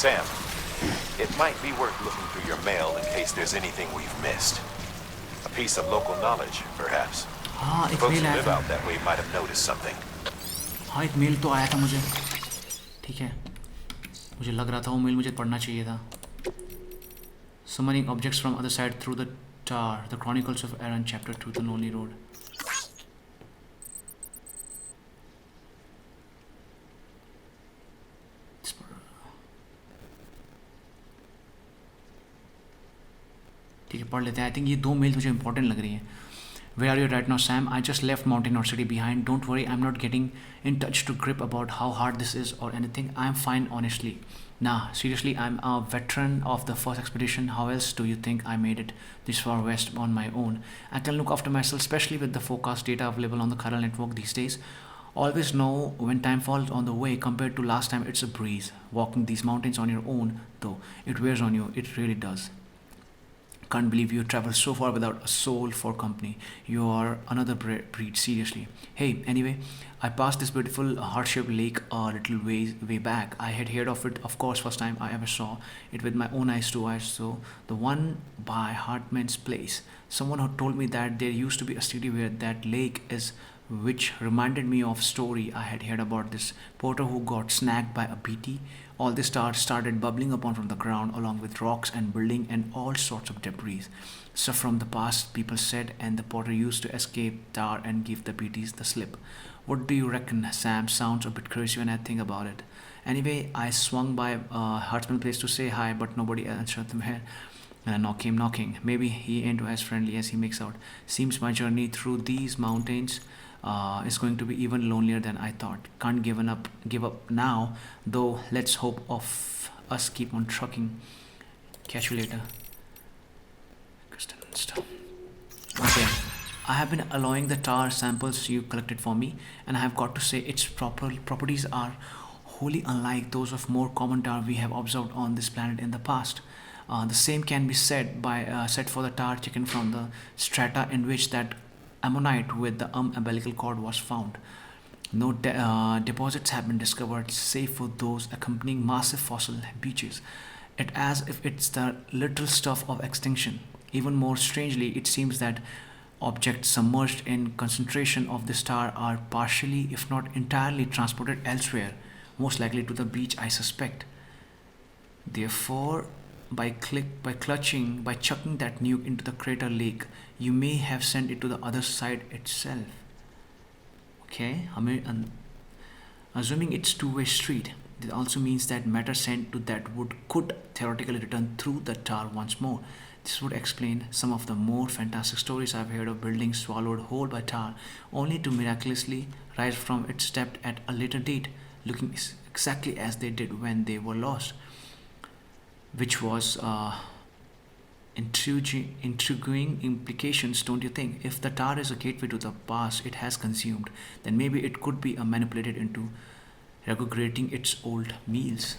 Sam, it might be worth looking through your mail in case there's anything we've missed. A piece of local knowledge, perhaps. हाँ, एक Folks मेल who आया live था। out that way might have noticed something. हाँ, एक mail तो आया था मुझे, ठीक है। मुझे लग रहा था वो मेल मुझे पढ़ना चाहिए था। Summoning objects from other side through the tower. The Chronicles of Aaron, Chapter 2, The Lonely Road. ठीक है, पढ़ लेते हैं। आई थिंक ये दो मेल मुझे इंपॉर्टेंट लग रही हैं। Where are you right now, Sam? I just left Mountain North City behind. Don't worry, I'm not getting in touch to grip about how hard this is or anything. I'm fine, honestly. Nah, seriously, I'm a veteran of the first expedition. How else do you think I made it this far west on my own? I can look after myself, especially with the forecast data available on the Chiral network these days. Always know when time falls on the way. Compared to last time, it's a breeze. Walking these mountains on your own, though, it wears on you. It really does. Can't believe you traveled so far without a soul for company. You are another breed, seriously. Hey, anyway, I passed this beautiful Heartshaped Lake a little way back. I had heard of it, of course, first time I ever saw it with my own eyes too. So the one by Heartman's place. Someone who told me that there used to be a city where that lake is, which reminded me of a story I had heard about this porter who got snagged by a BT. All this started bubbling upon from the ground along with rocks and building and all sorts of debris. So from the past, people said, and the porter used to escape tar and give the BTs the slip. What do you reckon, Sam? Sounds a bit crazy when I think about it. Anyway, I swung by Heartman's place to say hi, but nobody answered them here. Came knocking. Maybe he ain't as friendly as he makes out. Seems my journey through these mountains is going to be even lonelier than I thought. Can't give up now, though. Let's hope of us keep on trucking. Catch you later. Fast. Okay. I have been allowing the tar samples you collected for me, and I have got to say its properties are wholly unlike those of more common tar we have observed on this planet in the past. The same can be said for the tar taken from the strata in which that ammonite with the umbilical cord was found. No deposits have been discovered save for those accompanying massive fossil beaches. It as if it's the literal stuff of extinction. Even more strangely, it seems that objects submerged in concentration of this tar are partially, if not entirely, transported elsewhere, most likely to the beach, I suspect. Therefore, by chucking that nuke into the crater lake, you may have sent it to the other side itself. Okay, assuming it's two-way street, this also means that matter sent to that wood could theoretically return through the tar once more. This would explain some of the more fantastic stories I've heard of buildings swallowed whole by tar, only to miraculously rise from its depth at a later date, looking exactly as they did when they were lost. Which was intriguing implications, don't you think? If the tar is a gateway to the past it has consumed, then maybe it could be manipulated into regurgitating its old meals.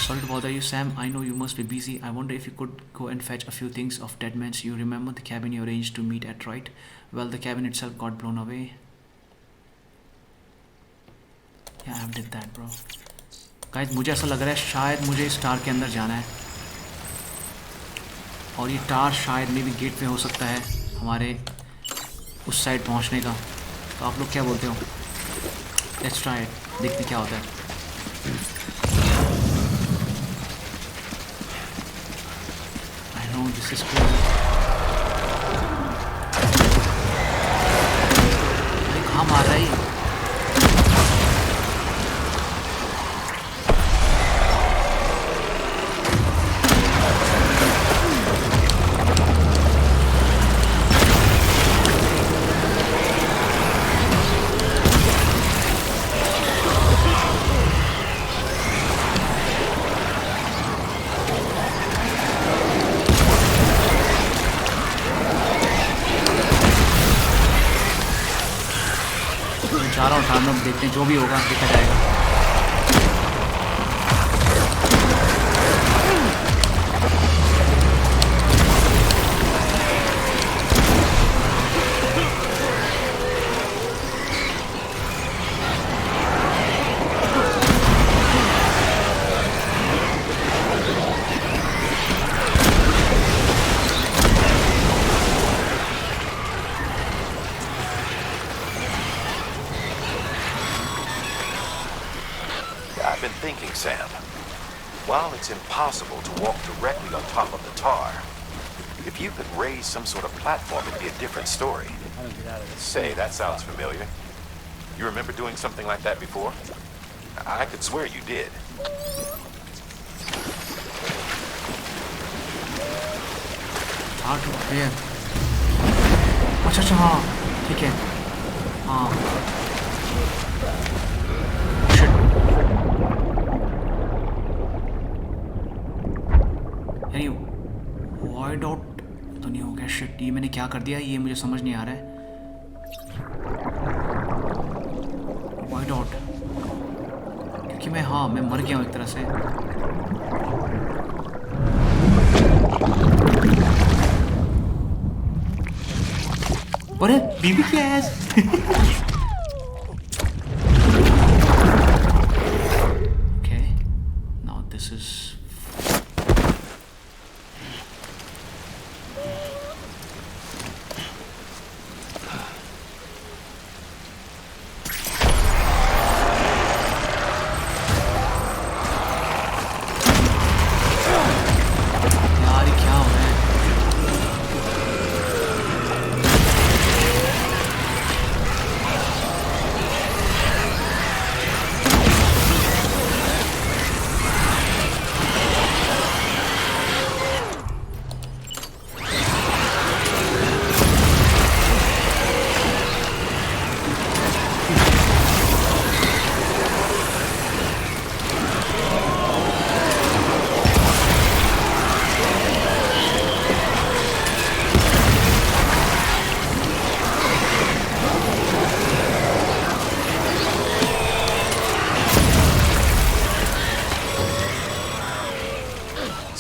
Sorry to bother you, Sam. I know you must be busy. I wonder if you could go and fetch a few things of Deadman's. You remember the cabin you arranged to meet at, right? Well, the cabin itself got blown away. Yeah, I did that, bro. Guys, मुझे ऐसा लग रहा है शायद मुझे इस टार के अंदर जाना है, और ये टार शायद मे भी गेट पे हो सकता है हमारे उस साइड पहुंचने का. तो आप लोग क्या बोलते हो? लेट्स ट्राई इट, देखते क्या होता है. I know this is crazy. कहाँ मार रहा है? देखते हैं जो भी होगा देखा जाएगा. Sam, while it's impossible to walk directly on top of the tar, if you could raise some sort of platform, it'd be a different story. Say, that sounds familiar. You remember doing something like that before? I could swear you did. Hard to clear. अच्छा हाँ ठीक है हाँ. यानी wide out तो नहीं हो गया. शिट, ये मैंने क्या कर दिया ये मुझे समझ नहीं आ रहा है. वाइड आउट क्योंकि मैं मर गया हूँ एक तरह से. अरे बीबी क्या है? Okay, now this is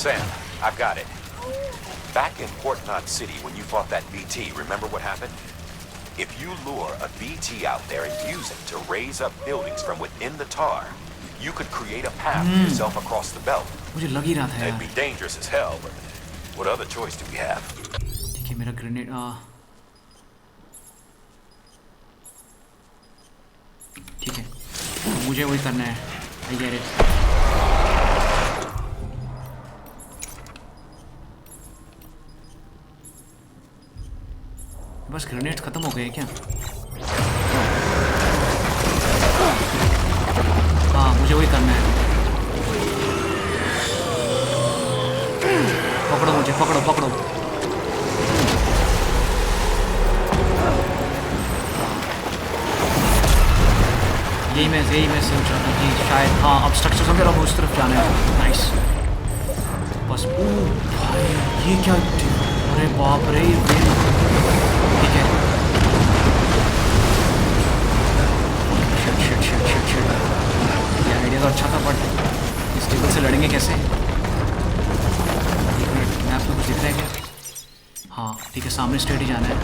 Sam, I've got it. Back in Port Knot City when you fought that BT, remember what happened? If you lure a BT out there and use it to raise up buildings from within the tar, you could create a path for yourself across the belt. मुझे लग ही रहा था It'd यार. be dangerous as hell, but what other choice do we have? ठीक है, मेरा grenade ठीक है, मुझे वही करना है. I get it. बस ग्रेनेड खत्म हो गए क्या? हाँ, मुझे वही करना है. पकड़ो मुझे, पकड़ो पकड़ो. यही मैं सोच रहा था कि शायद हाँ अब स्ट्रक्चर समझ रहा हूँ उस तरफ जाना है. नाइस. बस भाई ये क्या? अरे बाप रे. ठीक है. शिट. ये आइडिया तो अच्छा था बट इस टेबल से लड़ेंगे कैसे? एक मिनट, मैप में कुछ दिख रहा है क्या? हाँ ठीक है, सामने स्ट्रेट ही जाना है.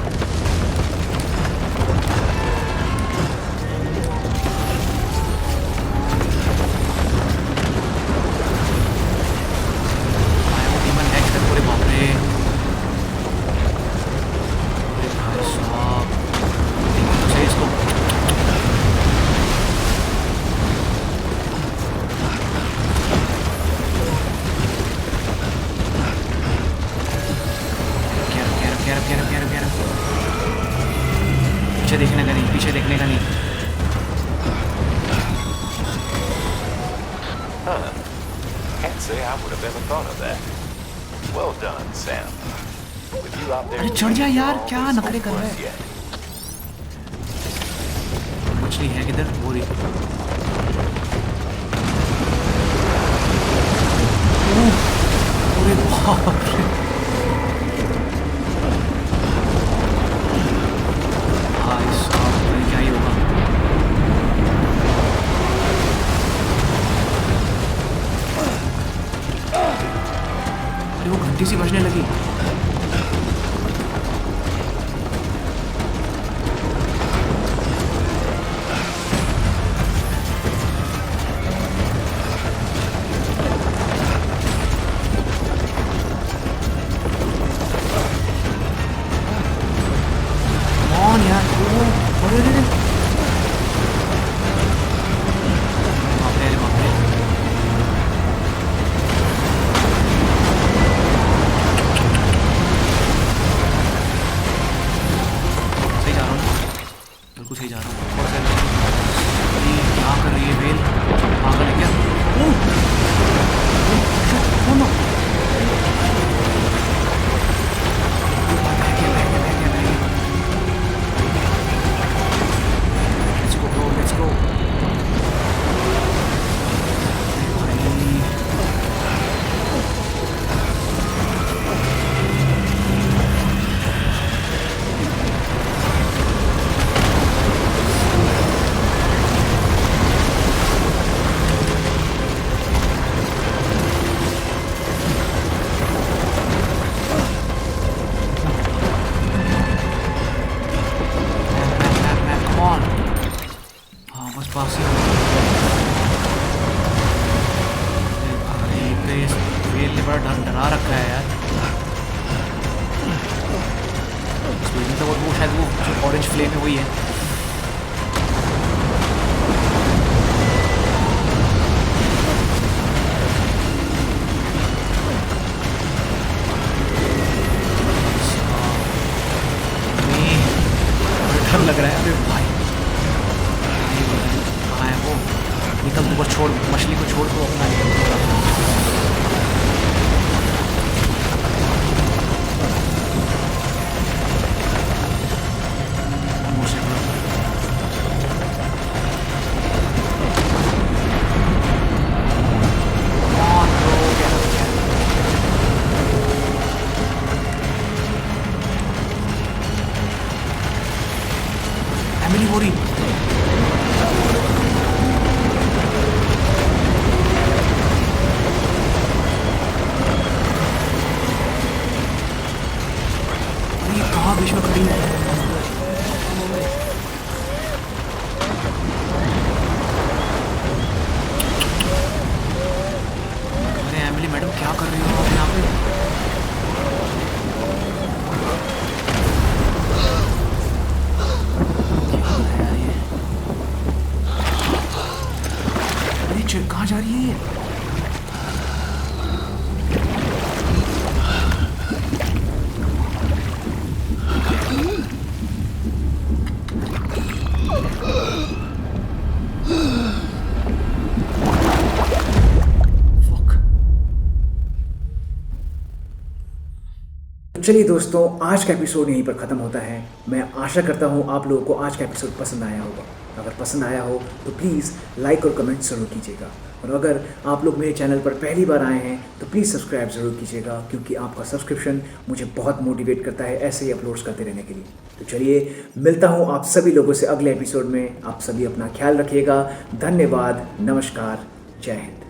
पीछे देखने का नहीं. Can't say I would have ever thought of that. Well done, Sam. With you out there. अरे चढ़ जा यार, क्या नखरे कर रहा है? मछली है किधर? बोरी. अरे बाप रे. क्या ही होगा? अरे वो घंटी सी बजने लगी. कौन यार? अरे सही जा रहा हूँ. थोड़ा सा क्या कर रही है बेल? पागल है क्या? Let's go. डरा रखा है यार. मतलब वो शायद वो ऑरेंज फ्लेम है वही है. डर लग रहा है. अरे भाई कहाँ है वो? निकल तो छोड़, मछली को छोड़ दो अपना. मैडम क्या कर रही हो आप यहाँ पे? कहाँ जा रही है ये? चलिए दोस्तों, आज का एपिसोड यहीं पर ख़त्म होता है। मैं आशा करता हूँ आप लोगों को आज का एपिसोड पसंद आया होगा। अगर पसंद आया हो तो प्लीज़ लाइक और कमेंट ज़रूर कीजिएगा, और अगर आप लोग मेरे चैनल पर पहली बार आए हैं तो प्लीज़ सब्सक्राइब ज़रूर कीजिएगा, क्योंकि आपका सब्सक्रिप्शन मुझे बहुत मोटिवेट करता है ऐसे ही अपलोड्स करते रहने के लिए। तो चलिए, मिलता हूँ आप सभी लोगों से अगले एपिसोड में। आप सभी अपना ख्याल रखिएगा। धन्यवाद, नमस्कार, जय हिंद।